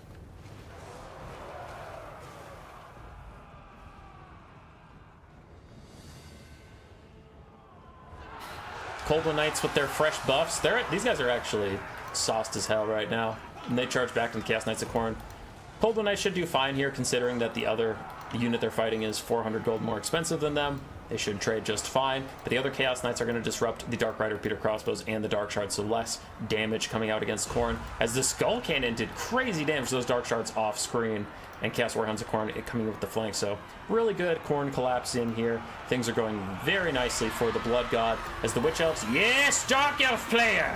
Cold One Knights with their fresh buffs. These guys are actually sauced as hell right now, and they charge back to the Chaos Knights of Khorne. Cold One Knights should do fine here, considering that the other unit they're fighting is 400 gold more expensive than them. They should trade just fine, but the other Chaos Knights are going to disrupt the Dark Rider Repeater Crossbows and the Dark Shards, so less damage coming out against Khorne, as the Skull Cannon did crazy damage to those Dark Shards off screen, and Chaos Warhounds of Khorne coming with the flank, so really good Khorne collapse in here. Things are going very nicely for the Blood God, as the Witch Elves, yes, Dark Elf player!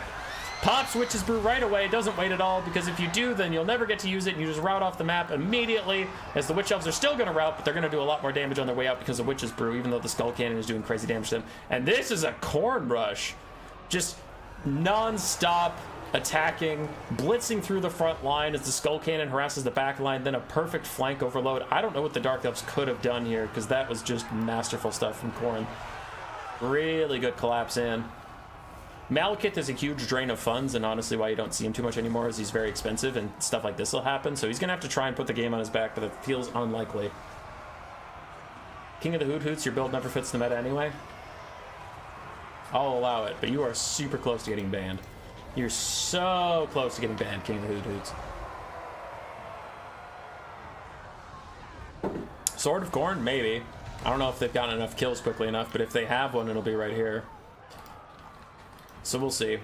Pops Witch's Brew right away, doesn't wait at all, because if you do, then you'll never get to use it, and you just route off the map immediately, as the Witch Elves are still going to route, but they're going to do a lot more damage on their way out because of Witch's Brew, even though the Skull Cannon is doing crazy damage to them. And this is a Khorne rush. Just non-stop attacking, blitzing through the front line as the Skull Cannon harasses the back line, then a perfect flank overload. I don't know what the Dark Elves could have done here, because that was just masterful stuff from Khorne. Really good collapse in. Malekith is a huge drain of funds, and honestly why you don't see him too much anymore is he's very expensive and stuff like this will happen, so he's gonna have to try and put the game on his back, but it feels unlikely. King of the Hoot Hoots, your build never fits the meta anyway. I'll allow it, but you are super close to getting banned. You're so close to getting banned, King of the Hoot Hoots. Sword of Khorne, maybe. I don't know if they've gotten enough kills quickly enough, but if they have one, it'll be right here. So we'll see.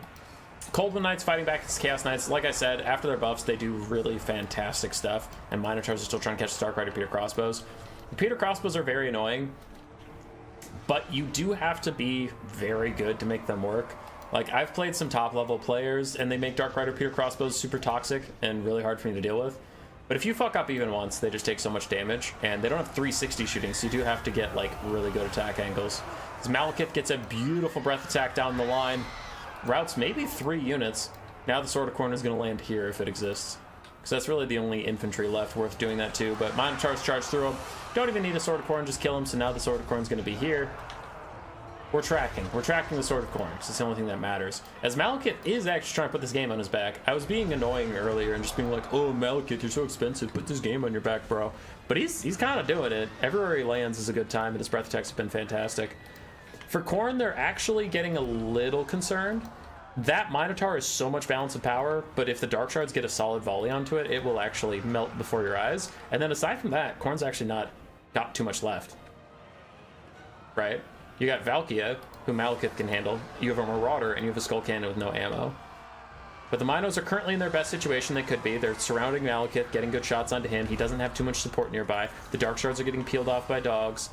Coldwind Knights fighting back against Chaos Knights. Like I said, after their buffs, they do really fantastic stuff. And Minotaurs are still trying to catch Stark Rider Peter Crossbows. The Peter Crossbows are very annoying, but you do have to be very good to make them work. Like, I've played some top-level players, and they make Dark Rider Peter Crossbows super toxic and really hard for me to deal with. But if you fuck up even once, they just take so much damage, and they don't have 360 shooting, so you do have to get, like, really good attack angles. As Malekith gets a beautiful breath attack down the line, routes maybe 3 units. Now the Sword of Khorne is going to land here if it exists, because that's really the only infantry left worth doing that to. But Minotaurs charge through them. Don't even need a Sword of Khorne, just kill him. So now the Sword of Khorne is going to be here. We're tracking the Sword of Khorne, because it's the only thing that matters. As Malekith is actually trying to put this game on his back. I was being annoying earlier and just being like, oh, Malekith, you're so expensive. Put this game on your back, bro. But he's kind of doing it. Everywhere he lands is a good time, and his breath attacks have been fantastic. For Khorne, they're actually getting a little concerned. That Minotaur is so much balance of power, but if the Dark Shards get a solid volley onto it, it will actually melt before your eyes. And then aside from that, Khorne's actually not got too much left. Right? You got Valkia, who Malekith can handle. You have a Marauder, and you have a Skull Cannon with no ammo. But the Minos are currently in their best situation they could be. They're surrounding Malekith, getting good shots onto him. He doesn't have too much support nearby. The Dark Shards are getting peeled off by dogs.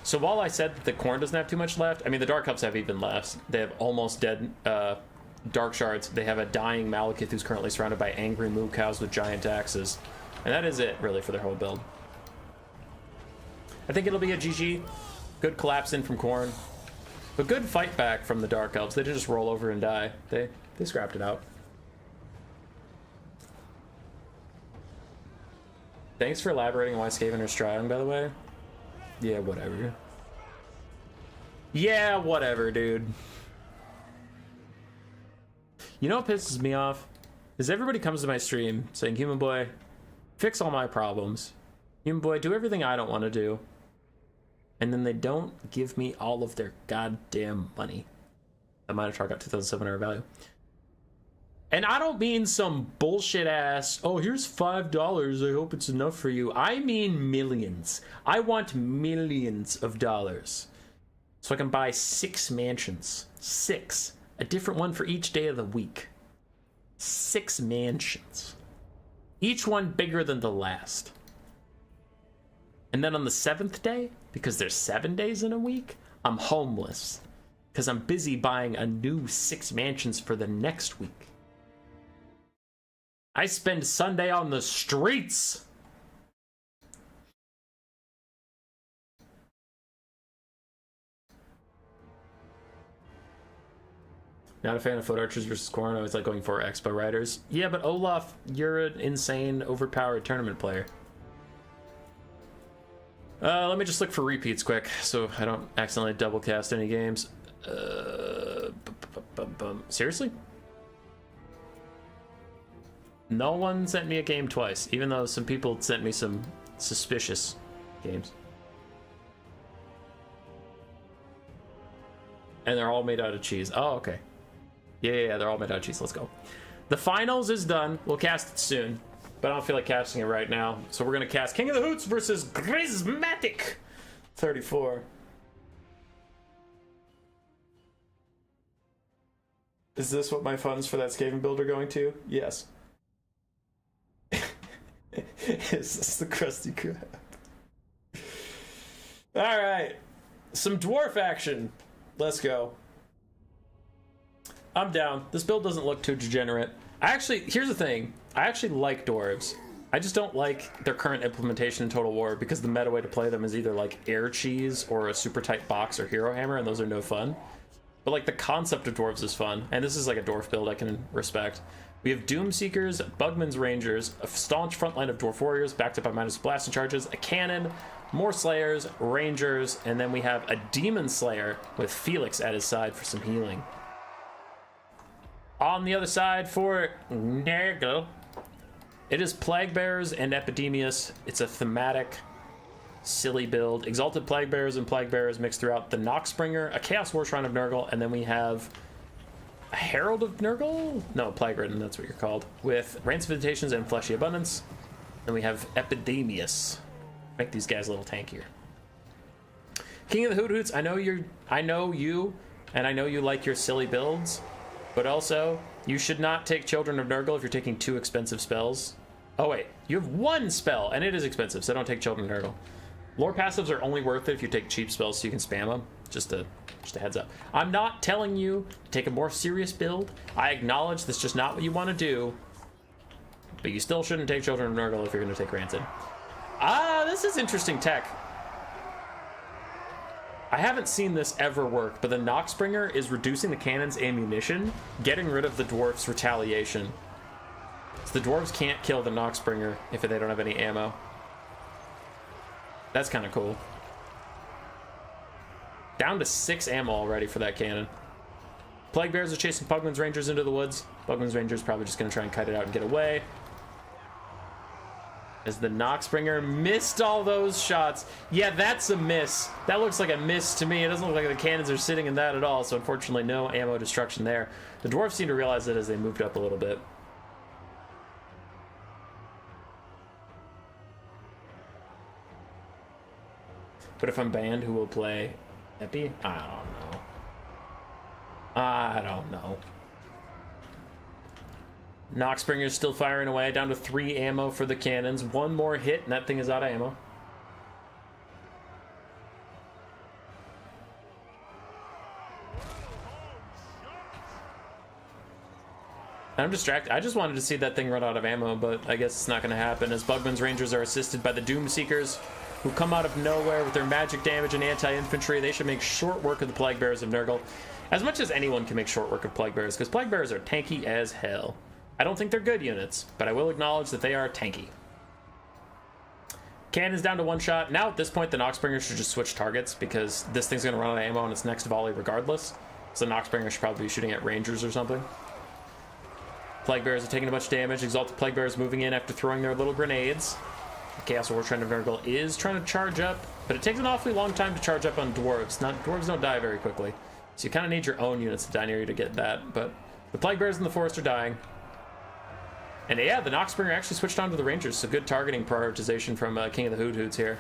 So while I said that the Khorne doesn't have too much left, I mean, the Dark Elves have even less. They have almost dead Dark Shards. They have a dying Malekith who's currently surrounded by angry moo cows with giant axes. And that is it, really, for their whole build. I think it'll be a GG. Good collapse in from Khorne. But good fight back from the Dark Elves. They didn't just roll over and die. They scrapped it out. Thanks for elaborating on why Skaven are strong, by the way. Yeah, whatever. Yeah, whatever, dude. You know what pisses me off? Is everybody comes to my stream saying, Human Boy, fix all my problems. Human Boy, do everything I don't want to do. And then they don't give me all of their goddamn money. That Minotaur got 2,700 value. And I don't mean some bullshit ass, oh, here's $5, I hope it's enough for you. I mean millions. I want millions of dollars. So I can buy 6 mansions. 6. A different one for each day of the week. 6 mansions. Each one bigger than the last. And then on the 7th day, because there's 7 days in a week, I'm homeless. Because I'm busy buying a new 6 mansions for the next week. I spend Sunday on the streets. Not a fan of Foot Archers versus Khorne. I always like going for Expo Riders. Yeah, but Olaf, you're an insane, overpowered tournament player. Let me just look for repeats quick, so I don't accidentally double cast any games. Seriously? No one sent me a game twice, even though some people sent me some suspicious games. And they're all made out of cheese. Oh, okay. Yeah, they're all made out of cheese. Let's go. The finals is done. We'll cast it soon, but I don't feel like casting it right now. So we're going to cast King of the Hoots versus Grismatic 34. Is this what my funds for that Skaven build are going to? Yes. Is this the Krusty Krab? Alright. Some dwarf action. Let's go. I'm down. This build doesn't look too degenerate. Here's the thing. I actually like Dwarves. I just don't like their current implementation in Total War because the meta way to play them is either like air cheese or a super tight box or hero hammer, and those are no fun. But like the concept of Dwarves is fun, and this is like a Dwarf build I can respect. We have Doom Seekers, Bugman's Rangers, a staunch front line of Dwarf Warriors backed up by minus blasting charges, a cannon, more Slayers, Rangers, and then we have a Demon Slayer with Felix at his side for some healing. On the other side for Nurgle, it is Plague Bearers and Epidemius. It's a thematic, silly build. Exalted Plague Bearers and Plague Bearers mixed throughout the Noxbringer, a Chaos War Shrine of Nurgle, and then we have a Herald of Nurgle? No, Plague Ridden, that's what you're called. With Rancid Visitations and Fleshy Abundance. Then we have Epidemius. Make these guys a little tankier. King of the Hoot Hoots, I know you, and I know you like your silly builds, but also, you should not take Children of Nurgle if you're taking 2 expensive spells. Oh wait, you have 1 spell, and it is expensive, so don't take Children of Nurgle. Lore passives are only worth it if you take cheap spells so you can spam them. Just a heads up. I'm not telling you to take a more serious build. I acknowledge that's just not what you want to do, but you still shouldn't take Children of Nurgle if you're going to take Rancid. This is interesting tech. I haven't seen this ever work, but the Noxbringer is reducing the cannon's ammunition, getting rid of the dwarf's retaliation. So the dwarves can't kill the Noxbringer if they don't have any ammo. That's kind of cool. Down to 6 ammo already for that cannon. Plague Bears are chasing Pugman's Rangers into the woods. Pugman's Rangers probably just going to try and kite it out and get away. As the Noxbringer missed all those shots. Yeah, that's a miss. That looks like a miss to me. It doesn't look like the cannons are sitting in that at all, so unfortunately no ammo destruction there. The dwarves seem to realize it as they moved up a little bit. But if I'm banned, who will play Epi? I don't know. Noxbringer's still firing away, down to 3 ammo for the cannons. 1 more hit, and that thing is out of ammo. I'm distracted. I just wanted to see that thing run out of ammo, but I guess it's not going to happen, as Bugman's Rangers are assisted by the Doom Seekers, who come out of nowhere with their magic damage and anti-infantry. They should make short work of the Plague Bearers of Nurgle. As much as anyone can make short work of Plague Bearers, because Plague Bearers are tanky as hell. I don't think they're good units, but I will acknowledge that they are tanky. Cannon's down to 1 shot. Now at this point, the Noxbringer should just switch targets, because this thing's going to run out of ammo on its next volley regardless. So the Noxbringer should probably be shooting at Rangers or something. Plague Bearers are taking a bunch of damage. Exalted Plague Bearers moving in after throwing their little grenades. The Chaos War Shrine of Nurgle is trying to charge up, but it takes an awfully long time to charge up on dwarves. Dwarves don't die very quickly, so you kind of need your own units to die near you to get that. But the Plague Bearers in the forest are dying. And yeah, the Noxbringer actually switched on to the Rangers, so good targeting prioritization from King of the Hoot Hoots here.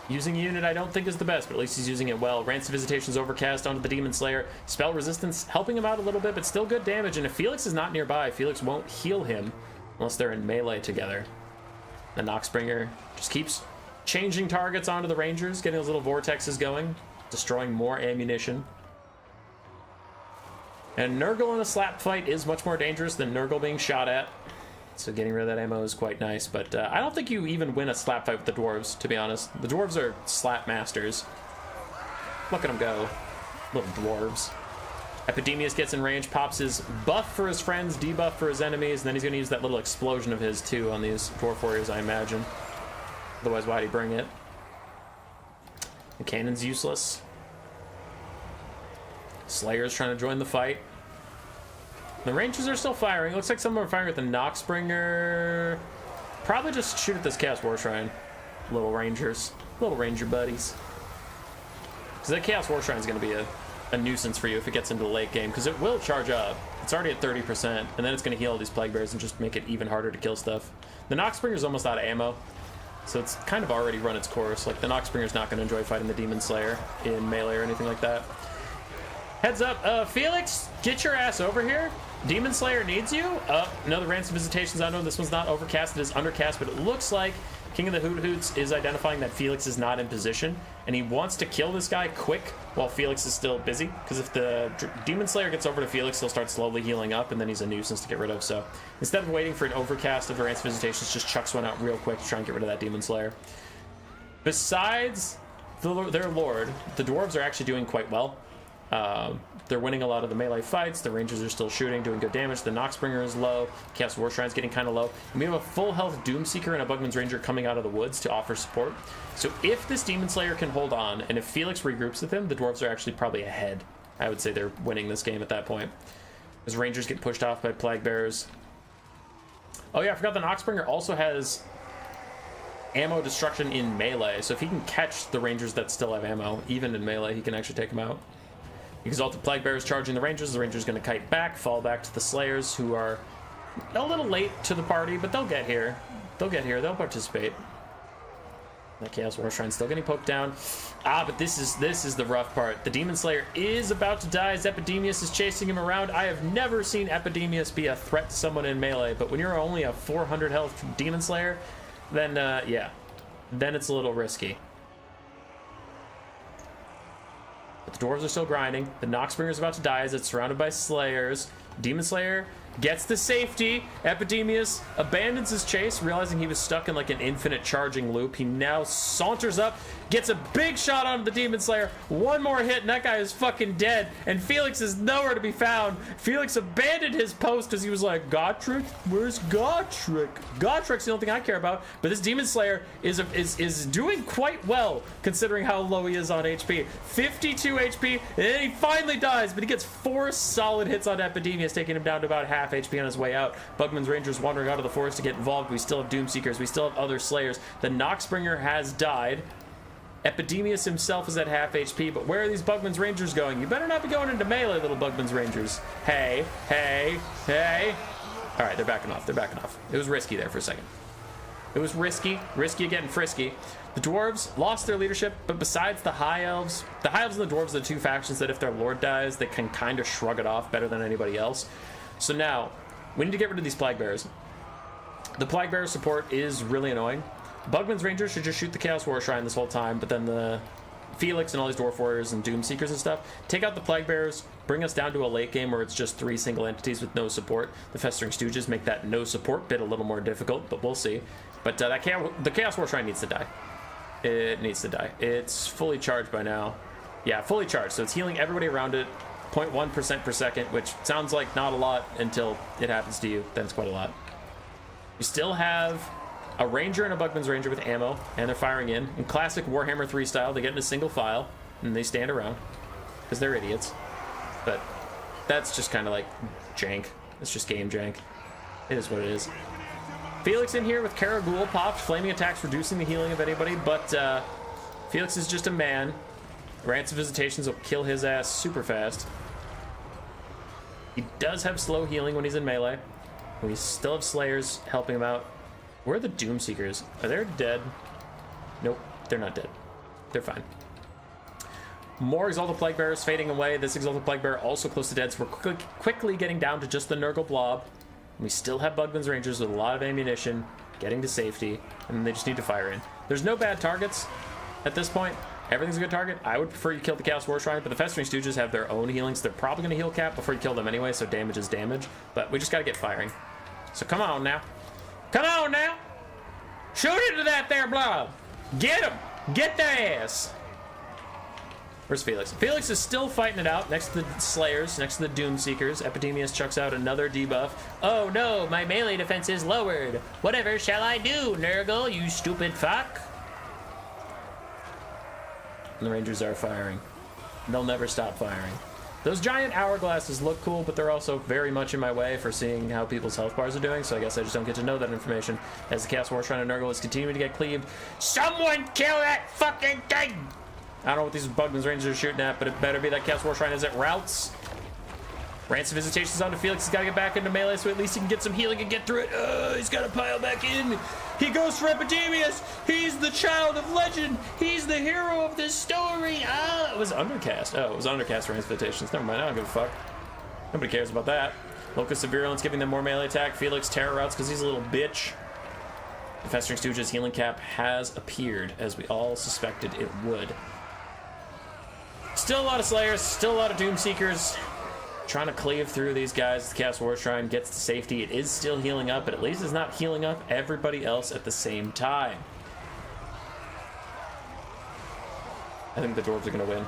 Using a unit I don't think is the best, but at least he's using it well. Rancid Visitation's overcast onto the Demon Slayer. Spell resistance helping him out a little bit, but still good damage. And if Felix is not nearby, Felix won't heal him unless they're in melee together. The Noxbringer just keeps changing targets onto the Rangers, getting those little vortexes going, destroying more ammunition. And Nurgle in a slap fight is much more dangerous than Nurgle being shot at. So getting rid of that ammo is quite nice, but I don't think you even win a slap fight with the dwarves, to be honest. The dwarves are slap masters. Look at them go. Little dwarves. Epidemius gets in range, pops his buff for his friends, debuff for his enemies, and then he's going to use that little explosion of his, too, on these dwarf warriors, I imagine. Otherwise, why'd he bring it? The cannon's useless. Slayer's trying to join the fight. The Rangers are still firing. Looks like some of them are firing with the Noxbringer. Probably just shoot at this Chaos War Shrine. Little Rangers. Little Ranger buddies. Because that Chaos War Shrine is going to be a nuisance for you if it gets into the late game, because it will charge up. It's already at 30%, and then it's going to heal all these Plague Bears and just make it even harder to kill stuff. The Noxbringer is almost out of ammo, so it's kind of already run its course. Like, the Noxbringer is not going to enjoy fighting the Demon Slayer in melee or anything like that. Heads up, Felix, get your ass over here. Demon Slayer needs you. No, the Ransom Visitation's unknown. This one's not overcast. It is undercast, but it looks like King of the Hoot Hoots is identifying that Felix is not in position, and he wants to kill this guy quick while Felix is still busy, because if the Demon Slayer gets over to Felix, he'll start slowly healing up, and then he's a nuisance to get rid of. So instead of waiting for an overcast of the Ransom Visitations, just chucks one out real quick to try and get rid of that Demon Slayer. Besides their lord, the dwarves are actually doing quite well. They're winning a lot of the melee fights. The rangers are still shooting, doing good damage. The Noxbringer is low. Chaos War Shrine's getting kind of low. And we have a full health Doomseeker and a Bugman's Ranger coming out of the woods to offer support. So if this Demon Slayer can hold on, and if Felix regroups with him, the dwarves are actually probably ahead. I would say they're winning this game at that point. As rangers get pushed off by Plague Bearers. Oh yeah, I forgot the Noxbringer also has ammo destruction in melee. So if he can catch the rangers that still have ammo, even in melee, he can actually take them out. Exalted Plague Bearers charging the Rangers. The Rangers going to kite back, fall back to the Slayers, who are a little late to the party, but they'll get here. They'll get here. They'll participate. That Chaos War Shrine still getting poked down. But this is the rough part. The Demon Slayer is about to die as Epidemius is chasing him around. I have never seen Epidemius be a threat to someone in melee, but when you're only a 400 health Demon Slayer, then yeah, then it's a little risky. But the dwarves are still grinding. The Noxbringer is about to die as it's surrounded by Slayers. Demon Slayer gets the safety. Epidemius abandons his chase, realizing he was stuck in like an infinite charging loop. He now saunters up, gets a big shot onto the Demon Slayer. One more hit, and that guy is fucking dead. And Felix is nowhere to be found. Felix abandoned his post because he was like, Gotrek? Where's Gotrek? Gotrek's the only thing I care about. But this Demon Slayer is doing quite well, considering how low he is on HP. 52 HP, and then he finally dies, but he gets 4 solid hits on Epidemius, taking him down to about half HP on his way out. Bugman's Rangers wandering out of the forest to get involved. We still have Doomseekers. We still have other Slayers. The Noxbringer has died. Epidemius himself is at half HP, but where are these Bugman's Rangers going? You better not be going into melee, little Bugman's Rangers. Hey, hey, hey. All right, they're backing off. They're backing off. It was risky there for a second. It was risky getting frisky. The dwarves lost their leadership, but besides the High Elves and the dwarves are the two factions that if their lord dies, they can kind of shrug it off better than anybody else. So now, we need to get rid of these Plague Bearers. The Plague Bearer support is really annoying. Bugman's Rangers should just shoot the Chaos War Shrine this whole time, but then the Felix and all these Dwarf Warriors and Doomseekers and stuff take out the Plague Bearers, bring us down to a late game where it's just 3 single entities with no support. The Festering Stooges make that no support bit a little more difficult, but we'll see. But the Chaos War Shrine needs to die. It needs to die. It's fully charged by now. Yeah, fully charged, so it's healing everybody around it. 0.1% per second, which sounds like not a lot until it happens to you. Then it's quite a lot. You still have a Ranger and a Bugman's Ranger with ammo, and they're firing in classic Warhammer 3 style. They get in a single file, and they stand around, because they're idiots. But that's just kind of like jank. It's just game jank. It is what it is. Felix in here with Karagul popped. Flaming attacks reducing the healing of anybody, but Felix is just a man. Ransom Visitations will kill his ass super fast. He does have slow healing when he's in melee. We still have Slayers helping him out. Where are the Doomseekers? Are they dead? Nope, they're not dead. They're fine. More Exalted Plague Bearers fading away. This Exalted Plague Bearer also close to dead, so we're quickly getting down to just the Nurgle blob. We still have Bugman's Rangers with a lot of ammunition, getting to safety, and they just need to fire in. There's no bad targets at this point. Everything's a good target. I would prefer you kill the Chaos War Shrine, but the Festering Stooges have their own healings. They're probably going to heal cap before you kill them anyway, so damage is damage. But we just got to get firing. So come on now. Come on now. Shoot into that there blob. Get him. Get their ass. Where's Felix? Felix is still fighting it out next to the Slayers, next to the Doomseekers. Epidemius chucks out another debuff. Oh no, my melee defense is lowered. Whatever shall I do, Nurgle, you stupid fuck? And the Rangers are firing. They'll never stop firing. Those giant hourglasses look cool, but they're also very much in my way for seeing how people's health bars are doing, so I guess I just don't get to know that information. As the Chaos War Shrine and Nurgle is continuing to get cleaved. Someone kill that fucking thing! I don't know what these Bugman's Rangers are shooting at, but it better be that Chaos War Shrine as it routes. Ransom Visitations onto Felix. He's got to get back into melee, so at least he can get some healing and get through it. He's got to pile back in. He goes for Epidemius. He's the child of legend. He's the hero of this story. It was Undercast. Oh, it was Undercast Ransom Visitations. Never mind. I don't give a fuck. Nobody cares about that. Locus of Virulence giving them more melee attack. Felix terror routes because he's a little bitch. The Festering Stooge's healing cap has appeared, as we all suspected it would. Still a lot of Slayers, still a lot of Doomseekers. Trying to cleave through these guys. The Chaos War Shrine gets to safety. It is still healing up, but at least it's not healing up everybody else at the same time. I think the Dwarves are going to win.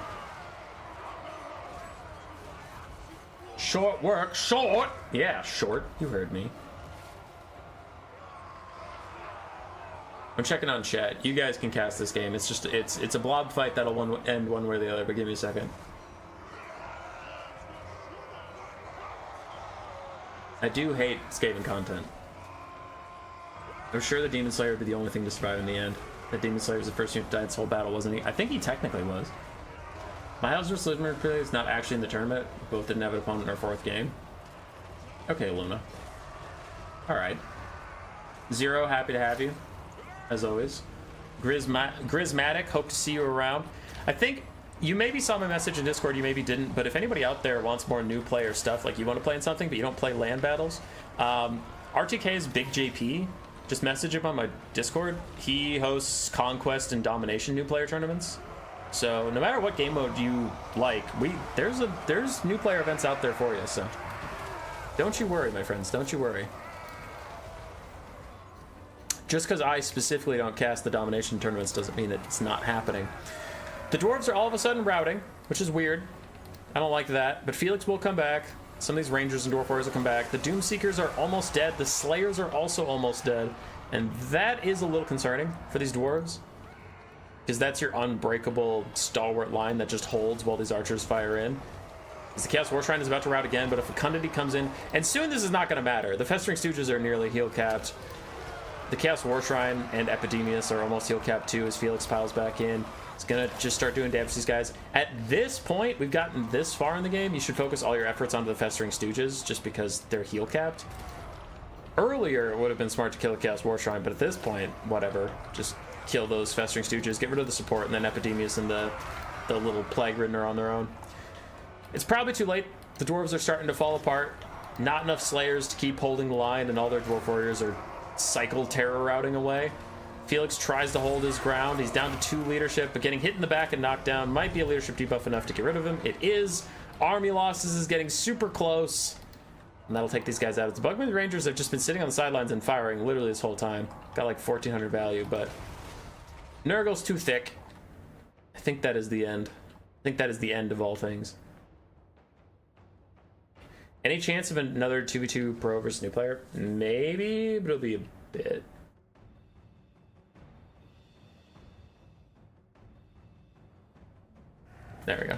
Short work, short! Yeah, short. You heard me. I'm checking on chat. You guys can cast this game. It's just, it's a blob fight that'll end one way or the other, but give me a second. I do hate Skaven content. I'm sure the Demon Slayer would be the only thing to survive in the end. The Demon Slayer was the first unit to die this whole battle, wasn't he? I think he technically was. My house versus Lizardmen play is not actually in the tournament. Both didn't have an opponent in our fourth game. Okay, Luna. Alright. Zero, happy to have you. As always. Grismatic, hope to see you around. I think you maybe saw my message in Discord, you maybe didn't, but if anybody out there wants more new player stuff, like you want to play in something, but you don't play land battles, RTK's Big JP, just message him on my Discord. He hosts Conquest and Domination new player tournaments. So no matter what game mode you like, there's new player events out there for you, so don't you worry, my friends, don't you worry. Just because I specifically don't cast the Domination tournaments doesn't mean that it's not happening. The Dwarves are all of a sudden routing, which is weird. I don't like that, but Felix will come back. Some of these Rangers and Dwarf Warriors will come back. The Doomseekers are almost dead. The Slayers are also almost dead. And that is a little concerning for these Dwarves, because that's your unbreakable stalwart line that just holds while these archers fire in. As the Chaos War Shrine is about to rout again, but if Fecundity comes in, and soon this is not going to matter. The Festering Stooges are nearly heal capped. The Chaos War Shrine and Epidemius are almost heal capped too as Felix piles back in. It's going to just start doing damage to these guys. At this point, we've gotten this far in the game, you should focus all your efforts onto the Festering Stooges just because they're heal capped. Earlier, it would have been smart to kill the Chaos War Shrine, but at this point, whatever. Just kill those Festering Stooges, get rid of the support, and then Epidemius and the little Plague Ridden are on their own. It's probably too late. The Dwarves are starting to fall apart. Not enough Slayers to keep holding the line, and all their Dwarf Warriors are cycle terror routing away. Felix tries to hold his ground. He's down to 2 leadership, but getting hit in the back and knocked down might be a leadership debuff enough to get rid of him. It is. Army losses is getting super close, and that'll take these guys out. The Bugman Rangers have just been sitting on the sidelines and firing literally this whole time. Got like 1400 value, but Nurgle's too thick. I think that is the end. I think that is the end of all things. Any chance of another 2v2 pro versus new player? Maybe, but it'll be a bit. There we go.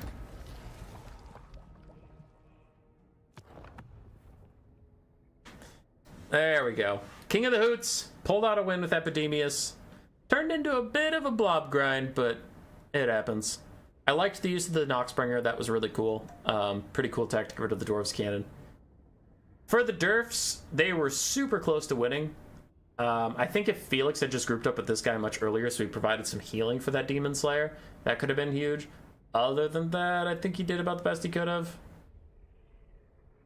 There we go. King of the Hoots pulled out a win with Epidemius. Turned into a bit of a blob grind, but it happens. I liked the use of the Noxbringer. That was really cool. Pretty cool tactic to get rid of the Dwarves cannon. For the Durfs, they were super close to winning. I think if Felix had just grouped up with this guy much earlier, so he provided some healing for that Demon Slayer, that could have been huge. Other than that, I think he did about the best he could have.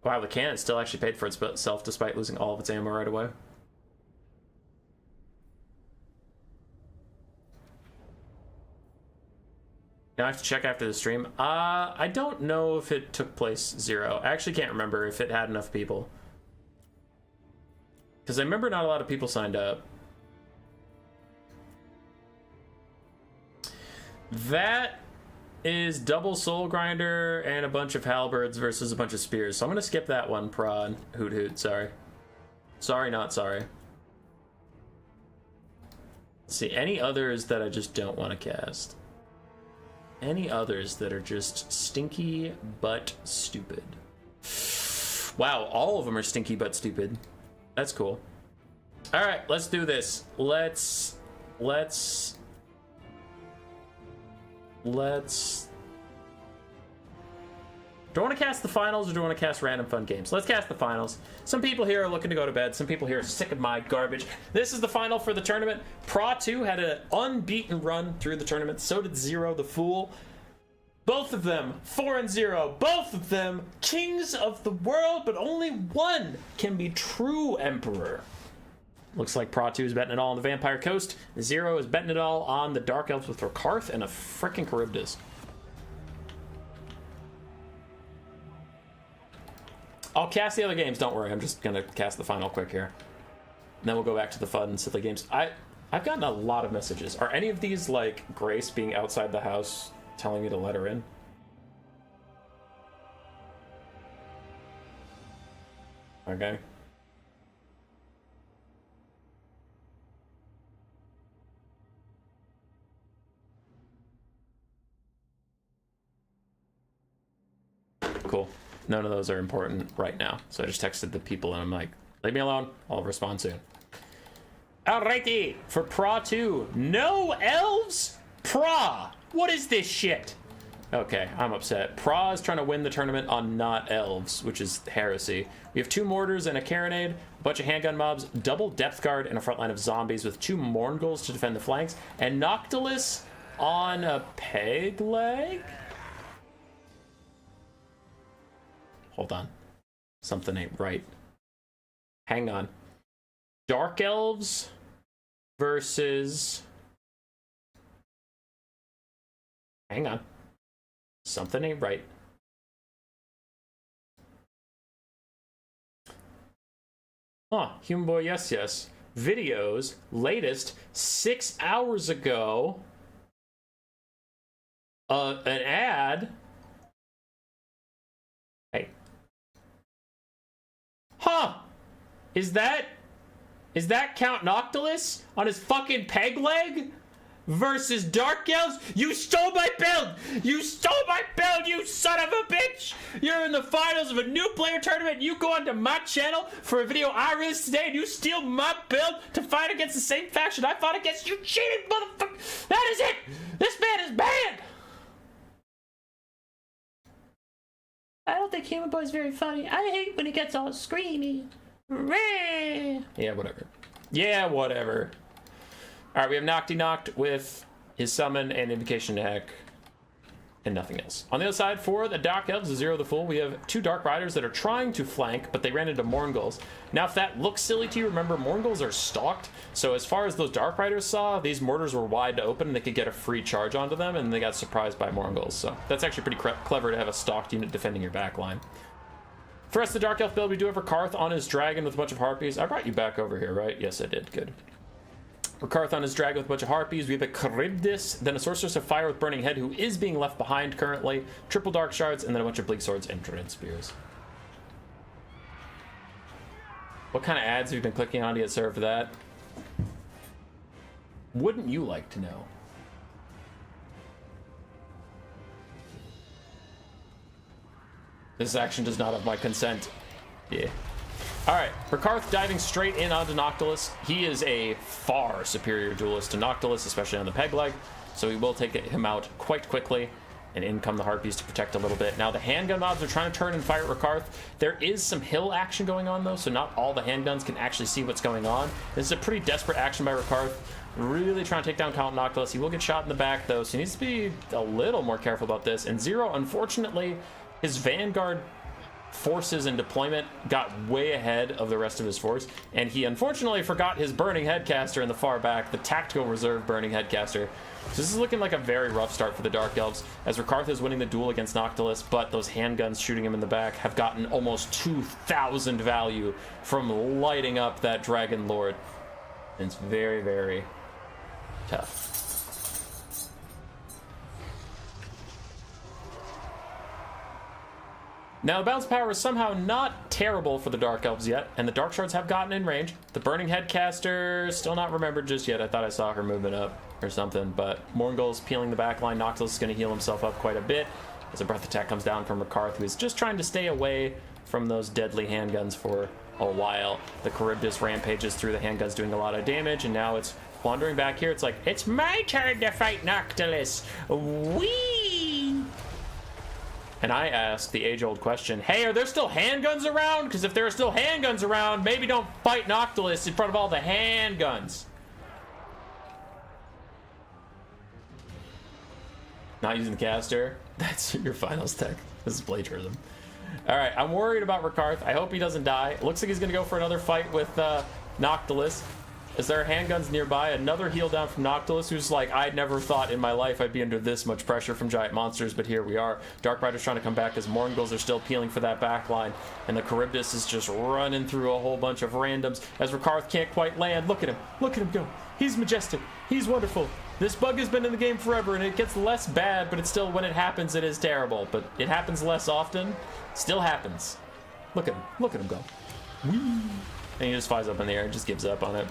Wow, the cannon still actually paid for itself despite losing all of its ammo right away. Now I have to check after the stream. I don't know if it took place 0. I actually can't remember if it had enough people. Because I remember not a lot of people signed up. That is double Soul Grinder and a bunch of Halberds versus a bunch of Spears. So I'm going to skip that one, Prawn. Hoot hoot, sorry. Sorry, not sorry. Let's see, any others that I just don't want to cast? Any others that are just stinky but stupid? Wow, all of them are stinky but stupid. That's cool. All right, let's do this. Let's do I want to cast the finals or do I want to cast random fun games? Let's cast the finals. Some people here are looking to go to bed. Some people here are sick of my garbage. This is the final for the tournament. Pra 2 had an unbeaten run through the tournament. So did Zero the Fool. Both of them 4-0. Both of them kings of the world, but only one can be true emperor. Looks like Pro 2 is betting it all on the Vampire Coast. 0 is betting it all on the Dark Elves with Rakarth and a frickin' Charybdis. I'll cast the other games, don't worry. I'm just gonna cast the final quick here. And then we'll go back to the fun and silly games. I've gotten a lot of messages. Are any of these like Grace being outside the house telling me to let her in? Okay. Cool. None of those are important right now. So I just texted the people and I'm like, leave me alone. I'll respond soon. Alrighty. For Pra 2. No elves? Pra. What is this shit? Okay, I'm upset. Pra is trying to win the tournament on not elves, which is heresy. We have 2 mortars and a carronade, a bunch of handgun mobs, double depth guard, and a front line of zombies with 2 Morngulls to defend the flanks, and Noctilus on a peg leg? Hold on. Something ain't right. Hang on. Dark Elves versus... Hang on. Something ain't right. Huh, Human Boy, yes. Videos, latest, 6 hours ago. An ad. Hey. Huh! Is that Count Noctilus on his fucking peg leg? Versus Dark Elves? You stole my build! You stole my build, you son of a bitch! You're in the finals of a new player tournament, you go onto my channel for a video I released today, and you steal my build to fight against the same faction I fought against. You cheated, motherfucker! That is it! This man is banned! I don't think Human Boy's very funny. I hate when he gets all screamy. Yeah, whatever. Yeah, whatever. Alright, we have Nocti Noct with his summon and Invocation to Heck, and nothing else. On the other side, for the Dark Elves, the Zero the Fool, we have 2 Dark Riders that are trying to flank, but they ran into Morngulls. Now, if that looks silly to you, remember, Morngulls are stalked, so as far as those Dark Riders saw, these mortars were wide open, and they could get a free charge onto them, and they got surprised by Morngulls, so that's actually pretty clever to have a stalked unit defending your backline. For us, the Dark Elf build, we do have Rakarth on his dragon with a bunch of harpies. I brought you back over here, right? Yes, I did. Good. Rakarth on his dragon with a bunch of harpies. We have a Charybdis, then a Sorceress of Fire with Burning Head, who is being left behind currently. Triple Dark Shards, and then a bunch of Bleak Swords and Dread Spears. What kind of ads have you been clicking on to get served for that? Wouldn't you like to know? This action does not have my consent. Yeah. Alright, Rakarth diving straight in onto Noctilus. He is a far superior duelist to Noctilus, especially on the peg leg, so we will take him out quite quickly, and in come the Harpies to protect a little bit. Now the handgun mobs are trying to turn and fire at Rakarth. There is some hill action going on though, so not all the handguns can actually see what's going on. This is a pretty desperate action by Rakarth, really trying to take down Count Noctilus. He will get shot in the back though, so he needs to be a little more careful about this. And Zero, unfortunately, his Vanguard forces and deployment got way ahead of the rest of his force, and he unfortunately forgot his Burning Headcaster in the far back, the tactical reserve Burning Headcaster. So this is looking like a very rough start for the Dark Elves, as Rakarth is winning the duel against Noctilus, but those handguns shooting him in the back have gotten almost 2,000 value from lighting up that Dragon Lord. And it's very, very tough. Now, the bounce power is somehow not terrible for the Dark Elves yet, and the Dark Shards have gotten in range. The Burning Headcaster, still not remembered just yet. I thought I saw her movement up or something, but Morngul's peeling the backline. Noctilus is going to heal himself up quite a bit as a breath attack comes down from Rakarth, who is just trying to stay away from those deadly handguns for a while. The Charybdis rampages through the handguns, doing a lot of damage, and now it's wandering back here. It's like, it's my turn to fight Noctilus. Whee! And I asked the age-old question, hey, are there still handguns around? Because if there are still handguns around, maybe don't fight Noctilus in front of all the handguns. Not using the caster. That's your finals tech. This is plagiarism. Alright, I'm worried about Rakarth. I hope he doesn't die. It looks like he's going to go for another fight with Noctilus. Is there handguns nearby? Another heal down from Noctilus, who's like, I never thought in my life I'd be under this much pressure from giant monsters, but here we are. Dark Rider's trying to come back as Morngulls are still peeling for that back line, and the Charybdis is just running through a whole bunch of randoms as Rakarth can't quite land. Look at him. Look at him go. He's majestic. He's wonderful. This bug has been in the game forever, and it gets less bad, but it's still, when it happens, it is terrible. But it happens less often. Still happens. Look at him. Look at him go. Whee! And he just flies up in the air and just gives up on it.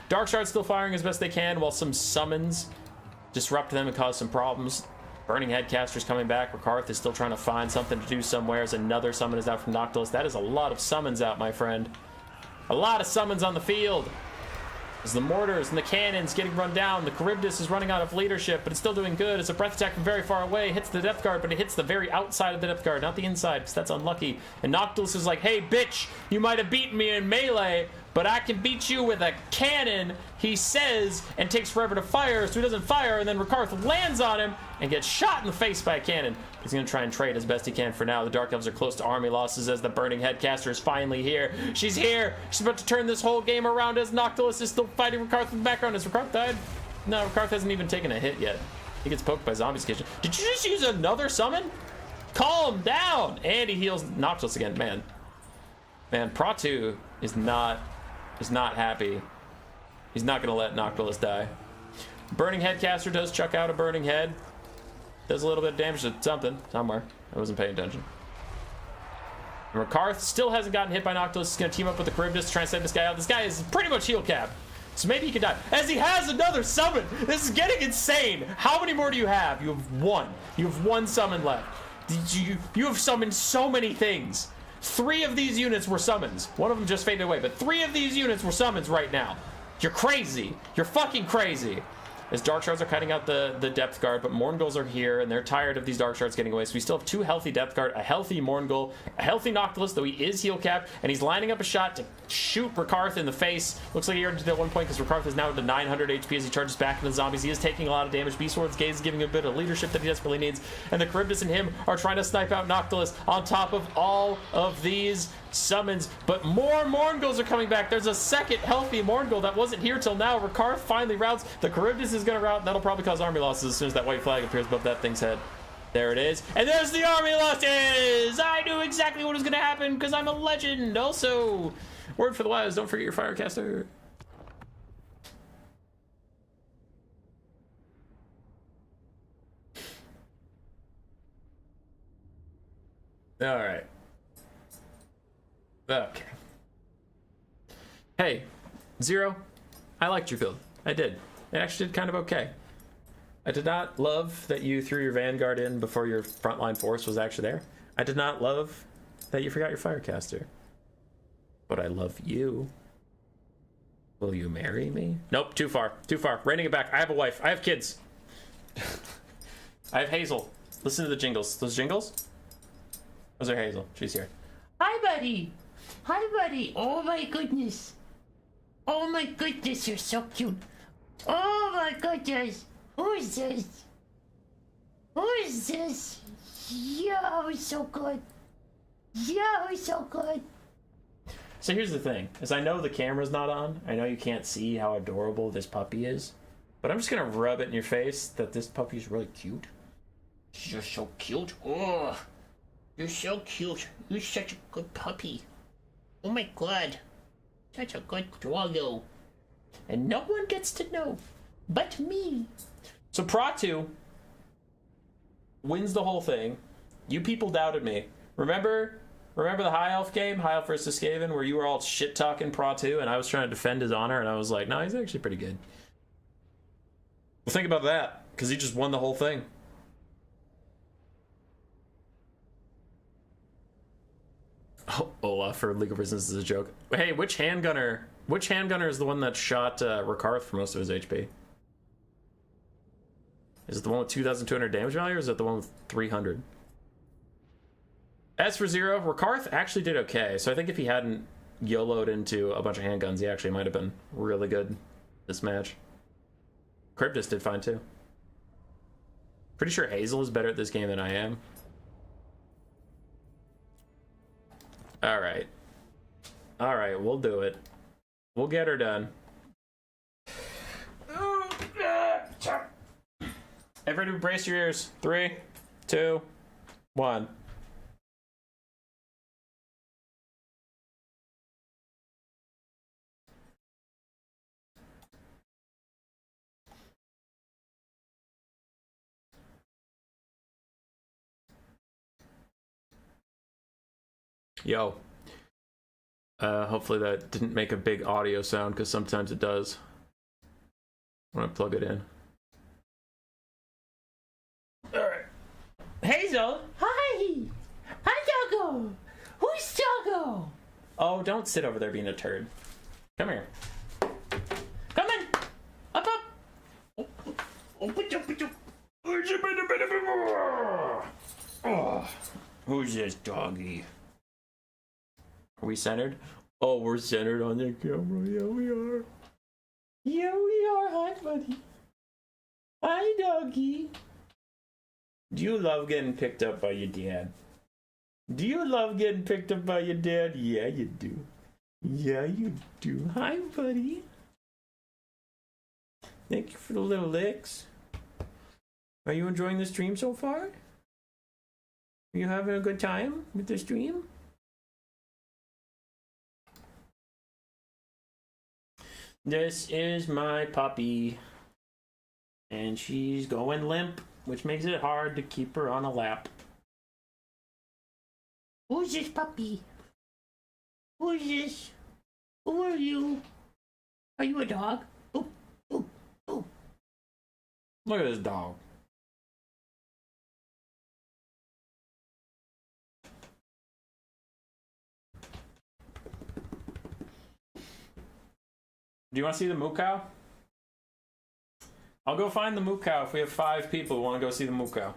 Dark Shard's still firing as best they can, while some summons disrupt them and cause some problems. Burning Headcaster's coming back. Rakarth is still trying to find something to do somewhere as another summon is out from Noctilus. That is a lot of summons out, my friend. A lot of summons on the field. As the mortars and the cannons getting run down, the Charybdis is running out of leadership, but it's still doing good. It's a breath attack from very far away. Hits the depth guard, but it hits the very outside of the depth guard, not the inside, because that's unlucky. And Noctilus is like, hey, bitch, you might have beaten me in melee, but I can beat you with a cannon, he says, and takes forever to fire, so he doesn't fire, and then Rakarth lands on him and gets shot in the face by a cannon. He's going to try and trade as best he can for now. The Dark Elves are close to army losses as the Burning Headcaster is finally here. She's here. She's about to turn this whole game around as Noctilus is still fighting Rakarth in the background. Has Rakarth died? No, Rakarth hasn't even taken a hit yet. He gets poked by zombies occasionally. Did you just use another summon? Calm down. And he heals Noctilus again. Man, Pratu is not happy. He's not going to let Noctilus die. Burning Headcaster does chuck out a Burning Head. Does a little bit of damage to something, somewhere. I wasn't paying attention. And Rakarth still hasn't gotten hit by Noctilus. He's going to team up with the Charybdis to try and send this guy out. This guy is pretty much heal cap, so maybe he can die. As he has another summon! This is getting insane! How many more do you have? You have one. You have one summon left. You have summoned so many things. 3 of these units were summons. One of them just faded away, but 3 of these units were summons right now. You're crazy. You're fucking crazy. As Dark Shards are cutting out the depth guard, but Morngulls are here, and they're tired of these Dark Shards getting away, so we still have 2 healthy depth guard, a healthy Morngull, a healthy Noctilus, though he is heal capped, and he's lining up a shot to shoot Rakarth in the face. Looks like he already did that one point, because Rakarth is now to 900 HP as he charges back into the zombies. He is taking a lot of damage. Beastward's Gaze is giving him a bit of leadership that he desperately needs, and the Charybdis and him are trying to snipe out Noctilus on top of all of these summons, but more Morngulls are coming back. There's a second healthy Morngull that wasn't here till now. Rakarth finally routes. The Charybdis is going to rout, and that'll probably cause army losses as soon as that white flag appears above that thing's head. There it is. And there's the army losses! I knew exactly what was going to happen because I'm a legend. Also, word for the wise, don't forget your Firecaster. All right. Okay. Hey, Zero, I liked your build. I did. It actually did kind of okay. I did not love that you threw your Vanguard in before your frontline force was actually there. I did not love that you forgot your Firecaster. But I love you. Will you marry me? Nope, too far. Too far. Reining it back. I have a wife. I have kids. I have Hazel. Listen to the jingles. Those jingles? Those are Hazel. She's here. Hi, buddy. Hi, buddy. Oh, my goodness. Oh, my goodness, you're so cute. Oh, my goodness. Who is this? Who is this? Yo, he's so good. Yo, he's so good. So here's the thing, is I know the camera's not on. I know you can't see how adorable this puppy is. But I'm just going to rub it in your face that this puppy's really cute. You're so cute. Oh, you're so cute. You're such a good puppy. Oh my god. Such a good doggo. And no one gets to know but me. So Pratu wins the whole thing. You people doubted me. Remember the High Elf game, High Elf versus Skaven, where you were all shit-talking Pratu and I was trying to defend his honor and I was like, no, he's actually pretty good. Well, think about that, because he just won the whole thing. Oh, Olaf for League of Legends is a joke. Hey, which handgunner is the one that shot Rakarth for most of his HP? Is it the one with 2,200 damage value, or is it the one with 300? As for Zero, Rakarth actually did okay, so I think if he hadn't YOLO'd into a bunch of handguns, he actually might have been really good this match. Charybdis did fine too. Pretty sure Hazel is better at this game than I am. Alright. Alright, we'll do it. We'll get her done. Everybody brace your ears. 3, 2, 1. Yo. Hopefully that didn't make a big audio sound, because sometimes it does. I'm gonna plug it in. Alright. Hazel! Hi! Hi, Doggo! Who's Doggo? Oh, don't sit over there being a turd. Come here. Come on! Up, up! Oh, who's this doggy? Are we centered? Oh, we're centered on the camera. Yeah, we are. Yeah, we are. Hi, buddy. Hi, doggy. Do you love getting picked up by your dad? Do you love getting picked up by your dad? Yeah, you do. Yeah, you do. Hi, buddy. Thank you for the little licks. Are you enjoying the stream so far? Are you having a good time with the stream? This is my puppy, and she's going limp, which makes it hard to keep her on a lap. Who's this puppy? Who's this? Who are you? Are you a dog? Boop, boop, boop. Look at this dog. Do you want to see the moo cow? I'll go find the moo cow if we have 5 people who want to go see the moo cow.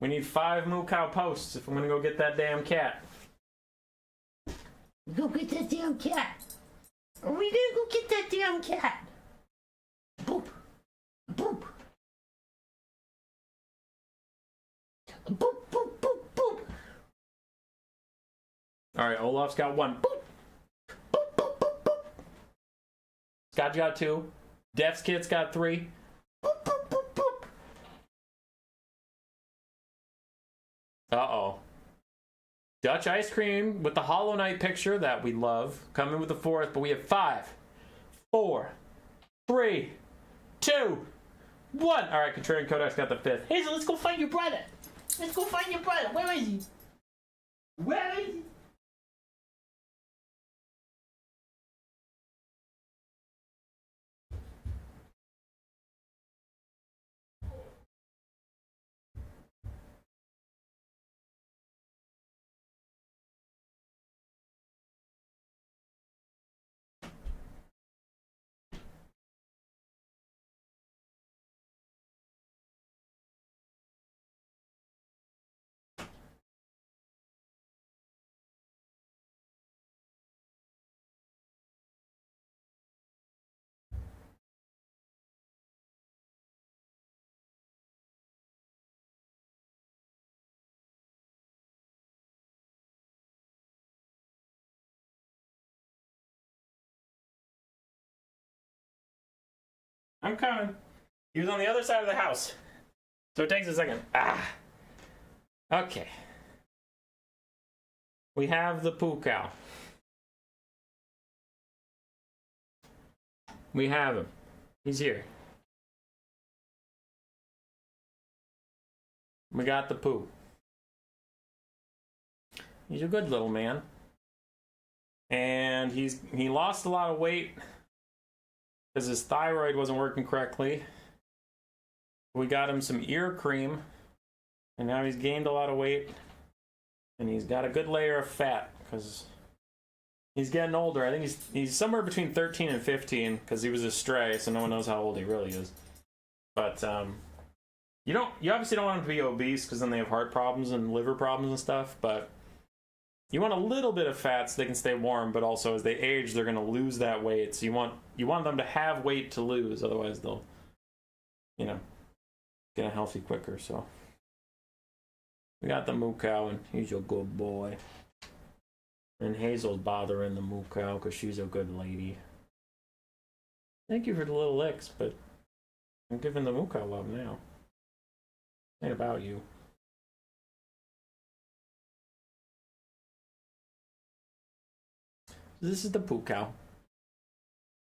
We need 5 moo cow posts if I'm going to go get that damn cat. Go get that damn cat. Are we gonna go get that damn cat? Boop. Boop. Boop, boop, boop, boop. Alright, Olaf's got 1. Boop. Scott got 2. Def's Kit's got 3. Boop, boop, boop, boop. Uh-oh. Dutch ice cream with the Hollow Knight picture that we love. Coming with the 4th, but we have 5, 4, 3, 2, 1. Alright, Contrarian Codex got the 5th. Hazel, let's go find your brother. Let's go find your brother. Where is he? Where is he? I'm coming. He was on the other side of the house. So it takes a second. Ah. Okay. We have the poo cow. We have him. He's here. We got the poo. He's a good little man. And he lost a lot of weight because his thyroid wasn't working correctly. We got him some ear cream, and now he's gained a lot of weight, and he's got a good layer of fat because he's getting older. I think he's somewhere between 13 and 15 because he was a stray, so no one knows how old he really is. But you obviously don't want him to be obese because then they have heart problems and liver problems and stuff. But you want a little bit of fat so they can stay warm, but also as they age, they're going to lose that weight. So you want them to have weight to lose, otherwise they'll you know, get healthy quicker. So we got the moo cow, and he's a good boy. And Hazel's bothering the moo cow because she's a good lady. Thank you for the little licks, but I'm giving the moo cow love now. Ain't about you. This is the poo cow.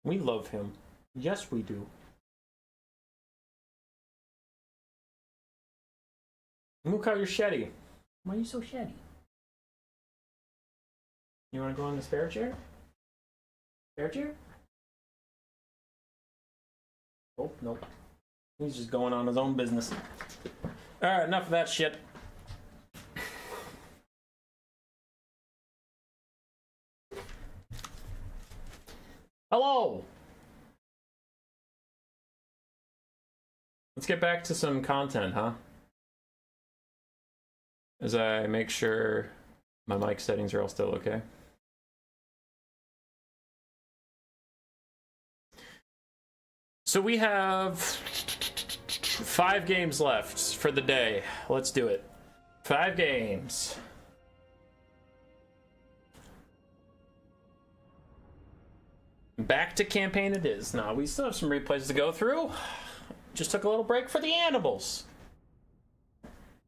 We love him. Yes, we do. Moo cow, you're sheddy. Why are you so sheddy? You want to go on the spare chair? Spare chair? Oh, nope. He's just going on his own business. Alright, enough of that shit. Hello! Let's get back to some content, huh? As I make sure my mic settings are all still okay. So we have 5 games left for the day. Let's do it. 5 games. Back to campaign it is. Now, we still have some replays to go through. Just took a little break for the animals.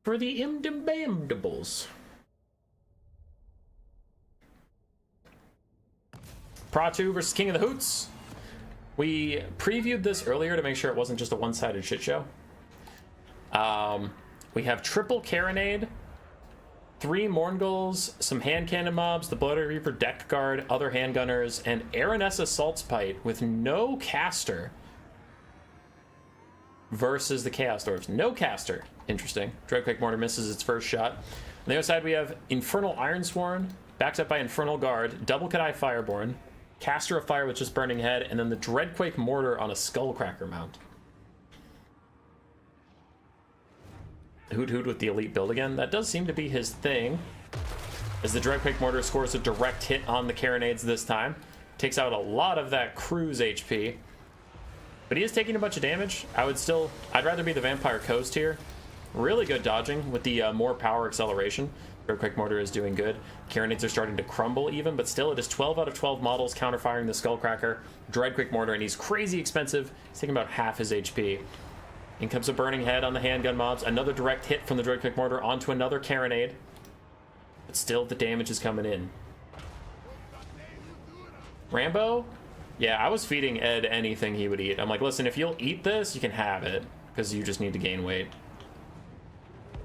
For the imdibamdables. Pra2 versus King of the Hoots. We previewed this earlier to make sure it wasn't just a one-sided shit show. We have triple Carronade, 3 Morngulls, some hand cannon mobs, the Bloody Reaper deck guard, other handgunners, and Aranessa Saltspite with no caster versus the Chaos Dwarves. No caster. Interesting. Dreadquake Mortar misses its first shot. On the other side, we have Infernal Ironsworn, backed up by Infernal Guard, double Cathay Fireborn, Caster of Fire with just Burning Head, and then the Dreadquake Mortar on a Skullcracker mount. Hoot Hoot with the elite build again. That does seem to be his thing, as the Dreadquake Mortar scores a direct hit on the Carronades this time. Takes out a lot of that cruise HP. But he is taking a bunch of damage. I'd rather be the Vampire Coast here. Really good dodging with the more power acceleration. Dreadquake Mortar is doing good. Carronades are starting to crumble even, but still it is 12 out of 12 models counterfiring the Skullcracker. Dreadquake Mortar, and he's crazy expensive. He's taking about half his HP. In comes a Burning Head on the handgun mobs. Another direct hit from the Dreadquake Mortar onto another Carronade. But still the damage is coming in. Rambo? Yeah, I was feeding Ed anything he would eat. I'm like, listen, if you'll eat this, you can have it, because you just need to gain weight.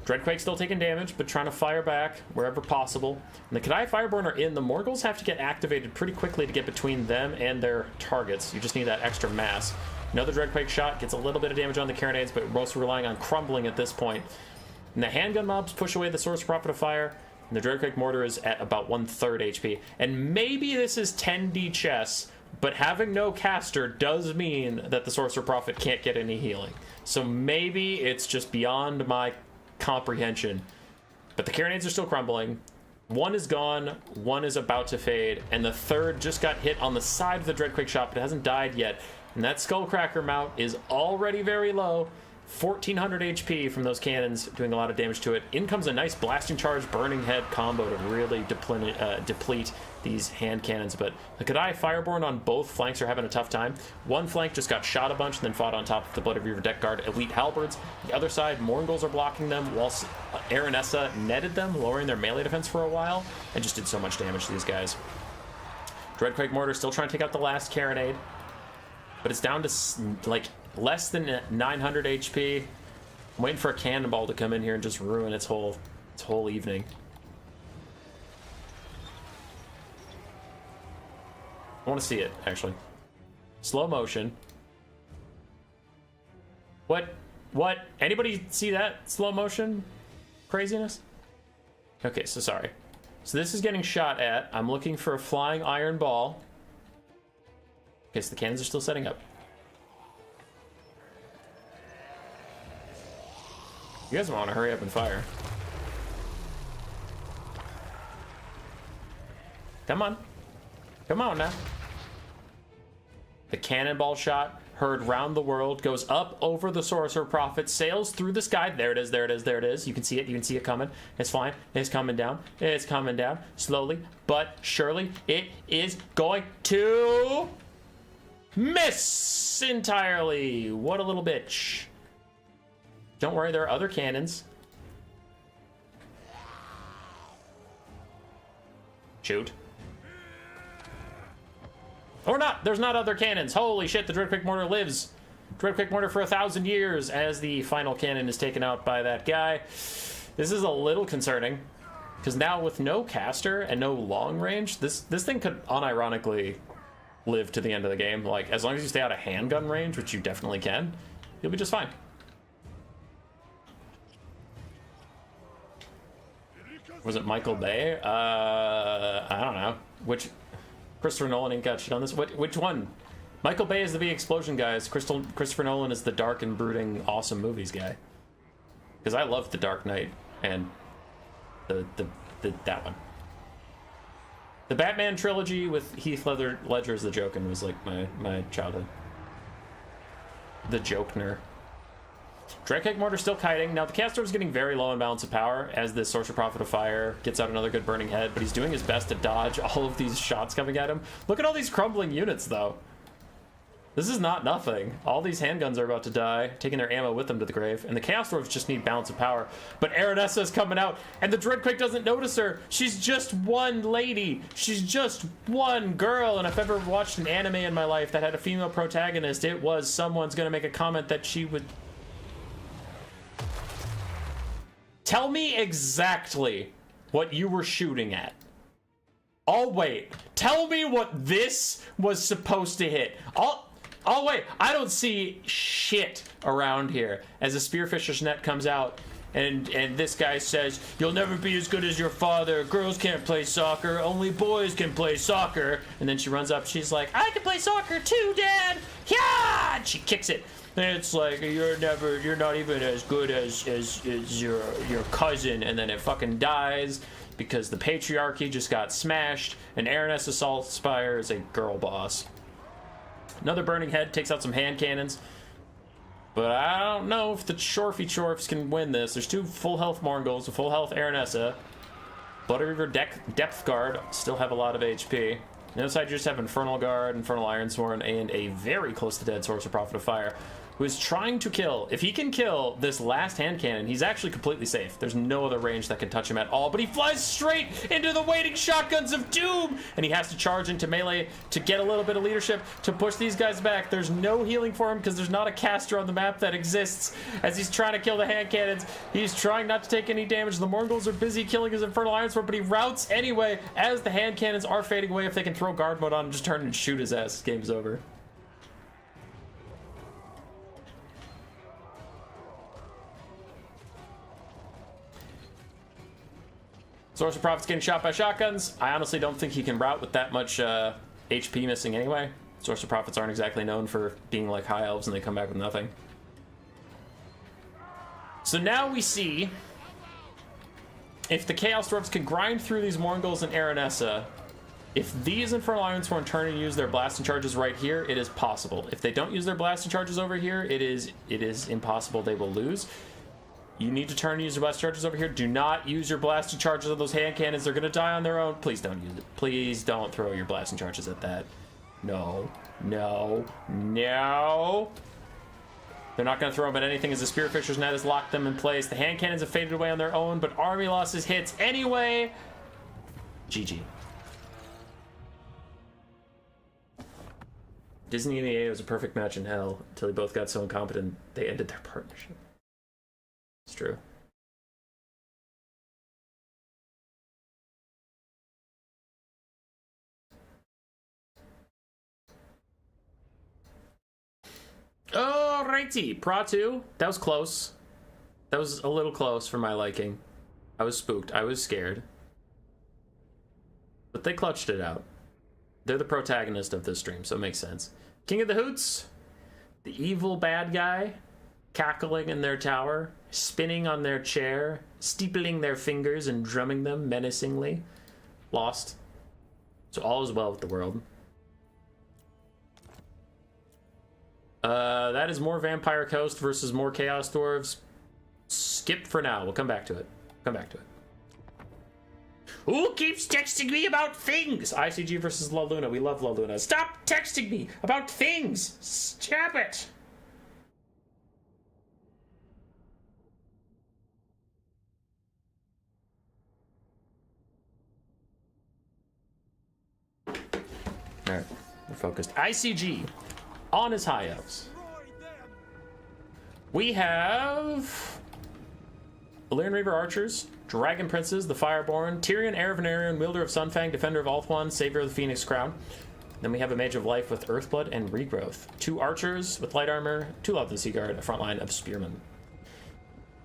Dreadquake still taking damage, but trying to fire back wherever possible. And the Cathay Fireborn are in. The Morgulls have to get activated pretty quickly to get between them and their targets. You just need that extra mass. Another Dreadquake shot gets a little bit of damage on the Carronades, but mostly relying on crumbling at this point. And the handgun mobs push away the Source Prophet of Fire, and the Dreadquake Mortar is at about 1/3 HP. And maybe this is 10D chess, but having no caster does mean that the Sorcerer Prophet can't get any healing. So maybe it's just beyond my comprehension. But the Carronades are still crumbling. One is gone, one is about to fade, and the third just got hit on the side of the Dreadquake shot, but it hasn't died yet. And that Skullcracker mount is already very low. 1400 HP from those cannons, doing a lot of damage to it. In comes a nice Blasting Charge, Burning Head combo to really deplete these hand cannons. But the Cathay Fireborn on both flanks are having a tough time. One flank just got shot a bunch and then fought on top of the Bloody Reaver deck guard Elite Halberds. The other side, Morngulls are blocking them, whilst Aranessa netted them, lowering their melee defense for a while, and just did so much damage to these guys. Dreadquake Mortar still trying to take out the last Carronade, but it's down to like less than 900 HP. I'm waiting for a cannonball to come in here and just ruin its whole evening. I want to see it, actually. Slow motion. What? Anybody see that slow motion craziness? Okay, so sorry. So this is getting shot at. I'm looking for a flying iron ball. Okay, so the cannons are still setting up. You guys want to hurry up and fire. Come on. Come on now. The cannonball shot heard round the world, goes up over the Sorcerer Prophet, sails through the sky. There it is, there it is, there it is. You can see it, you can see it coming. It's flying, it's coming down, it's coming down. Slowly, but surely, it is going to miss entirely. What a little bitch. Don't worry, there are other cannons. Shoot. Or not. There's not other cannons. Holy shit, the Dreadquick Mortar lives. Dreadquick Mortar for 1,000 years as the final cannon is taken out by that guy. This is a little concerning, because now with no caster and no long range, this thing could unironically live to the end of the game. Like, as long as you stay out of handgun range, which you definitely can, you'll be just fine. Was it Michael Bay? I don't know. Which... Christopher Nolan ain't got shit on this. Which one? Michael Bay is the big explosion guy. Christopher Nolan is the dark and brooding, awesome movies guy. Because I love The Dark Knight and that one. The Batman trilogy with Heath Ledger as the Joker was like my childhood. The Joker. Dreadquick Mortar still kiting. Now the caster is getting very low in balance of power as this Sorcerer Prophet of Fire gets out another good burning head, but he's doing his best to dodge all of these shots coming at him. Look at all these crumbling units though. This is not nothing. All these handguns are about to die, taking their ammo with them to the grave, and the Chaos Dwarves just need balance of power. But Aranessa is coming out, and the Dreadquick doesn't notice her. She's just one lady. She's just one girl, and if I've ever watched an anime in my life that had a female protagonist, it was someone's gonna make a comment that she would... Tell me exactly what you were shooting at. Oh, wait. Tell me what this was supposed to hit. Oh, wait. I don't see shit around here. As a Spearfisher's net comes out, and this guy says, "You'll never be as good as your father. Girls can't play soccer. Only boys can play soccer." And then she runs up. She's like, "I can play soccer too, Dad." Yeah! And she kicks it. And it's like, you're not even as good as your cousin. And then it fucking dies because the patriarchy just got smashed, and Aranessa Saltspire is a girl boss. Another burning head takes out some hand cannons, but I don't know if the Shorfy Chorfs can win this. There's two full health Morgul's, a full health Aranessa. Bloody River Depth Guard still have a lot of HP. On the other side, you just have Infernal Guard, Infernal Ironsworn, and a very close to dead Sorcerer Prophet of Fire, who is trying to kill. If he can kill this last hand cannon, he's actually completely safe. There's no other range that can touch him at all, but he flies straight into the waiting shotguns of doom, and he has to charge into melee to get a little bit of leadership to push these guys back. There's no healing for him because there's not a caster on the map that exists. As he's trying to kill the hand cannons, he's trying not to take any damage. The Morgul's are busy killing his Infernal Ironsword, but he routes anyway as the hand cannons are fading away. If they can throw guard mode on him, just turn and shoot his ass. Game's over. Sorcerer Prophet's getting shot by shotguns. I honestly don't think he can rout with that much HP missing anyway. Sorcerer Prophets aren't exactly known for being like high elves and they come back with nothing. So now we see if the Chaos Dwarves can grind through these Morgul's and Aranessa. If these Infernal Ironsworn turn and use their blasting charges right here, it is possible. If they don't use their blasting charges over here, it is impossible. They will lose. You need to turn and use your blast charges over here. Do not use your blasting charges on those hand cannons. They're going to die on their own. Please don't use it. Please don't throw your blasting charges at that. No. No. No. They're not going to throw them at anything as the Spearfisher's net has locked them in place. The hand cannons have faded away on their own, but army losses hits anyway. GG. Disney and EA was a perfect match in hell until they both got so incompetent they ended their partnership. It's true. Alrighty, Pra 2. That was close. That was a little close for my liking. I was spooked. I was scared. But they clutched it out. They're the protagonist of this stream, so it makes sense. King of the Hoots. The evil bad guy. Cackling in their tower, spinning on their chair, steepling their fingers and drumming them menacingly. Lost. So all is well with the world. That is more Vampire Coast versus more Chaos Dwarves. Skip for now. We'll come back to it. Come back to it. Who keeps texting me about things? ICG versus La Luna. We love La Luna. Stop texting me about things. Stop it. Alright, we're focused. ICG on his high elves. We have Illyrian Reaver Archers, Dragon Princes, the Fireborn, Tyrion, heir of Venarian, wielder of Sunfang, defender of Ulthuan, savior of the Phoenix Crown. Then we have a Mage of Life with Earthblood and Regrowth. 2 Archers with light armor, 2 Love the Sea Guard, a front line of Spearmen.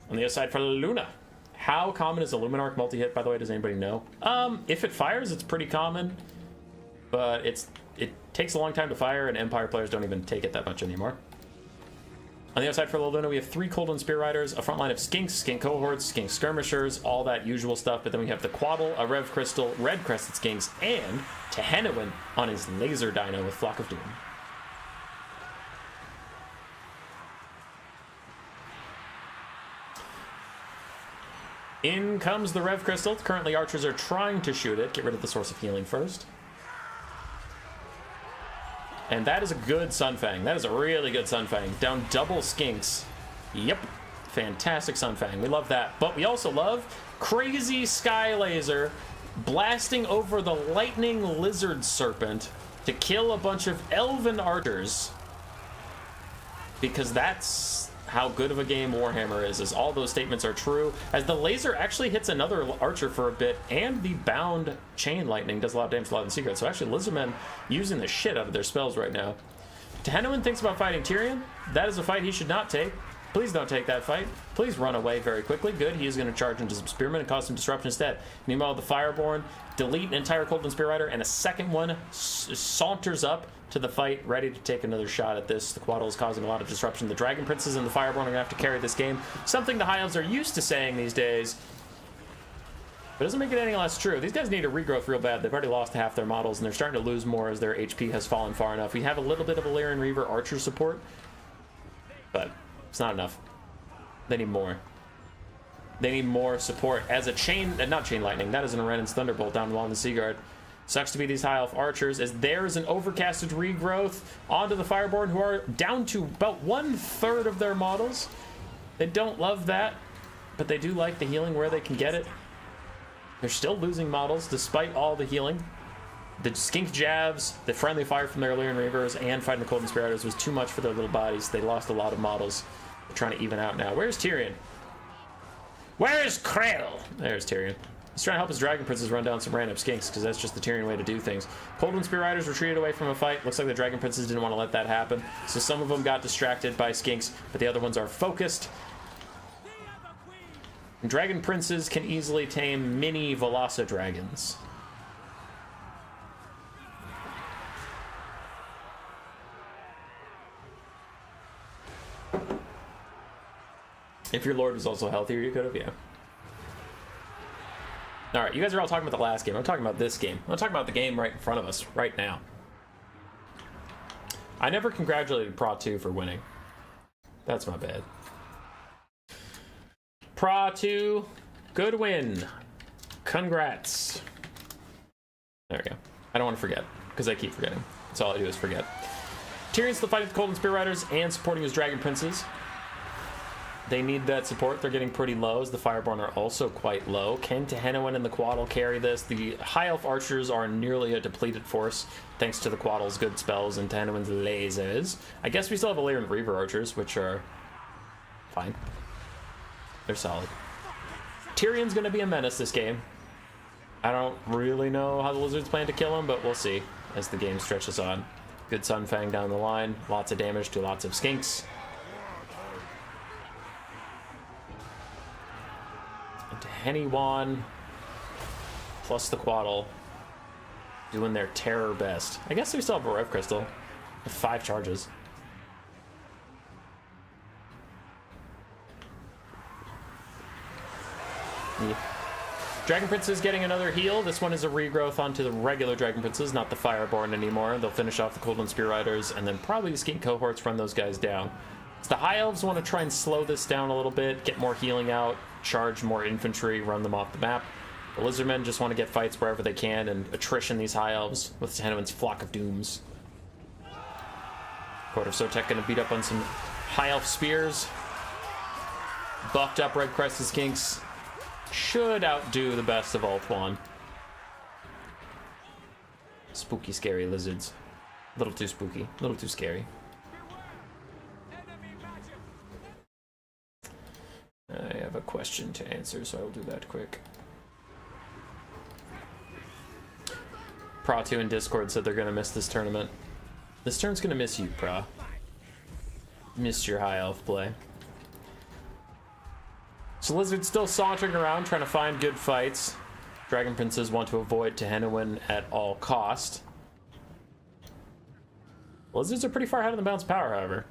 On the other side for Luna. How common is a Luminarch multi-hit, by the way? Does anybody know? If it fires, it's pretty common. But it takes a long time to fire, and Empire players don't even take it that much anymore. On the other side for Luna, we have 3 Coldwind Spear Riders, a front line of Skinks, Skink Cohorts, Skink Skirmishers, all that usual stuff. But then we have the Quaddle, a Rev Crystal, Red Crested Skinks, and Tehenowin on his Laser Dino with Flock of Doom. In comes the Rev Crystal. Currently, Archers are trying to shoot it. Get rid of the Source of Healing first. And that is a good Sunfang. That is a really good Sunfang. Down double Skinks. Yep. Fantastic Sunfang. We love that. But we also love crazy Sky Laser blasting over the Lightning Lizard Serpent to kill a bunch of Elven Archers. Because that's how good of a game Warhammer is all those statements are true, as the laser actually hits another archer for a bit, and the bound chain lightning does a lot of damage to a lot of the secrets. So actually Lizardmen using the shit out of their spells right now. Tehenowin thinks about fighting Tyrion. That is a fight he should not take. Please don't take that fight. Please run away very quickly. Good, he is going to charge into some Spearmen and cause some disruption instead. Meanwhile, the Fireborn delete an entire Coldwind Spear Rider, and a second one saunters up to the fight, ready to take another shot at this. The Quaddle is causing a lot of disruption. The Dragon Princes and the Fireborn are going to have to carry this game. Something the High Elves are used to saying these days, but it doesn't make it any less true. These guys need a regrowth real bad. They've already lost half their models, and they're starting to lose more as their HP has fallen far enough. We have a little bit of Illyrian Reaver Archer support, but it's not enough. They need more. They need more support as a chain, not chain lightning. That is an Arenen's Thunderbolt down along the Seaguard. Sucks to be these High Elf Archers, as there's an overcasted regrowth onto the Fireborn, who are down to about 1/3 of their models. They don't love that, but they do like the healing where they can get it. They're still losing models despite all the healing. The Skink Jabs, the friendly fire from their Illyrian Reavers, and fighting the Coldwind Spear Riders was too much for their little bodies. They lost a lot of models. They're trying to even out now. Where's Tyrion? Where is Krell? There's Tyrion. He's trying to help his Dragon Princes run down some random Skinks, because that's just the Tyrion way to do things. Coldwind Spear Riders retreated away from a fight. Looks like the Dragon Princes didn't want to let that happen, so some of them got distracted by Skinks, but the other ones are focused. And Dragon Princes can easily tame mini Velociraptor dragons. If your Lord was also healthier, you could have, yeah. Alright, you guys are all talking about the last game. I'm talking about this game. I'm talking about the game right in front of us, right now. I never congratulated Pra 2 for winning. That's my bad. Pra 2, good win. Congrats. There we go. I don't want to forget, because I keep forgetting. That's all I do is forget. Tyrion's still fighting the Coldwind Spear Riders and supporting his Dragon Princes. They need that support. They're getting pretty low, as the Fireborn are also quite low. Can Tehenowin and the Quaddle carry this? The High Elf Archers are nearly a depleted force, thanks to the Quaddle's good spells and Tehenowin's lasers. I guess we still have Illyrian Reaver Archers, which are fine. They're solid. Tyrion's going to be a menace this game. I don't really know how the Lizards plan to kill him, but we'll see as the game stretches on. Good Sunfang down the line. Lots of damage to lots of Skinks. Tehenowin plus the Quaddle doing their terror best. I guess we still have a Rev Crystal with 5 charges. Yeah. Dragon Prince is getting another heal. This one is a regrowth onto the regular Dragon Princes, not the Fireborn anymore. They'll finish off the Coldland Spear Riders, and then probably the Skink Cohorts run those guys down. So the High Elves want to try and slow this down a little bit, get more healing out, charge more infantry, run them off the map. The Lizardmen just want to get fights wherever they can and attrition these High Elves with Tehenowin's Flock of Dooms. Court of Sotek going to beat up on some High Elf Spears. Buffed up Red Crested Skinks should outdo the best of Ulthuan. Spooky, scary lizards. A little too spooky, a little too scary. I have a question to answer, so I will do that quick. Pra2 in Discord said they're going to miss this tournament. This turn's going to miss you, Pra. Missed your High Elf play. So Lizard's still sauntering around trying to find good fights. Dragon Princes want to avoid Tehenowin at all cost. Lizards are pretty far ahead of the balanced power, however.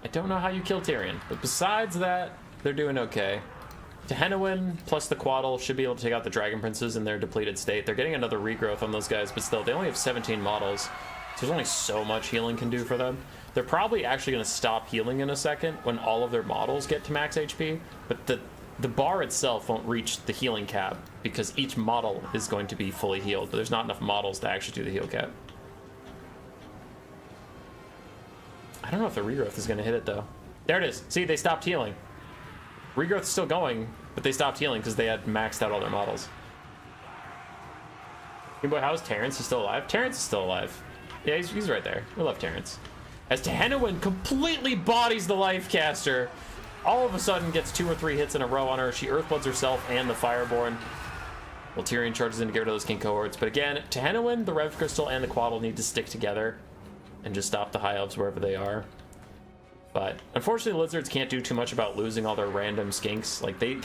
I don't know how you kill Tyrion, but besides that, they're doing okay. Tehenowin plus the Quaddle should be able to take out the Dragon Princes in their depleted state. They're getting another regrowth on those guys, but still, they only have 17 models. So there's only so much healing can do for them. They're probably actually going to stop healing in a second when all of their models get to max HP, but the bar itself won't reach the healing cap because each model is going to be fully healed, but there's not enough models to actually do the heal cap. I don't know if the regrowth is going to hit it, though. There it is. See, they stopped healing. Regrowth is still going, but they stopped healing because they had maxed out all their models. Hey boy, how is Terrence? He's still alive? Terrence is still alive. Yeah, he's right there. We love Terrence. As Tehenowin completely bodies the Lifecaster, all of a sudden gets 2 or 3 hits in a row on her. She Earthbloods herself and the Fireborn. Well, Tyrion charges in to get rid of those King Cohorts. But again, Tehenowin, the Rev Crystal, and the Quaddle need to stick together and just stop the High Elves wherever they are. But unfortunately, Lizards can't do too much about losing all their random Skinks. Like, they,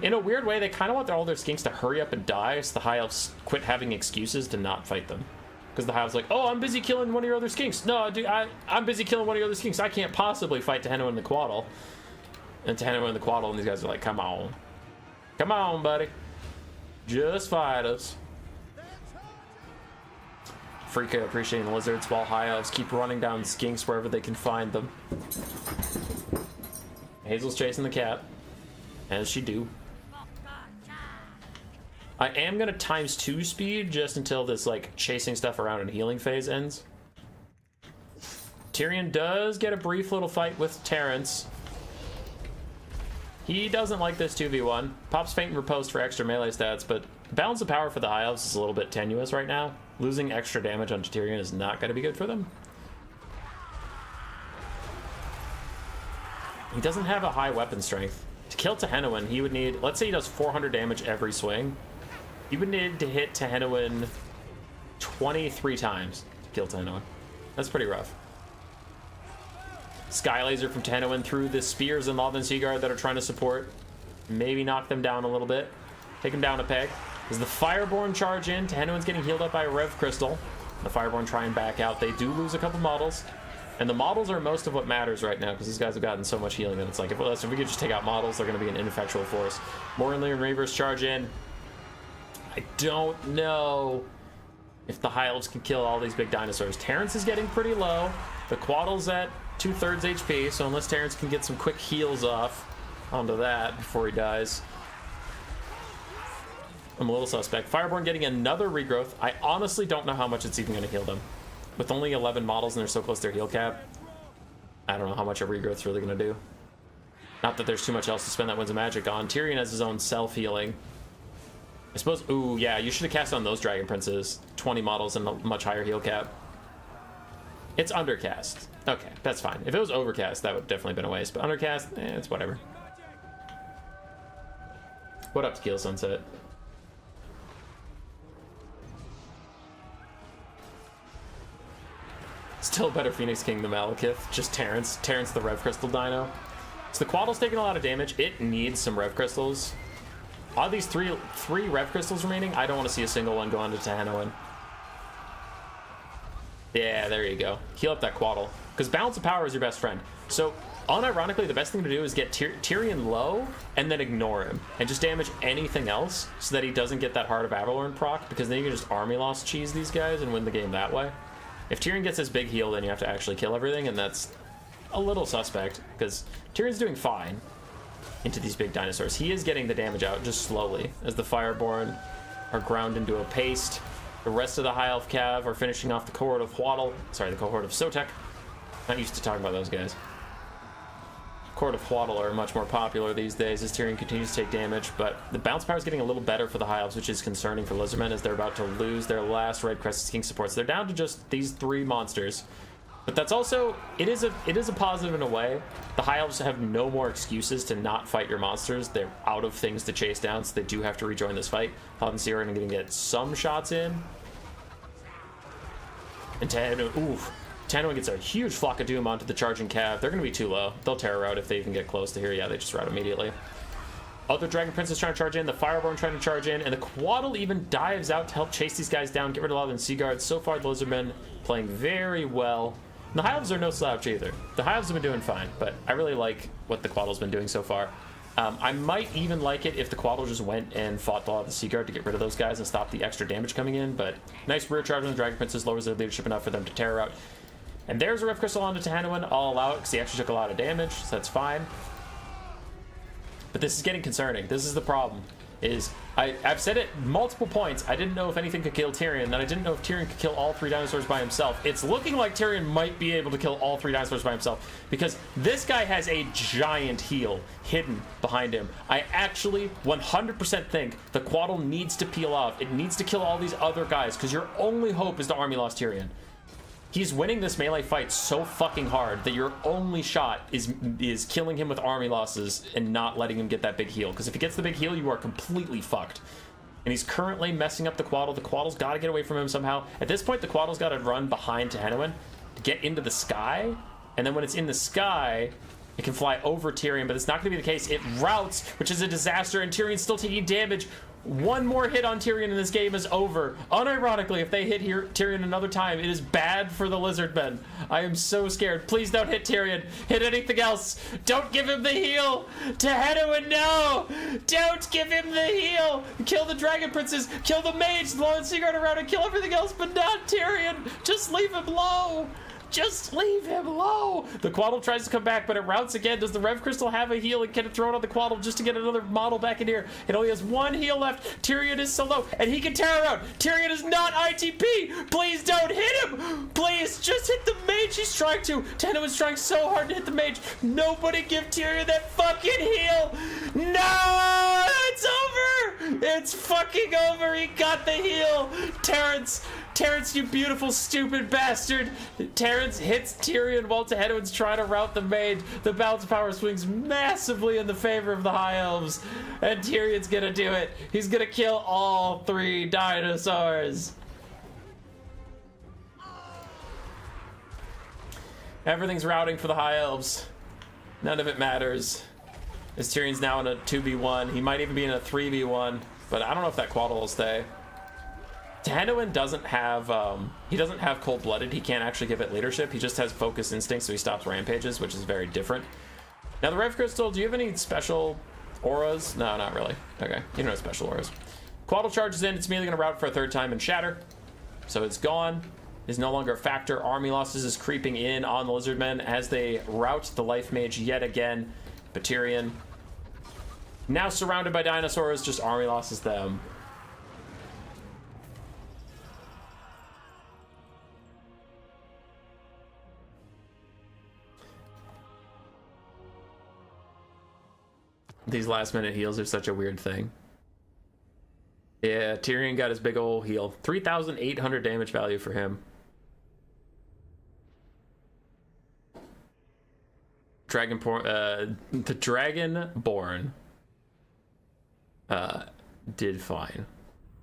in a weird way, they kind of want all their Skinks to hurry up and die so the High Elves quit having excuses to not fight them. Because the High Elves like, oh, I'm busy killing one of your other Skinks. No, dude, I'm busy killing one of your other Skinks. I can't possibly fight Tehenowin and the Quaddle. And Tehenowin and the Quaddle, and these guys are like, come on. Come on, buddy. Just fight us. Freaka appreciating the Lizards while High Elves keep running down Skinks wherever they can find them. Hazel's chasing the cat, as she do. I am gonna ×2 speed just until this like chasing stuff around and healing phase ends. Tyrion does get a brief little fight with Terrence. He doesn't like this 2v1. Pops Faint and Riposte for extra melee stats, but balance of power for the High Elves is a little bit tenuous right now. Losing extra damage onto Tyrion is not going to be good for them. He doesn't have a high weapon strength. To kill Tehenowin, he would need, let's say he does 400 damage every swing. He would need to hit Tehenowin 23 times to kill Tehenowin. That's pretty rough. Sky Laser from Tehenowin through the spears and Lothern Seaguard that are trying to support. Maybe knock them down a little bit. Take them down a peg. As the Fireborn charge in, Tehenowin's getting healed up by a Rev Crystal. The Fireborn try and back out. They do lose a couple models. And the models are most of what matters right now because these guys have gotten so much healing that it's like, if we could just take out models, they're going to be an ineffectual force. Mornley and Reavers charge in. I don't know if the High Elves can kill all these big dinosaurs. Terrence is getting pretty low. The Quaddle's at 2/3 HP, so unless Terrence can get some quick heals off onto that before he dies, I'm a little suspect. Fireborn getting another regrowth. I honestly don't know how much it's even going to heal them. With only 11 models and they're so close to their heal cap, I don't know how much a regrowth's really going to do. Not that there's too much else to spend that Winds of Magic on. Tyrion has his own self-healing. I suppose, ooh, yeah, you should have cast on those Dragon Princes. 20 models and a much higher heal cap. It's undercast. Okay, that's fine. If it was overcast, that would definitely been a waste. But undercast, it's whatever. What up, Tequila Sunset? Still better Phoenix King than Malekith. Just Terrence. Terrence the Rev Crystal Dino. So the Quaddle's taking a lot of damage. It needs some Rev Crystals. Out of these three Rev Crystals remaining, I don't want to see a single one go on to Tehenowin. Yeah, there you go. Heal up that Quaddle. Because balance of power is your best friend. So unironically, the best thing to do is get Tyrion low and then ignore him and just damage anything else so that he doesn't get that Heart of Avalorn proc, because then you can just army loss cheese these guys and win the game that way. If Tyrion gets his big heal, then you have to actually kill everything, and that's a little suspect because Tyrion's doing fine into these big dinosaurs. He is getting the damage out just slowly as the Fireborn are ground into a paste. The rest of the High Elf Cav are finishing off the cohort of the cohort of Sotek. Not used to talking about those guys. Cohort of Hwaddle are much more popular these days as Tyrion continues to take damage, but the bounce power is getting a little better for the High Elves, which is concerning for Lizardmen as they're about to lose their last Red Crested King supports. They're down to just these 3 monsters. But that's also, it is a positive in a way. The High Elves have no more excuses to not fight your monsters. They're out of things to chase down, so they do have to rejoin this fight. Paladin and Seer are going to get some shots in. And Tannoy gets a huge Flock of Doom onto the charging Cav. They're going to be too low. They'll terror out if they even get close to here. Yeah, they just rout immediately. Other Dragon Prince trying to charge in, the Fireborn trying to charge in, and the Quaddle even dives out to help chase these guys down, get rid of a lot of the Sea Guards. So far, the Lizardmen playing very well. And the High Elves are no slouch either. The High Elves have been doing fine, but I really like what the Quaddle's been doing so far. I might even like it if the Quaddle just went and fought a lot of the Sea Guard to get rid of those guys and stop the extra damage coming in, but nice rear charge on the Dragon Princess, lowers their leadership enough for them to terror out. And there's a Rift Crystal onto Tehannowyn. I'll allow it because he actually took a lot of damage, so that's fine. But this is getting concerning. This is the problem. I've said it multiple points. I didn't know if anything could kill Tyrion, and I didn't know if Tyrion could kill all 3 dinosaurs by himself. It's looking like Tyrion might be able to kill all 3 dinosaurs by himself because this guy has a giant heal hidden behind him. I actually 100% think the Quaddle needs to peel off. It needs to kill all these other guys because your only hope is to army loss Tyrion. He's winning this melee fight so fucking hard that your only shot is killing him with army losses and not letting him get that big heal. Because if he gets the big heal, you are completely fucked. And he's currently messing up the Quaddle. The Quaddle's got to get away from him somehow. At this point, the Quaddle's got to run behind Tehannowyn to get into the sky. And then when it's in the sky, it can fly over Tyrion, but it's not going to be the case. It routes, which is a disaster, and Tyrion's still taking damage. One more hit on Tyrion and this game is over. Unironically, if they hit Tyrion another time, it is bad for the Lizardmen. I am so scared. Please don't hit Tyrion. Hit anything else. Don't give him the heal. Tehannowyn, no! Don't give him the heal. Kill the Dragon Princes. Kill the Mage. The Lord Seaguard around and kill everything else, but not Tyrion. Just leave him low. Just leave him low. The Quaddle tries to come back, but it routes again. Does the Rev Crystal have a heal and can it throw it on the Quaddle just to get another model back in here? It only has 1 heal left. Tyrion is so low, and he can terror out. Tyrion is not ITP. Please don't hit him. Please just hit the Mage. He's trying to. Tehannowyn's trying so hard to hit the Mage. Nobody give Tyrion that fucking heal. No, it's over. It's fucking over. He got the heal. Terrence, you beautiful, stupid bastard. Terrence hits Tyrion while Tehannowyn's trying to rout the Mage. The balance power swings massively in the favor of the High Elves. And Tyrion's gonna do it. He's gonna kill all 3 dinosaurs. Everything's routing for the High Elves. None of it matters. As Tyrion's now in a 2v1. He might even be in a 3v1. But I don't know if that Quaddle will stay. Tehannowyn doesn't have cold-blooded. He can't actually give it leadership. He just has focus instinct, so he stops rampages, which is very different. Now the Rev Crystal, do you have any special auras? No, not really. Okay, you don't have special auras. Quaddle charges in. It's immediately going to route for a 3rd time and shatter. So it's gone. Is no longer a factor. Army losses is creeping in on the Lizardmen as they rout the Life Mage yet again. But Tyrion, now surrounded by dinosaurs, just army losses them. These last minute heals are such a weird thing. Yeah, Tyrion got his big ol' heal. 3,800 damage value for him. The Dragonborn did fine.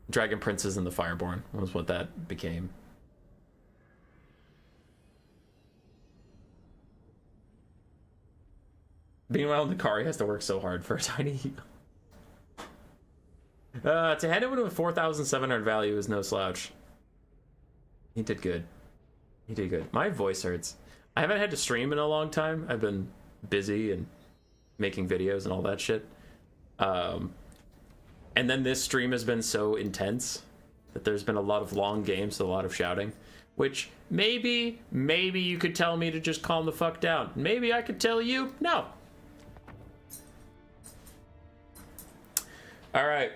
Dragon Princes and the Fireborn was what that became. Meanwhile, Nikari has to work so hard for a tiny heal. Tehannowyn with 4,700 value is no slouch. He did good. He did good. My voice hurts. I haven't had to stream in a long time. I've been busy and making videos and all that shit. And then this stream has been so intense that there's been a lot of long games, a lot of shouting, which maybe you could tell me to just calm the fuck down. Maybe I could tell you, no. All right.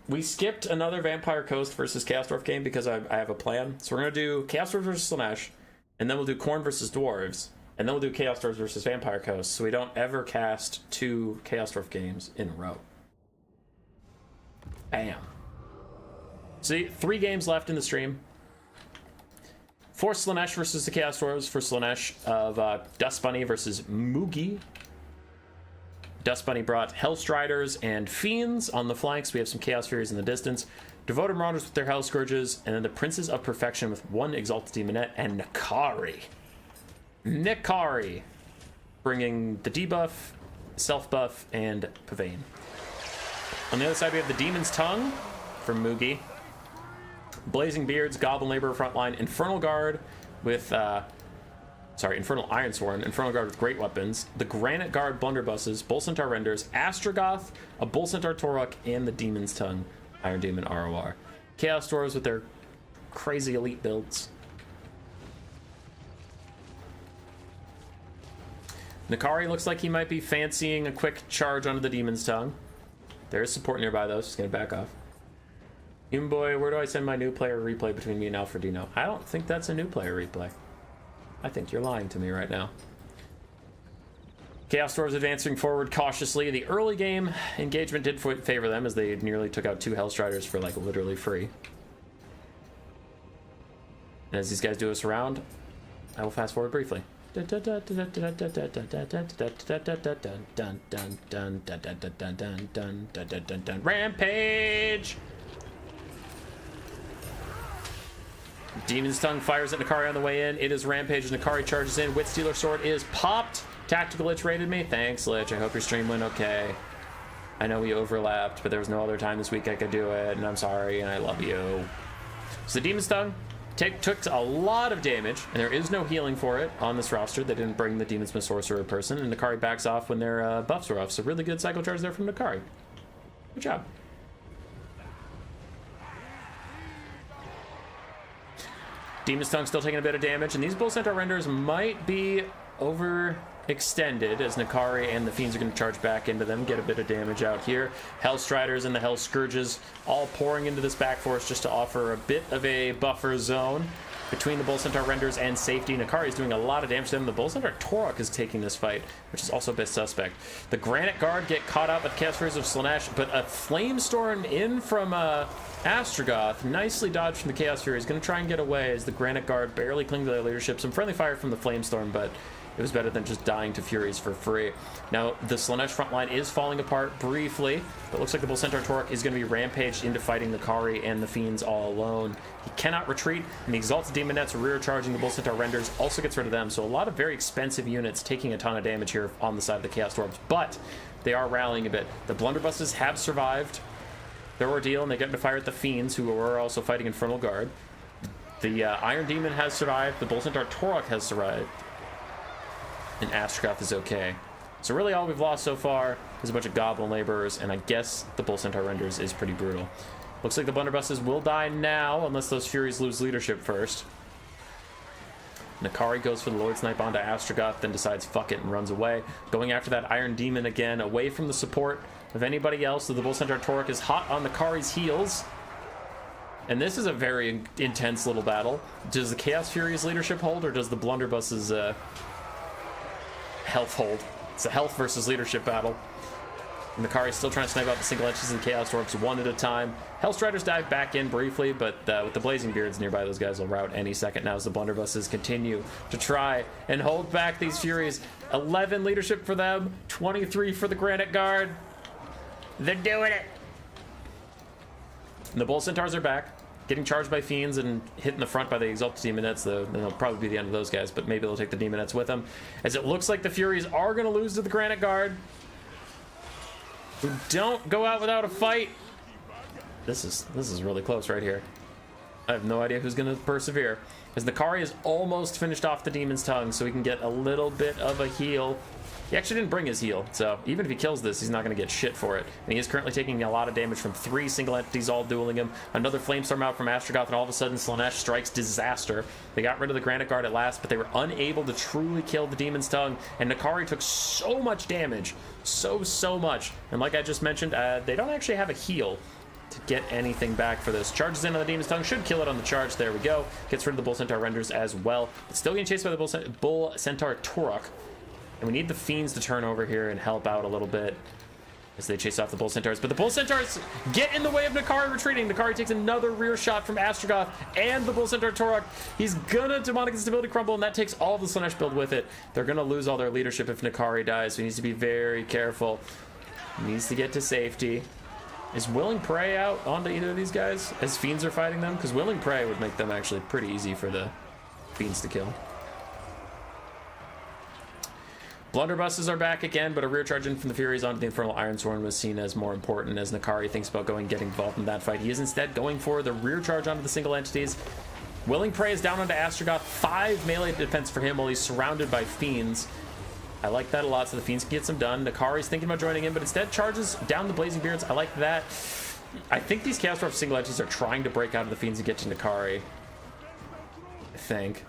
We skipped another Vampire Coast versus Chaos Dwarf game because I have a plan. So we're going to do Chaos Dwarves versus Slaanesh, and then we'll do Khorne versus Dwarves, and then we'll do Chaos Dwarves versus Vampire Coast, so we don't ever cast 2 Chaos Dwarf games in a row. Bam. See, 3 games left in the stream. For Slaanesh versus the Chaos Dwarves, for Slaanesh of Dust Bunny versus Moogie. Dust Bunny brought Hellstriders and Fiends on the flanks. We have some Chaos Furies in the distance. Devoted Marauders with their Hell Scourges, and then the Princes of Perfection with 1 Exalted Demonette and Nakari. Nakari, bringing the debuff, self buff, and Pavane. On the other side, we have the Demon's Tongue from Moogie. Blazing Beards, Goblin Laborer frontline, Infernal Guard with, Infernal Ironsworn, Infernal Guard with great weapons, the Granite Guard Blunderbusses, Bull Centaur Renders, Astrogoth, a Bull Centaur Torok, and the Demon's Tongue, Iron Demon ROR. Chaos Dwarves with their crazy elite builds. Nakari looks like he might be fancying a quick charge onto the Demon's Tongue. There is support nearby though, so he's gonna back off. Human Boy, where do I send my new player replay between me and Alfredino? I don't think that's a new player replay. I think you're lying to me right now. Chaos Dwarves advancing forward cautiously. The early game engagement did favor them as they nearly took out 2 Hellstriders for like literally free. And as these guys do us around, I will fast forward briefly. Rampage! Demon's Tongue fires at Nakari on the way in. It is Rampage as Nakari charges in. Wit Stealer Sword is popped. Tactical Lich raided me. Thanks, Lich. I hope your stream went okay. I know we overlapped, but there was no other time this week I could do it, and I'm sorry, and I love you. So the Demon's Tongue took a lot of damage, and there is no healing for it on this roster. They didn't bring the Demon Smith Sorcerer person, and Nakari backs off when their buffs are off. So really good cycle charge there from Nakari. Good job. Demon's Tongue still taking a bit of damage, and these Bull Centaur Renders might be overextended as Nakari and the Fiends are going to charge back into them, get a bit of damage out here. Hellstriders and the Hell Scourges all pouring into this back force just to offer a bit of a buffer zone between the Bull Centaur Renders and safety. Nakari is doing a lot of damage to them. The Bull Centaur Torok is taking this fight, which is also a bit suspect. The Granite Guard get caught up with Chaos Furies of Slaanesh, but a Flamestorm in from Astrogoth, nicely dodged from the Chaos Fury, is going to try and get away as the Granite Guard barely cling to their leadership. Some friendly fire from the Flamestorm, but it was better than just dying to Furies for free. Now, the Slaanesh front line is falling apart briefly, but looks like the Bull Centaur Torok is going to be rampaged into fighting Nakari and the Fiends all alone. He cannot retreat, and the Exalted Demonettes rear charging the Bull Centaur Renders also gets rid of them, so a lot of very expensive units taking a ton of damage here on the side of the Chaos Dwarves, but they are rallying a bit. The Blunderbusses have survived their ordeal, and they get to fire at the Fiends, who are also fighting Infernal Guard. The Iron Demon has survived, the Bull Centaur Torok has survived, and Astrogoth is okay. So really all we've lost so far is a bunch of Goblin Laborers, and I guess the Bull Centaur Renders is pretty brutal. Looks like the Blunderbusses will die now, unless those Furies lose leadership first. Nakari goes for the Lord Snipe onto Astrogoth, then decides fuck it and runs away. Going after that Iron Demon again, away from the support of anybody else. So the Bull Centaur Torok is hot on Nakari's heels. And this is a very intense little battle. Does the Chaos Furies leadership hold, or does the Blunderbusses health hold? It's a health versus leadership battle. And Nakari's still trying to snipe out the single edges of the Chaos Dwarves one at a time. Hellstriders dive back in briefly, but with the Blazing Beards nearby, those guys will rout any second now as the Blunderbusses continue to try and hold back these Furies. 11 leadership for them, 23 for the Granite Guard. They're doing it! And the Bull Centaurs are back, getting charged by Fiends and hit in the front by the Exalted Demonettes. Then it'll probably be the end of those guys, but maybe they'll take the Demonettes with them. As it looks like the Furies are going to lose to the Granite Guard, who don't go out without a fight. This is really close right here. I have no idea who's going to persevere. As Nakari is almost finished off the Demon's Tongue, so he can get a little bit of a heal. He actually didn't bring his heal, so even if he kills this, he's not going to get shit for it. And he is currently taking a lot of damage from 3 single entities all dueling him. Another Flamestorm out from Astragoth, and all of a sudden Slaanesh strikes disaster. They got rid of the Granite Guard at last, but they were unable to truly kill the Demon's Tongue, and Nakari took so much damage. So much. And like I just mentioned, they don't actually have a heal to get anything back for this. Charges in on the Demon's Tongue, should kill it on the charge. There we go. Gets rid of the Bull Centaur Renders as well. But still getting chased by the Bull Centaur Torok. And we need the Fiends to turn over here and help out a little bit as they chase off the Bull Centaurs. But the Bull Centaurs get in the way of Nakari retreating. Nakari takes another rear shot from Astragoth and the Bull Centaur Torok. He's gonna Demonic Instability Crumble, and that takes all of the Slaanesh build with it. They're gonna lose all their leadership if Nakari dies, so he needs to be very careful. He needs to get to safety. Is Willing Prey out onto either of these guys as Fiends are fighting them? Because Willing Prey would make them actually pretty easy for the Fiends to kill. Blunderbusses are back again, but a rear charge in from the Furies onto the Infernal Ironsworn was seen as more important as Nakari thinks about getting involved in that fight. He is instead going for the rear charge onto the single entities. Willing Prey is down onto Astragoth. 5 melee defense for him while he's surrounded by Fiends. I like that a lot, so the Fiends can get some done. Nakari's thinking about joining in, but instead charges down the Blazing Beards. I like that. I think these Chaos Dwarf single entities are trying to break out of the Fiends and get to Nakari. I think.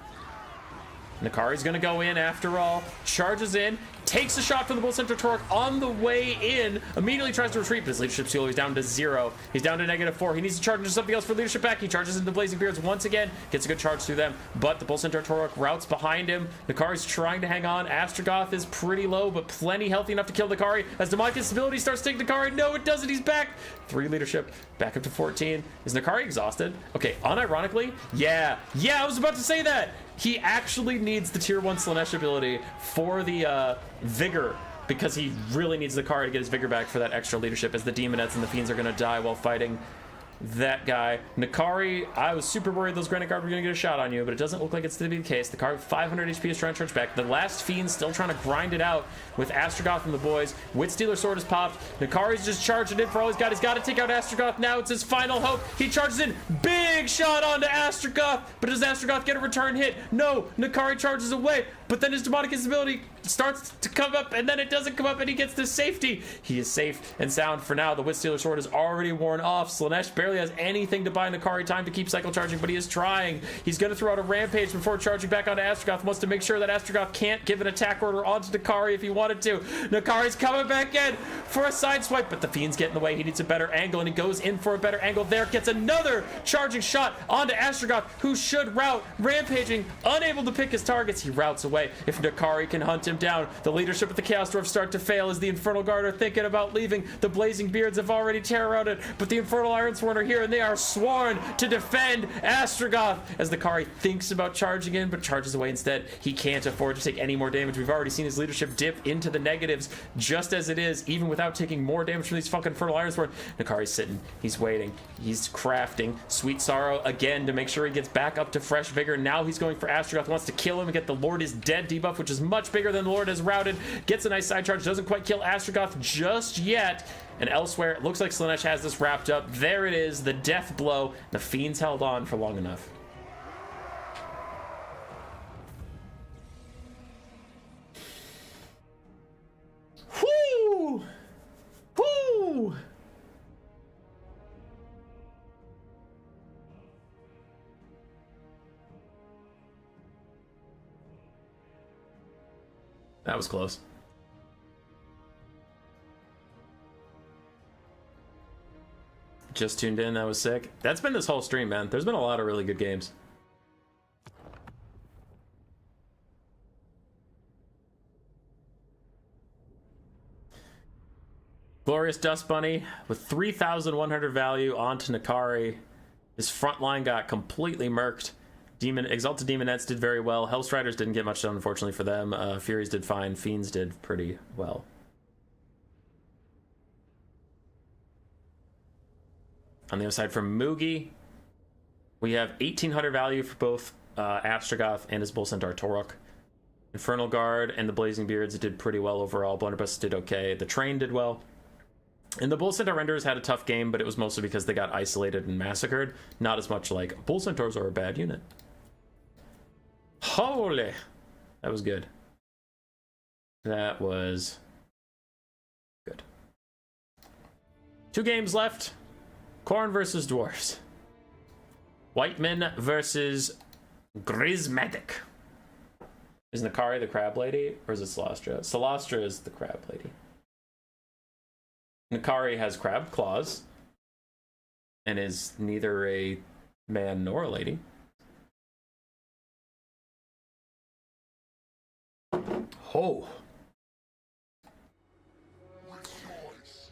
Nakari's gonna go in after all, charges in, takes a shot from the Bull Centaur Torok on the way in, immediately tries to retreat, but his leadership seal is down to 0. He's down to -4. He needs to charge into something else for leadership back. He charges into the Blazing Beards once again, gets a good charge through them, but the Bull Centaur Torok routes behind him. Nakari's trying to hang on. Astragoth is pretty low, but plenty healthy enough to kill Nakari. As Demonic Instability starts to take Nakari, no, it doesn't. He's back. 3 leadership, back up to 14. Is Nakari exhausted? Okay, unironically, yeah, I was about to say that. He actually needs the tier 1 Slaanesh ability for the Vigor, because he really needs the Nakari to get his Vigor back for that extra leadership, as the Demonettes and the Fiends are going to die while fighting that guy. Nakari, I was super worried those Granite Guard were going to get a shot on you, but it doesn't look like it's going to be the case. The Nakari, 500 HP, is trying to charge back. The last Fiend still trying to grind it out with Astragoth and the boys. Witstealer Sword is popped. Nakari's just charging in for all he's got. He's got to take out Astragoth now. It's his final hope. He charges in. Big shot onto Astragoth, but does Astragoth get a return hit? No. Nakari charges away, but then his Demonic Instability starts to come up, and then it doesn't come up, and he gets to safety. He is safe and sound for now. The Witstealer Sword is already worn off. Slaanesh barely has anything to buy Nakari time to keep cycle charging, but he is trying. He's going to throw out a Rampage before charging back onto Astragoth. Wants to make sure that Astragoth can't give an attack order onto Nakari if he wanted to. Nakari's coming back in for a side swipe, but the Fiends get in the way. He needs a better angle, and he goes in for a better angle there. Gets another charging shot onto Astragoth, who should route. Rampaging, unable to pick his targets. He routes away. If Nakari can hunt him down, the leadership of the Chaos Dwarfs start to fail as the Infernal Guard are thinking about leaving. The Blazing Beards have already terror-routed, but the Infernal Ironsworn are here, and they are sworn to defend Astragoth as the Nakari thinks about charging in, but charges away instead. He can't afford to take any more damage. We've already seen his leadership dip into the negatives just as it is, even without taking more damage from these fucking Infernal Ironsworn. Nakari's sitting. He's waiting. He's crafting Sweet Sorrow again to make sure he gets back up to fresh vigor. Now he's going for Astragoth. Wants to kill him and get the Lord is Dead debuff, which is much bigger than the Lord is routed. Gets a nice side charge. Doesn't quite kill Astragoth just yet. And elsewhere, it looks like Slaanesh has this wrapped up. There it is, the death blow. The Fiends held on for long enough. Whoo! Whoo! That was close. Just tuned in, that was sick. That's been this whole stream, man. There's been a lot of really good games. Glorious Dust Bunny with 3,100 value onto Nakari. His front line got completely murked. Exalted Demonettes did very well. Hellstriders didn't get much done, unfortunately for them. Furies did fine. Fiends did pretty well. On the other side, from Mugi, we have 1,800 value for both Astragoth and his Bull Centaur Torok. Infernal Guard and the Blazing Beards did pretty well overall. Blunderbuss did okay. The Train did well. And the Bull Centaur Renderers had a tough game, but it was mostly because they got isolated and massacred. Not as much like, Bull Centaurs are a bad unit. Holy! That was good. That was good. 2 games left. Khorne versus Dwarves. White Men versus Grismatic. Is Nakari the crab lady, or is it Celestra? Celestra is the crab lady. Nakari has crab claws and is neither a man nor a lady. Oh.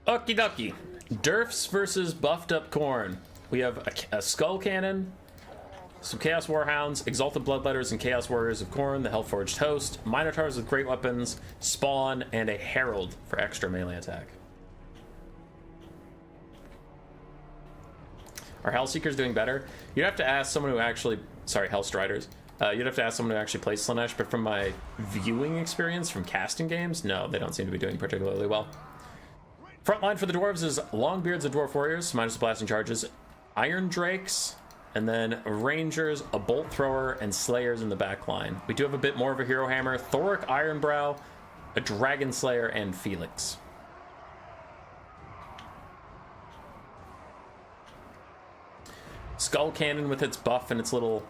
Okie dokie. Derfs versus buffed up Khorne. We have a skull cannon, some Chaos Warhounds, Exalted Bloodletters and Chaos Warriors of Khorne, the Hellforged Host, Minotaurs with great weapons, Spawn, and a Herald for extra melee attack. Are Hellseekers doing better? You'd have to ask someone who actually... Sorry, Hellstriders. You'd have to ask someone who actually plays Slaanesh, but from my viewing experience from casting games, no, they don't seem to be doing particularly well. Frontline for the Dwarves is Longbeards of Dwarf Warriors, minus the blasting charges, Iron Drakes, and then Rangers, a Bolt Thrower, and Slayers in the back line. We do have a bit more of a Hero Hammer, Thoric Ironbrow, a Dragon Slayer, and Felix. Skull Cannon with its buff and its little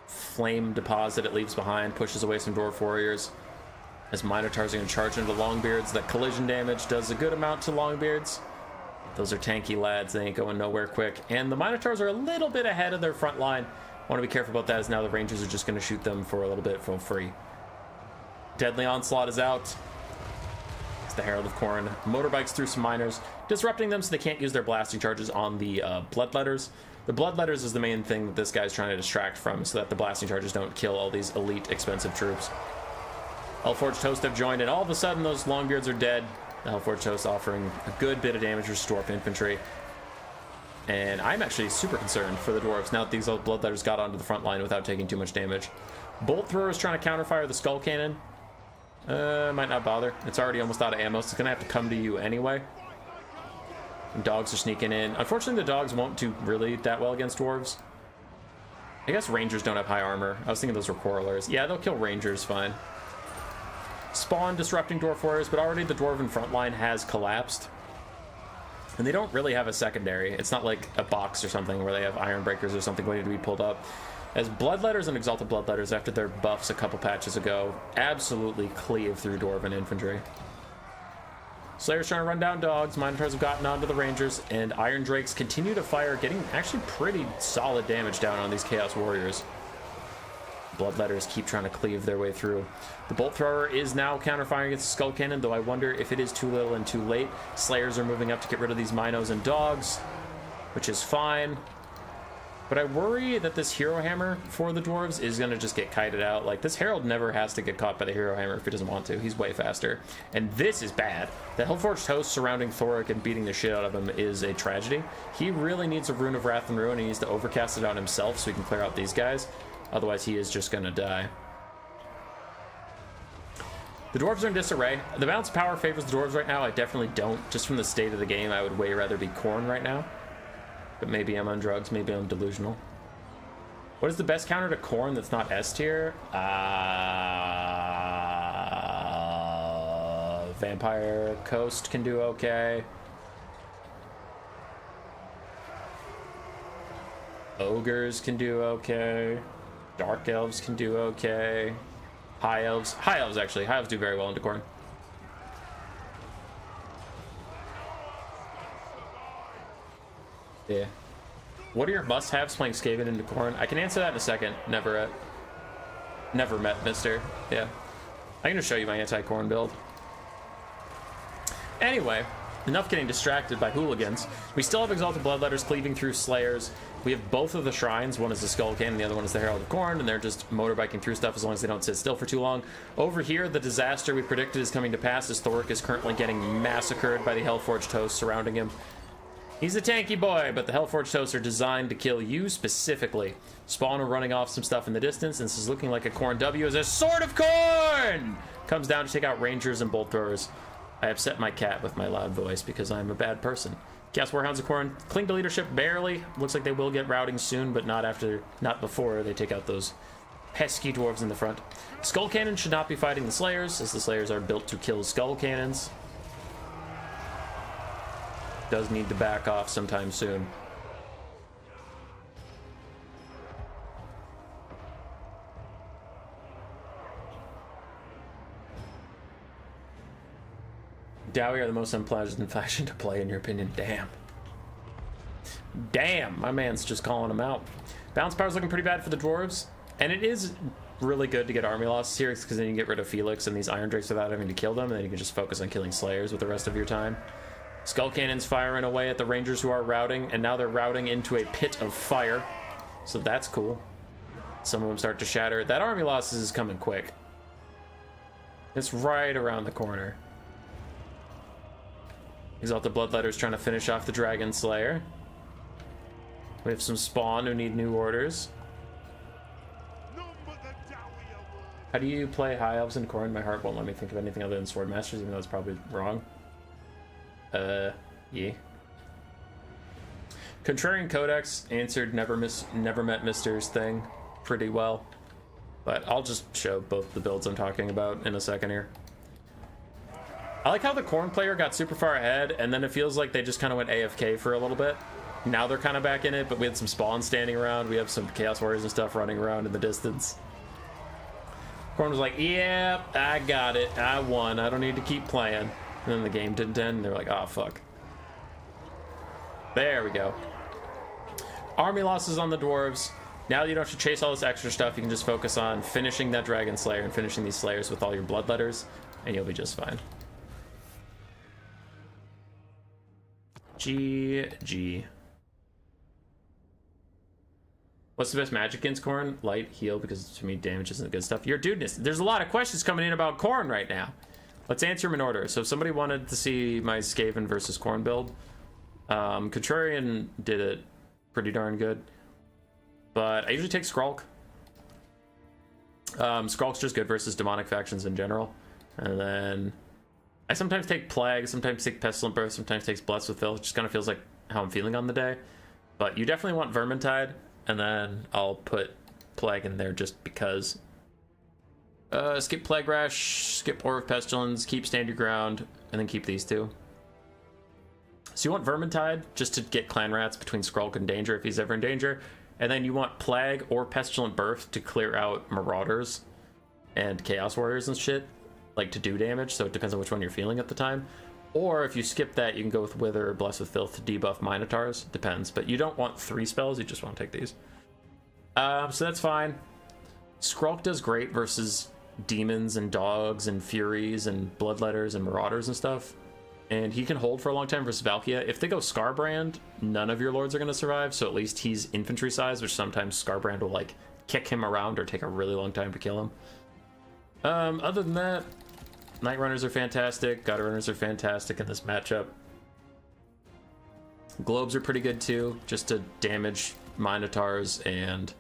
flame deposit it leaves behind pushes away some Dwarf Warriors. As Minotaurs are going to charge into Longbeards, that collision damage does a good amount to Longbeards. Those are tanky lads, they ain't going nowhere quick. And the Minotaurs are a little bit ahead of their front line. Want to be careful about that, as now the Rangers are just going to shoot them for a little bit for free. Deadly Onslaught is out. It's the Herald of Khorne. Motorbikes through some miners, disrupting them so they can't use their blasting charges on the Bloodletters. The Bloodletters is the main thing that this guy's trying to distract from, so that the blasting charges don't kill all these elite, expensive troops. Hellforged Host have joined, and all of a sudden those Longbeards are dead. The Hellforged Host offering a good bit of damage versus Dwarf infantry. And I'm actually super concerned for the Dwarves now that these old Bloodletters got onto the front line without taking too much damage. Bolt Thrower is trying to counterfire the Skull Cannon. Might not bother. It's already almost out of ammo, so it's going to have to come to you anyway. Dogs are sneaking in. Unfortunately, the dogs won't do really that well against dwarves. I guess Rangers don't have high armor. I was thinking those were Quarrelers. Yeah, they'll kill Rangers fine. Spawn disrupting Dwarf Warriors, but already the Dwarven front line has collapsed. And they don't really have a secondary. It's not like a box or something where they have Iron Breakers or something waiting to be pulled up. As Bloodletters and Exalted Bloodletters, after their buffs a couple patches ago, absolutely cleave through Dwarven infantry. Slayer's trying to run down dogs, Minotaurs have gotten onto the Rangers, and Iron Drakes continue to fire, getting actually pretty solid damage down on these Chaos Warriors. Bloodletters keep trying to cleave their way through. The Bolt Thrower is now counter-firing against the Skull Cannon, though I wonder if it is too little and too late. Slayers are moving up to get rid of these Minos and dogs, which is fine. But I worry that this Hero Hammer for the Dwarves is going to just get kited out. Like, this Herald never has to get caught by the Hero Hammer if he doesn't want to. He's way faster. And this is bad. The Hellforged Host surrounding Thoric and beating the shit out of him is a tragedy. He really needs a Rune of Wrath and Ruin. He needs to overcast it on himself so he can clear out these guys. Otherwise, he is just going to die. The Dwarves are in disarray. The balance of power favors the Dwarves right now. I definitely don't. Just from the state of the game, I would way rather be Khorne right now. But maybe I'm on drugs, maybe I'm delusional. What is the best counter to Khorne that's not S tier? Vampire Coast can do okay. Ogres can do okay. Dark Elves can do okay. High Elves. High Elves, actually. High Elves do very well into Khorne. Yeah. What are your must-haves playing Skaven into Khorne? I can answer that in a second. Never met, mister. Yeah. I'm going to show you my anti-Khorne build. Anyway, enough getting distracted by hooligans. We still have Exalted Bloodletters cleaving through Slayers. We have both of the shrines. One is the Skull Cannon, the other one is the Herald of Khorne, and they're just motorbiking through stuff as long as they don't sit still for too long. Over here, the disaster we predicted is coming to pass as Thoric is currently getting massacred by the Hellforged Hosts surrounding him. He's a tanky boy, but the Hellforged Hosts are designed to kill you specifically. Spawn are running off some stuff in the distance, and this is looking like a Khorne W as a Sword of Khorne comes down to take out Rangers and Bolt Throwers. I upset my cat with my loud voice because I'm a bad person. Chaos Warhounds of Khorne cling to leadership barely. Looks like they will get routing soon, but not before they take out those pesky dwarves in the front. Skull Cannon should not be fighting the Slayers, as the Slayers are built to kill Skull Cannons. Does need to back off sometime soon. Dowie are the most unpleasant faction to play, in your opinion. Damn. Damn, my man's just calling them out. Balance power's looking pretty bad for the dwarves, and it is really good to get army losses here because then you can get rid of Felix and these Iron Drakes without having to kill them, and then you can just focus on killing Slayers with the rest of your time. Skull Cannons firing away at the Rangers who are routing, and now they're routing into a pit of fire, so that's cool. Some of them start to shatter. That army losses is coming quick. It's right around the corner. Exalted Bloodletter's trying to finish off the Dragon Slayer. We have some spawn who need new orders. How do you play High Elves in Khorne? My heart won't let me think of anything other than Sword Masters, even though it's probably wrong. Yeah. Contrarian Codex answered never met Mister's thing pretty well. But I'll just show both the builds I'm talking about in a second here. I like how the Khorne player got super far ahead, and then it feels like they just kind of went AFK for a little bit. Now they're kind of back in it, but we had some spawns standing around. We have some Chaos Warriors and stuff running around in the distance. Khorne was like, yeah, I got it. I won. I don't need to keep playing. And then the game didn't end, and they're like, oh, fuck. There we go. Army losses on the dwarves. Now you don't have to chase all this extra stuff. You can just focus on finishing that Dragon Slayer and finishing these Slayers with all your Bloodletters, and you'll be just fine. GG. What's the best magic against Khorne? Light, heal, because to me damage isn't the good stuff. Your dudeness. There's a lot of questions coming in about Khorne right now. Let's answer them in order. So if somebody wanted to see my Skaven versus Khorne build, Contrarian did it pretty darn good. But I usually take Skrulk. Skrulk's just good versus demonic factions in general. And then I sometimes take Plague, sometimes take Pestilent Birth, sometimes take Blessed with Filth. It just kind of feels like how I'm feeling on the day. But you definitely want Vermintide, and then I'll put Plague in there just because. Skip Plague Rash, skip Orb of Pestilence, keep Stand Your Ground, and then keep these two. So you want Vermintide just to get Clan Rats between Skrulk and Danger if he's ever in danger. And then you want Plague or Pestilent Birth to clear out Marauders and Chaos Warriors and shit, like to do damage, so it depends on which one you're feeling at the time. Or if you skip that, you can go with Wither or Bless with Filth to debuff Minotaurs. Depends, but you don't want 3 spells, you just want to take these. So that's fine. Skrulk does great versus demons and dogs and furies and bloodletters and marauders and stuff. And he can hold for a long time versus Valkia. If they go Scarbrand, none of your lords are going to survive, so at least he's infantry size, which sometimes Scarbrand will like kick him around or take a really long time to kill him. Other than that, Night Runners are fantastic, God Runners are fantastic in this matchup. Globes are pretty good too, just to damage Minotaurs and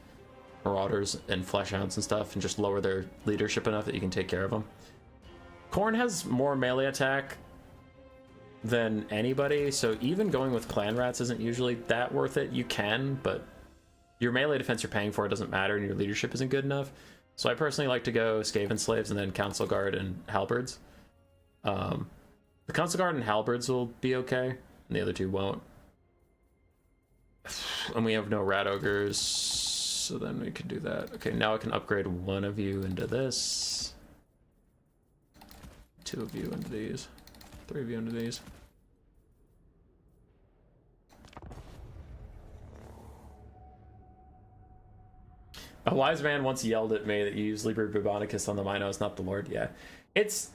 Marauders and Fleshhounds and stuff, and just lower their leadership enough that you can take care of them. Khorne has more melee attack than anybody, so even going with Clan Rats isn't usually that worth it. You can, but your melee defense you're paying for it doesn't matter, and your leadership isn't good enough. So I personally like to go Skaven Slaves and then Council Guard and Halberds. The Council Guard and Halberds will be okay, and the other two won't. And we have no Rat Ogres, so then we can do that. Okay, now I can upgrade one of you into this. 2 of you into these. 3 of you into these. A wise man once yelled at me that you use Liber Bubonicus on the Minos, not the Lord. Yeah, it's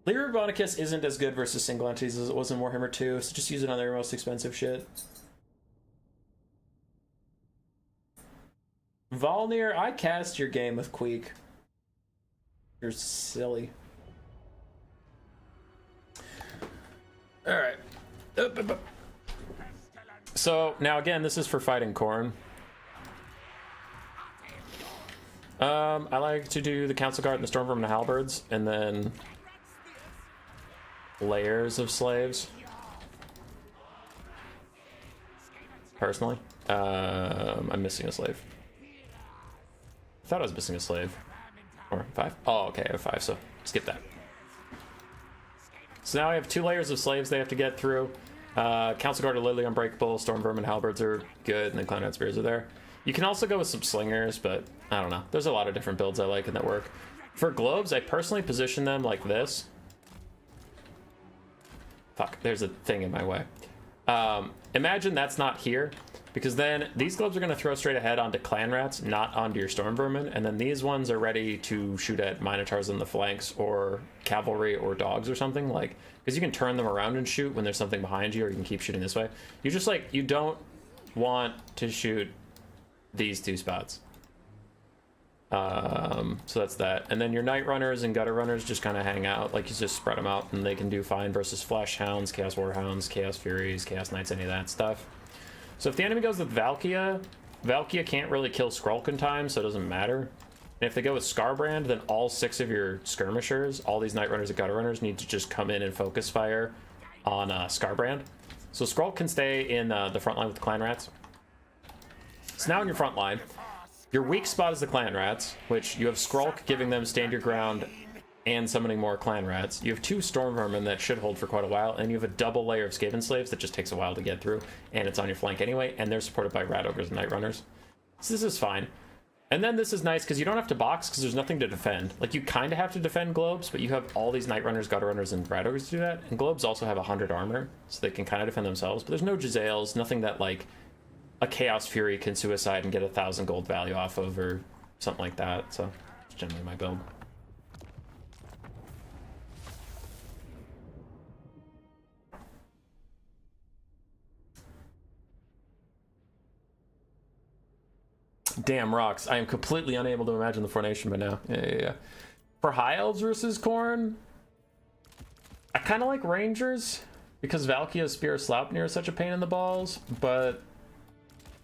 Liber Bubonicus isn't as good versus single entities as it was in Warhammer 2, so just use it on their most expensive shit. Volnir, I cast your game with Queek. You're silly. Alright. So, now again, this is for fighting Khorne. I like to do the Council Guard and the Stormvermin and the Halberds, and then layers of slaves. Personally. I'm missing a slave. I thought I was missing a slave. Or 5? Oh, okay, I have 5, so skip that. So now I have 2 layers of slaves they have to get through. Council Guard are literally unbreakable, Storm Vermin Halberds are good, and then Clown Spears are there. You can also go with some Slingers, but I don't know. There's a lot of different builds I like and that work. For Globes, I personally position them like this. Fuck, there's a thing in my way. Imagine that's not here, because then these Globes are going to throw straight ahead onto Clan Rats, not onto your Storm Vermin, and then these ones are ready to shoot at Minotaurs in the flanks, or Cavalry, or Dogs or something, like, because you can turn them around and shoot when there's something behind you, or you can keep shooting this way. You just, like, you don't want to shoot these 2 spots. So that's that. And then your Night Runners and Gutter Runners just kind of hang out. Like, you just spread them out, and they can do fine versus Flesh Hounds, Chaos Warhounds, Chaos Furies, Chaos Knights, any of that stuff. So if the enemy goes with Valkia, Valkia can't really kill Skrulk in time, so it doesn't matter. And if they go with Scarbrand, then all 6 of your Skirmishers, all these Night Runners and Gutter Runners, need to just come in and focus fire on Scarbrand. So Skrulk can stay in the front line with the Clan Rats. So now in your front line, your weak spot is the Clan Rats, which you have Skrulk giving them stand your ground and summoning more Clan Rats. You have 2 Storm Vermin that should hold for quite a while, and you have a double layer of Skaven Slaves that just takes a while to get through, and it's on your flank anyway, and they're supported by Rat Ogres and Night Runners. So this is fine. And then this is nice because you don't have to box because there's nothing to defend. Like, you kind of have to defend Globes, but you have all these Night Runners, Gutter Runners, and Rat Ogres to do that. And Globes also have 100 armor, so they can kind of defend themselves, but there's no Jezzails, nothing that, like, a Chaos Fury can suicide and get 1,000 gold value off of, or something like that. So it's generally my build. Damn rocks. I am completely unable to imagine the formation by now. Yeah. For High Elves versus Khorne, I kind of like Rangers because Valkia's Spear Sleipnir is such a pain in the balls, but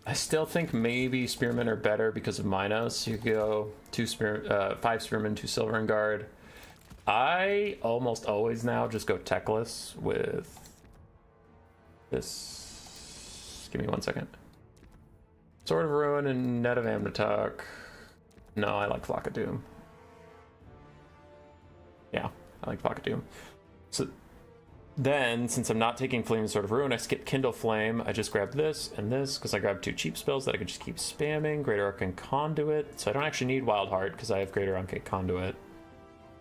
I still think maybe Spearmen are better because of Minos. You could go 5 Spearmen, 2 Silver and Guard. I almost always now just go techless with this. Give me 1 second. Sword of Ruin and Net of Amnatok. No, I like Flock of Doom. Yeah, I like Flock of Doom. So then, since I'm not taking Flame and Sword of Ruin, I skip Kindle Flame. I just grabbed this and this, because I grabbed 2 cheap spells that I could just keep spamming. Greater Arcane Conduit. So I don't actually need Wild Heart, because I have Greater Arcane Conduit.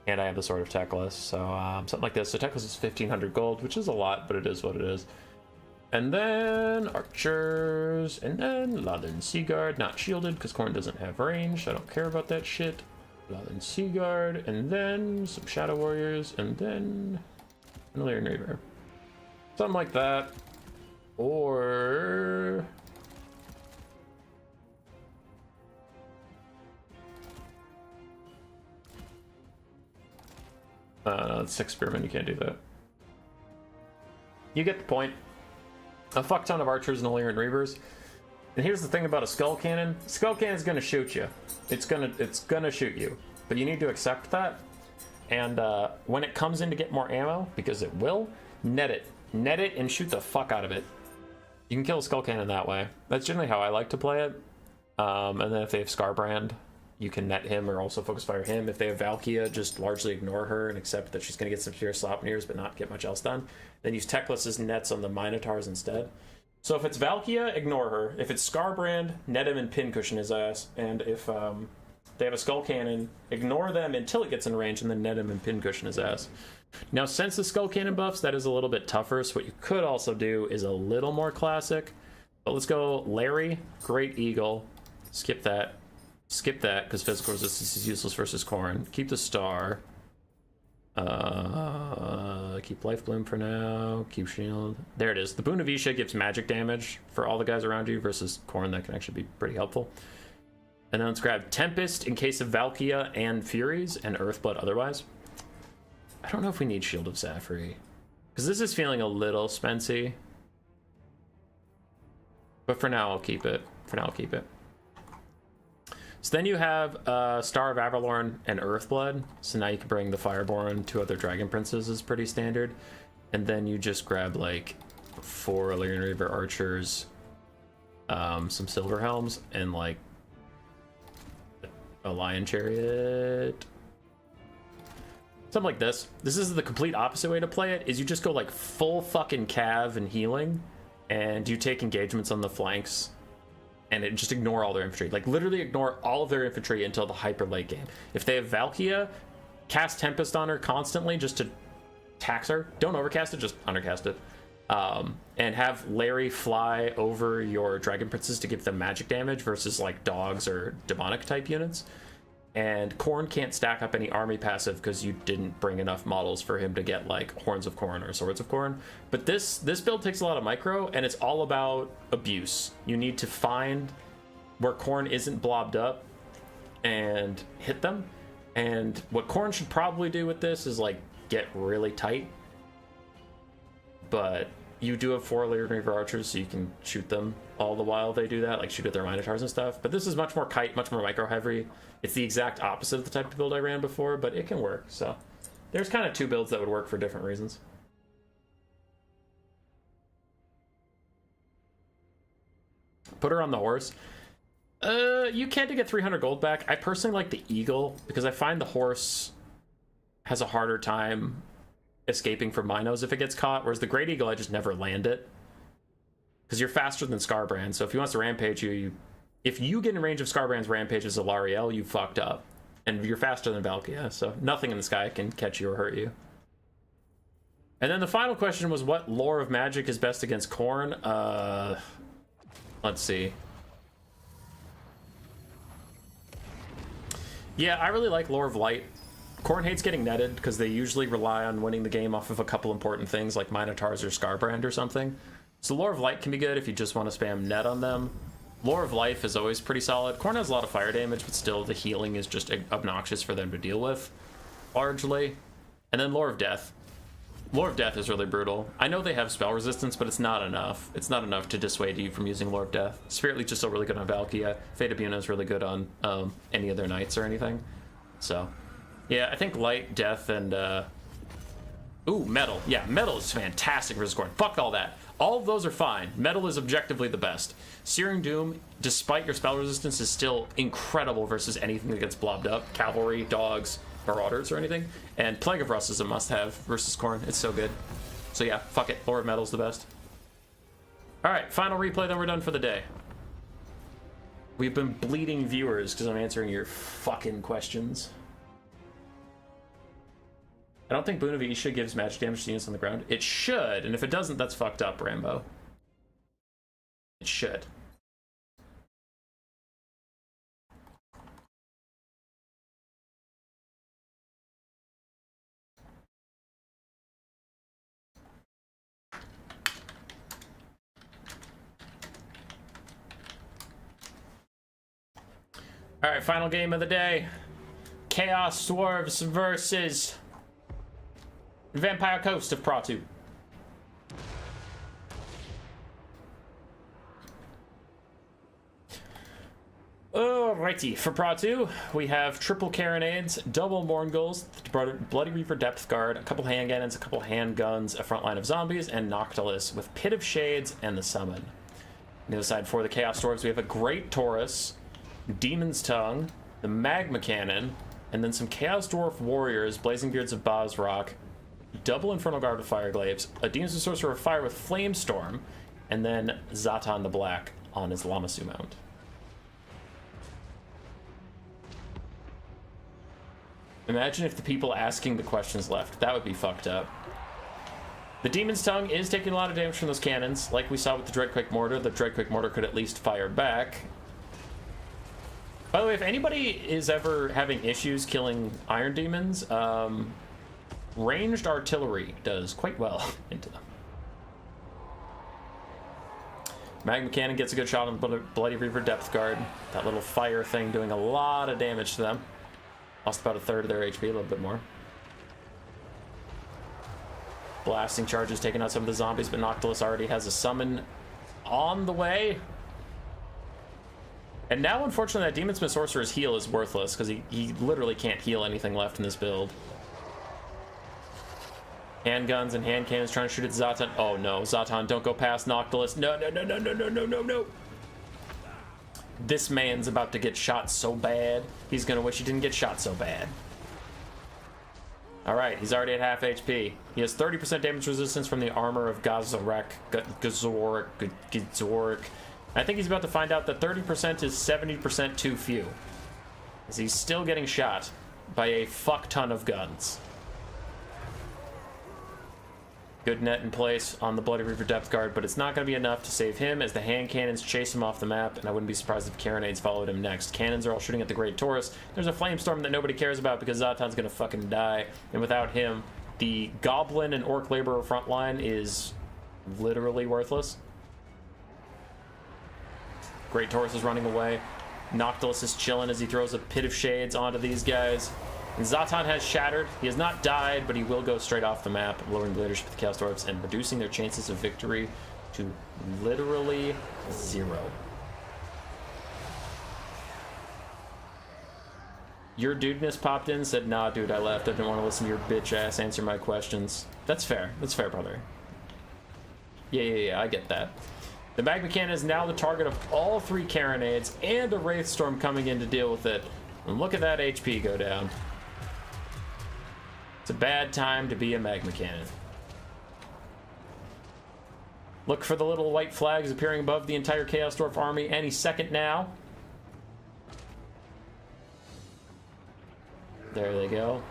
And I have the Sword of Teclis, so something like this. So Teclis is 1,500 gold, which is a lot, but it is what it is. And then Archers, and then Lathan Seaguard, not shielded, because Khorne doesn't have range. I don't care about that shit. Lathan Seaguard, and then some Shadow Warriors, and then an Illyrian Reaver. Something like that. Or no, it's 6 Spearmen, you can't do that. You get the point. A fuck ton of Archers and Illyrian Reavers. And here's the thing about a Skull Cannon. Skull Cannon's gonna shoot you. It's gonna shoot you. But you need to accept that. And when it comes in to get more ammo, because it will, net it. Net it and shoot the fuck out of it. You can kill a Skull Cannon that way. That's generally how I like to play it. And then if they have Scarbrand, you can net him or also focus fire him. If they have Valkia, just largely ignore her and accept that she's going to get some Spear Sleipnirs but not get much else done. Then use Teclis's nets on the Minotaurs instead. So if it's Valkia, ignore her. If it's Scarbrand, net him and pincushion his ass. And if they have a Skull Cannon, ignore them until it gets in range and then net him and pincushion his ass. Now, since the Skull Cannon buffs, that is a little bit tougher. So what you could also do is a little more classic. But let's go Larry, Great Eagle. Skip that. Skip that, because physical resistance is useless versus Khorne. Keep the star. Keep Life Bloom for now. Keep Shield. There it is. The Boon of Isha gives magic damage for all the guys around you versus Khorne. That can actually be pretty helpful. And then let's grab Tempest in case of Valkia and Furies, and Earthblood otherwise. I don't know if we need Shield of Zafri, because this is feeling a little spency. But for now, I'll keep it. So then you have Star of Avalorn and Earthblood. So now you can bring the Fireborn, 2 other Dragon Princes is pretty standard. And then you just grab like 4 Illyrian Reaver archers, some silver helms, and like a lion chariot. Something like this. This is the complete opposite way to play it, is you just go like full fucking cav and healing, and you take engagements on the flanks, and just ignore all their infantry. Like literally ignore all of their infantry until the hyper late game. If they have Valkia, cast Tempest on her constantly just to tax her. Don't overcast it, just undercast it. And have Larry fly over your Dragon Princes to give them magic damage versus like dogs or demonic type units. And Khorne can't stack up any army passive because you didn't bring enough models for him to get like Horns of Khorne or Swords of Khorne. But this build takes a lot of micro, and it's all about abuse. You need to find where Khorne isn't blobbed up and hit them. And what Khorne should probably do with this is like get really tight. But you do have 4 Illyrian Reaver archers, so you can shoot them all the while they do that, like shoot at their Minotaurs and stuff. But this is much more kite, much more micro heavy. It's the exact opposite of the type of build I ran before, but it can work. So there's kind of 2 builds that would work for different reasons. Put her on the horse. You can to get 300 gold back. I personally like the eagle because I find the horse has a harder time escaping from Minos if it gets caught, whereas the Great Eagle, I just never land it. Because you're faster than Scarbrand, so if he wants to rampage you, if you get in range of Scarbrand's rampage as a Lariel, you fucked up. And you're faster than Valkia, so nothing in the sky can catch you or hurt you. And then the final question was, what lore of magic is best against Khorne? Let's see. Yeah, I really like Lore of Light. Khorne hates getting netted because they usually rely on winning the game off of a couple important things like Minotaurs or Scarbrand or something. So Lore of Light can be good if you just want to spam net on them. Lore of Life is always pretty solid. Khorne has a lot of fire damage, but still the healing is just obnoxious for them to deal with, largely. And then Lore of Death. Lore of Death is really brutal. I know they have spell resistance, but it's not enough. It's not enough to dissuade you from using Lore of Death. Spirit Leech is still really good on Valkia. Fate of Buna is really good on any of their knights or anything. So, yeah, I think Light, Death, and... Ooh, Metal. Yeah, Metal is fantastic versus Khorne. Fuck all that. All of those are fine. Metal is objectively the best. Searing Doom, despite your spell resistance, is still incredible versus anything that gets blobbed up. Cavalry, dogs, Marauders, or anything. And Plague of Rust is a must-have versus Khorne. It's so good. So yeah, fuck it. Lord of Metal's the best. Alright, final replay, then we're done for the day. We've been bleeding viewers because I'm answering your fucking questions. I don't think Boon of Isha gives magic damage to units on the ground. It should, and if it doesn't, that's fucked up, Rambo. It should. Alright, final game of the day. Chaos Dwarves versus Vampire Coast of Pratu. Alrighty, for Pratu, we have triple Carronades, double Morngulls, Bloody Reaper Depth Guard, a couple hand cannons, a couple handguns, a front line of zombies, and Noctilus with Pit of Shades and the Summon. On the other side, for the Chaos Dwarves, we have a Great Taurus, Demon's Tongue, the Magma Cannon, and then some Chaos Dwarf Warriors, Blazing Beards of Bosrock, double Infernal Guard with Fire Glaives, a Demons and Sorcerer of Fire with Flamestorm, and then Zatan the Black on his Lamasu mount. Imagine if the people asking the questions left. That would be fucked up. The Demon's Tongue is taking a lot of damage from those cannons. Like we saw with the Dreadquake Mortar, the Dreadquake Mortar could at least fire back. By the way, if anybody is ever having issues killing Iron Demons, ranged artillery does quite well into them. Magma Cannon gets a good shot on Bloody Reaper Depth Guard. That little fire thing doing a lot of damage to them. Lost about a third of their HP, a little bit more. Blasting charges taking out some of the zombies, but Noctilus already has a summon on the way. And now, unfortunately, that Demonsmith Sorcerer's heal is worthless because he literally can't heal anything left in this build. Handguns and hand cannons trying to shoot at Zatan. Oh no, Zatan, don't go past Noctilus. No, no, no, no, no, no, no, no, no. This man's about to get shot so bad. He's gonna wish he didn't get shot so bad. Alright, he's already at half HP. He has 30% damage resistance from the armor of Gazorek. I think he's about to find out that 30% is 70% too few. As he's still getting shot by a fuck ton of guns. Good net in place on the Bloody Reaper depth guard, but it's not going to be enough to save him as the hand cannons chase him off the map, and I wouldn't be surprised if carronades followed him next. Cannons are all shooting at the Great Taurus. There's a flamestorm that nobody cares about because Zatan's going to fucking die, and without him, the Goblin and Orc Laborer front line is literally worthless. Great Taurus is running away. Noctilus is chilling as he throws a Pit of Shades onto these guys. And Zatan has shattered. He has not died, but he will go straight off the map, lowering the leadership of the Chaos Dwarves and reducing their chances of victory to literally 0. Your dudeness popped in and said, nah, dude, I left. I didn't want to listen to your bitch ass answer my questions. That's fair. That's fair, brother. Yeah, I get that. The Magma Cannon is now the target of all 3 carronades and a Wraithstorm coming in to deal with it. And look at that HP go down. It's a bad time to be a Magma Cannon. Look for the little white flags appearing above the entire Chaos Dwarf army any second now. There they go.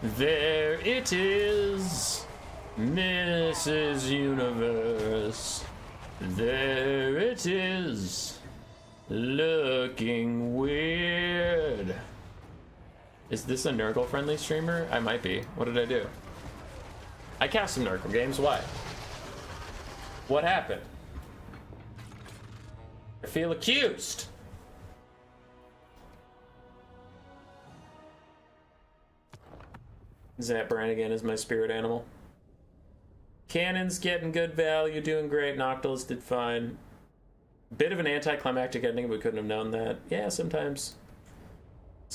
There it is, Mrs. Universe. There it is, looking weird. Is this a Nurgle friendly streamer? I might be. What did I do? I cast some Nurgle games. Why? What happened? I feel accused. Zap Brannigan is my spirit animal. Cannon's getting good value, doing great. Noctilus did fine. Bit of an anticlimactic ending, we couldn't have known that. Yeah, sometimes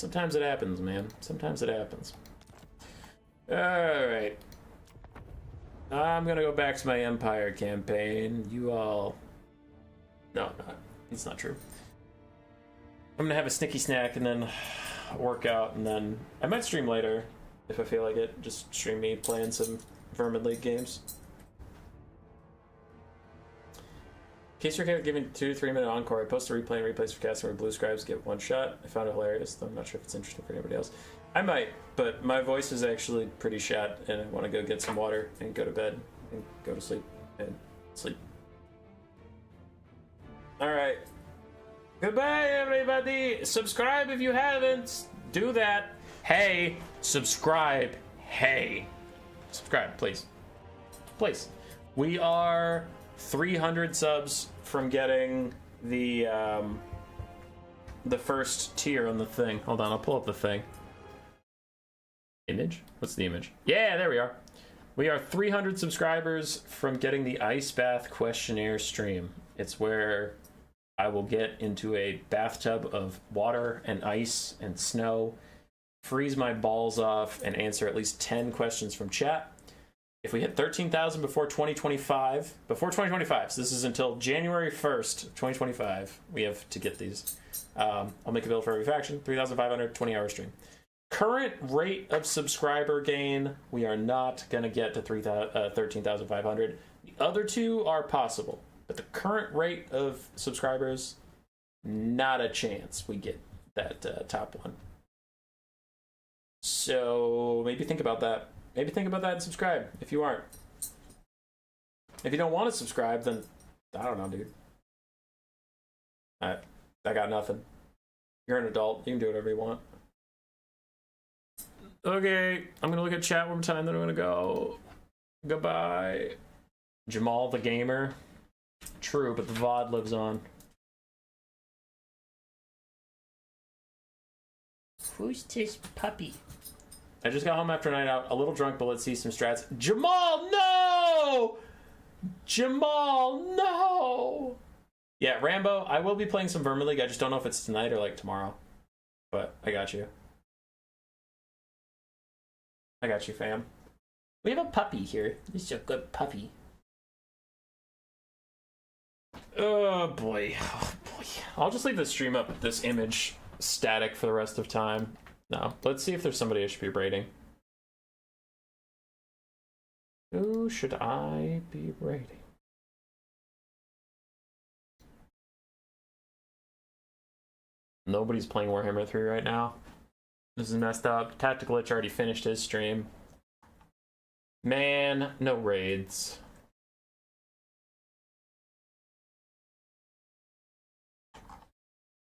it happens, man. Sometimes it happens. Alright. I'm gonna go back to my Empire campaign. You all... No, it's not true. I'm gonna have a snicky snack and then work out, and then I might stream later if I feel like it. Just stream me playing some Vermin League games. In case you're giving 2 to 3 minute encore, I post a replay and replays for casting where blue scribes get 1 shot. I found it hilarious, though I'm not sure if it's interesting for anybody else. I might, but my voice is actually pretty shot, and I want to go get some water and go to bed and go to sleep and sleep. Alright. Goodbye, everybody! Subscribe if you haven't! Do that! Hey! Subscribe! Hey! Subscribe, please. Please. We are 300 subs from getting the first tier on the thing. Hold on, I'll pull up the thing. Image? What's the image? Yeah, there we are. We are 300 subscribers from getting the Ice Bath Questionnaire stream. It's where I will get into a bathtub of water and ice and snow, freeze my balls off, and answer at least 10 questions from chat. If we hit 13,000 before 2025, so this is until January 1st, 2025, we have to get these. I'll make a bill for every faction, 3,500, 20-hour stream. Current rate of subscriber gain, we are not going to get to 13,500. The other 2 are possible, but the current rate of subscribers, not a chance we get that top one. So maybe think about that. Maybe think about that and subscribe if you aren't. If you don't want to subscribe, then I don't know, dude. I got nothing. You're an adult. You can do whatever you want. Okay, I'm gonna look at chat one time, then I'm gonna go. Goodbye. Jamal the gamer. True, but the VOD lives on. Who's this puppy? I just got home after a night out, a little drunk, but let's see some strats. Jamal, no! Jamal, no! Yeah, Rambo, I will be playing some Vermin League. I just don't know if it's tonight or like tomorrow. But I got you. I got you, fam. We have a puppy here. This is a good puppy. Oh boy. Oh boy. I'll just leave the stream up, this image static for the rest of time. No, let's see if there's somebody I should be raiding. Who should I be raiding? Nobody's playing Warhammer 3 right now. This is messed up. Tactical Itch already finished his stream. Man, no raids.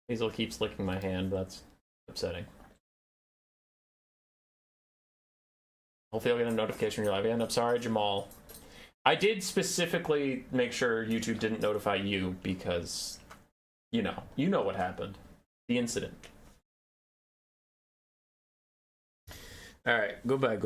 Hazel keeps licking my hand, that's upsetting. Hopefully I'll get a notification when you're live again. I'm sorry, Jamal. I did specifically make sure YouTube didn't notify you because, you know what happened. The incident. Alright, goodbye.